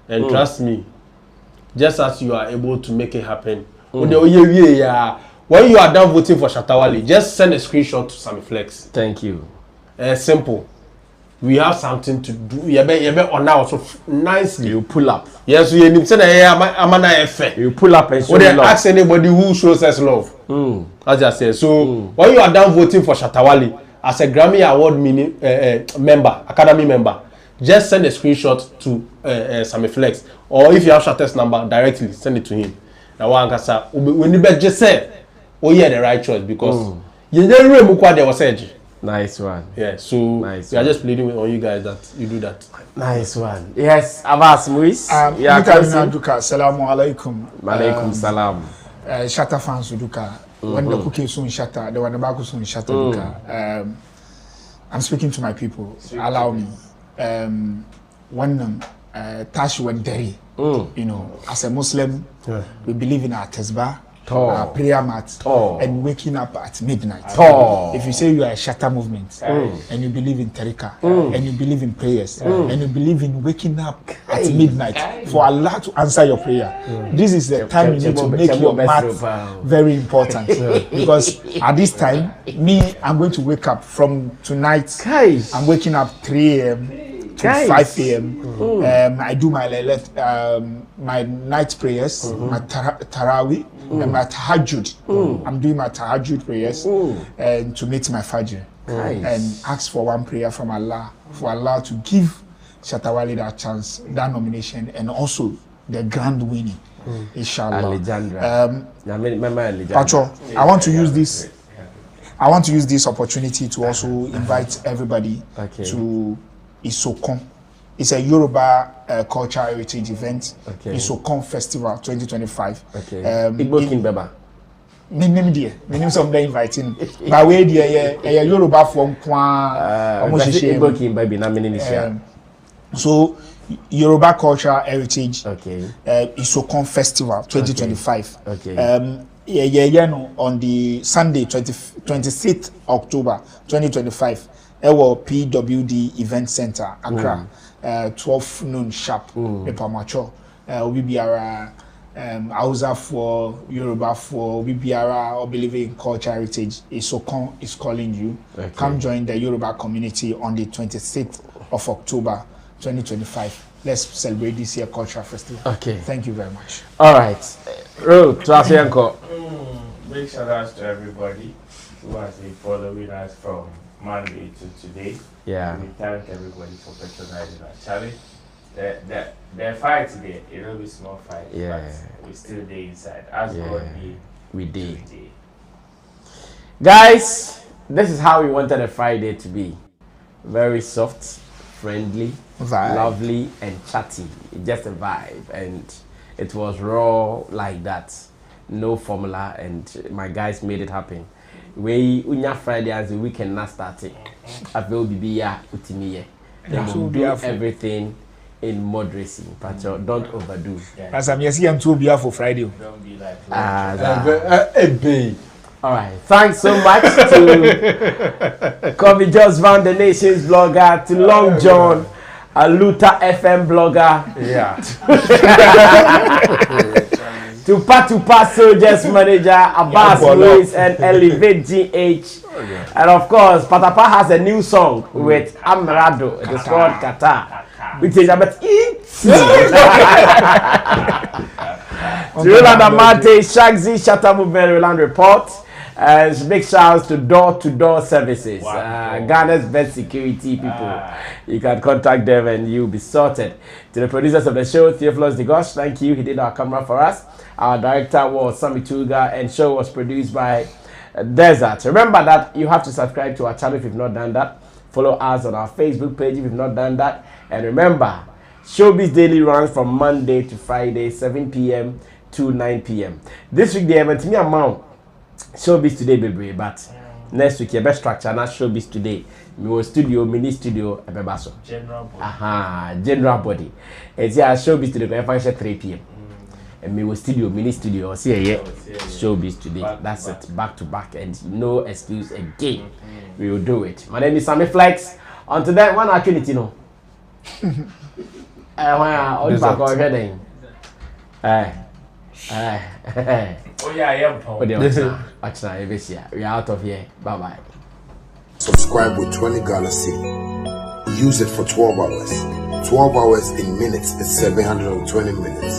And trust me, just as you are able to make it happen, when you are done voting for Shatta Wale, just send a screenshot to Sammy Flex. Thank you. Simple. We have something to do. You be on now so nicely. You pull up. Yes, you need to say you pull up and show love. Ask anybody who shows us love. As I said. So when you are done voting for Shatta Wale as a Grammy Award member, Academy member, just send a screenshot to Sammy Flex, or if you have Shatta's number directly, send it to him. Now one can say when you just say, oh yeah, the right choice because you didn't remember what they were saying. Nice one. Yeah, so nice we are just pleading on you guys that you do that. Nice one. Yes, Abbas Muis. Assalamu alaikum. Malaikum salam. Shatta fans Duka. When the cookie soon Shatta, the one the back soon Shatta Duka. I'm speaking to my people. Allow me. When Tash went Deri, you know, as a Muslim, we believe in our Tezbah. Our prayer mat and waking up at midnight. If you say you are a Shatta movement and you believe in Tariqa and you believe in prayers and you believe in waking up at midnight for Allah to answer your prayer, this is the time you need to make your mat very important. Because at this time, I'm going to wake up from tonight. I'm waking up 3 a.m. to 5 a.m. I do my night prayers, my tarawih, and my tahajjud. I'm doing my tahajjud prayers and to meet my fajr and ask for one prayer from Allah for Allah to give Shatta Wale that chance, that nomination, and also the grand winning. Inshallah. Pacho, I want to use this opportunity to also invite everybody to Isokon. It's a Yoruba cultural heritage event. Isokon Festival 2025. Igbo Baba. Minim some day inviting. By way the Yoruba from So Yoruba cultural heritage. Isokon Festival 2025. On the Sunday 26th October 2025. Our PWD Event Center, Accra, 12 noon sharp. Epamacho, we be our Hausa for Yoruba for we be our believe in culture heritage. Isokon is calling you. Come join the Yoruba community on the 26th of October 2025. Let's celebrate this year cultural festival. Thank you very much. All right, Trafianko. Big shout outs to everybody who has been following us from Monday to today. We thank everybody for patronizing our challenge. The fight today, it'll be small fight, but we still there inside. As God did, we did. Guys, this is how we wanted a Friday to be. Very soft, friendly, lovely, and chatty. Just a vibe, and it was raw like that. No formula, and my guys made it happen. We unya Friday as the weekend not starting. I will be here with me. Then do everything in moderacy, but don't overdo. As I'm here to be for Friday. Don't be like all right. Thanks so much to Kobe Just Van the Nations blogger, to Long John, a Luther FM blogger. To Patupa Soldiers manager, Abbas Luis and Elevate GH. And of course, Patapa has a new song with Amrado. It is called Qatar. Which is about it. Roland Amate, Shagzi, Shatta Movement, Roland Report. Big shouts to door-to-door services. Ghana's best security people. You can contact them and you'll be sorted. To the producers of the show, Theophilus Degosh, thank you. He did our camera for us. Our director was Sammy Tuga, and show was produced by Desert. Remember that you have to subscribe to our channel if you've not done that. Follow us on our Facebook page if you've not done that. And remember, Showbiz Daily runs from Monday to Friday, 7 p.m. to 9 p.m. This week, they event me amount Showbiz Today, baby, but next week, your best structure, not Showbiz Today. My studio, mini studio, a bebaso. General body. General body. It's here, Showbiz Today, I finish at 3 p.m. And me studio, mini studio, Showbiz Today. That's it, back to back, and no excuse again. We will do it. My name is Sammy Flex. Until then, one opportunity, no. Oh yeah, I am. Oh, we are out of here. Bye bye. Subscribe with 20 Ghana cedi. Use it for 12 hours. 12 hours in minutes is 720 minutes.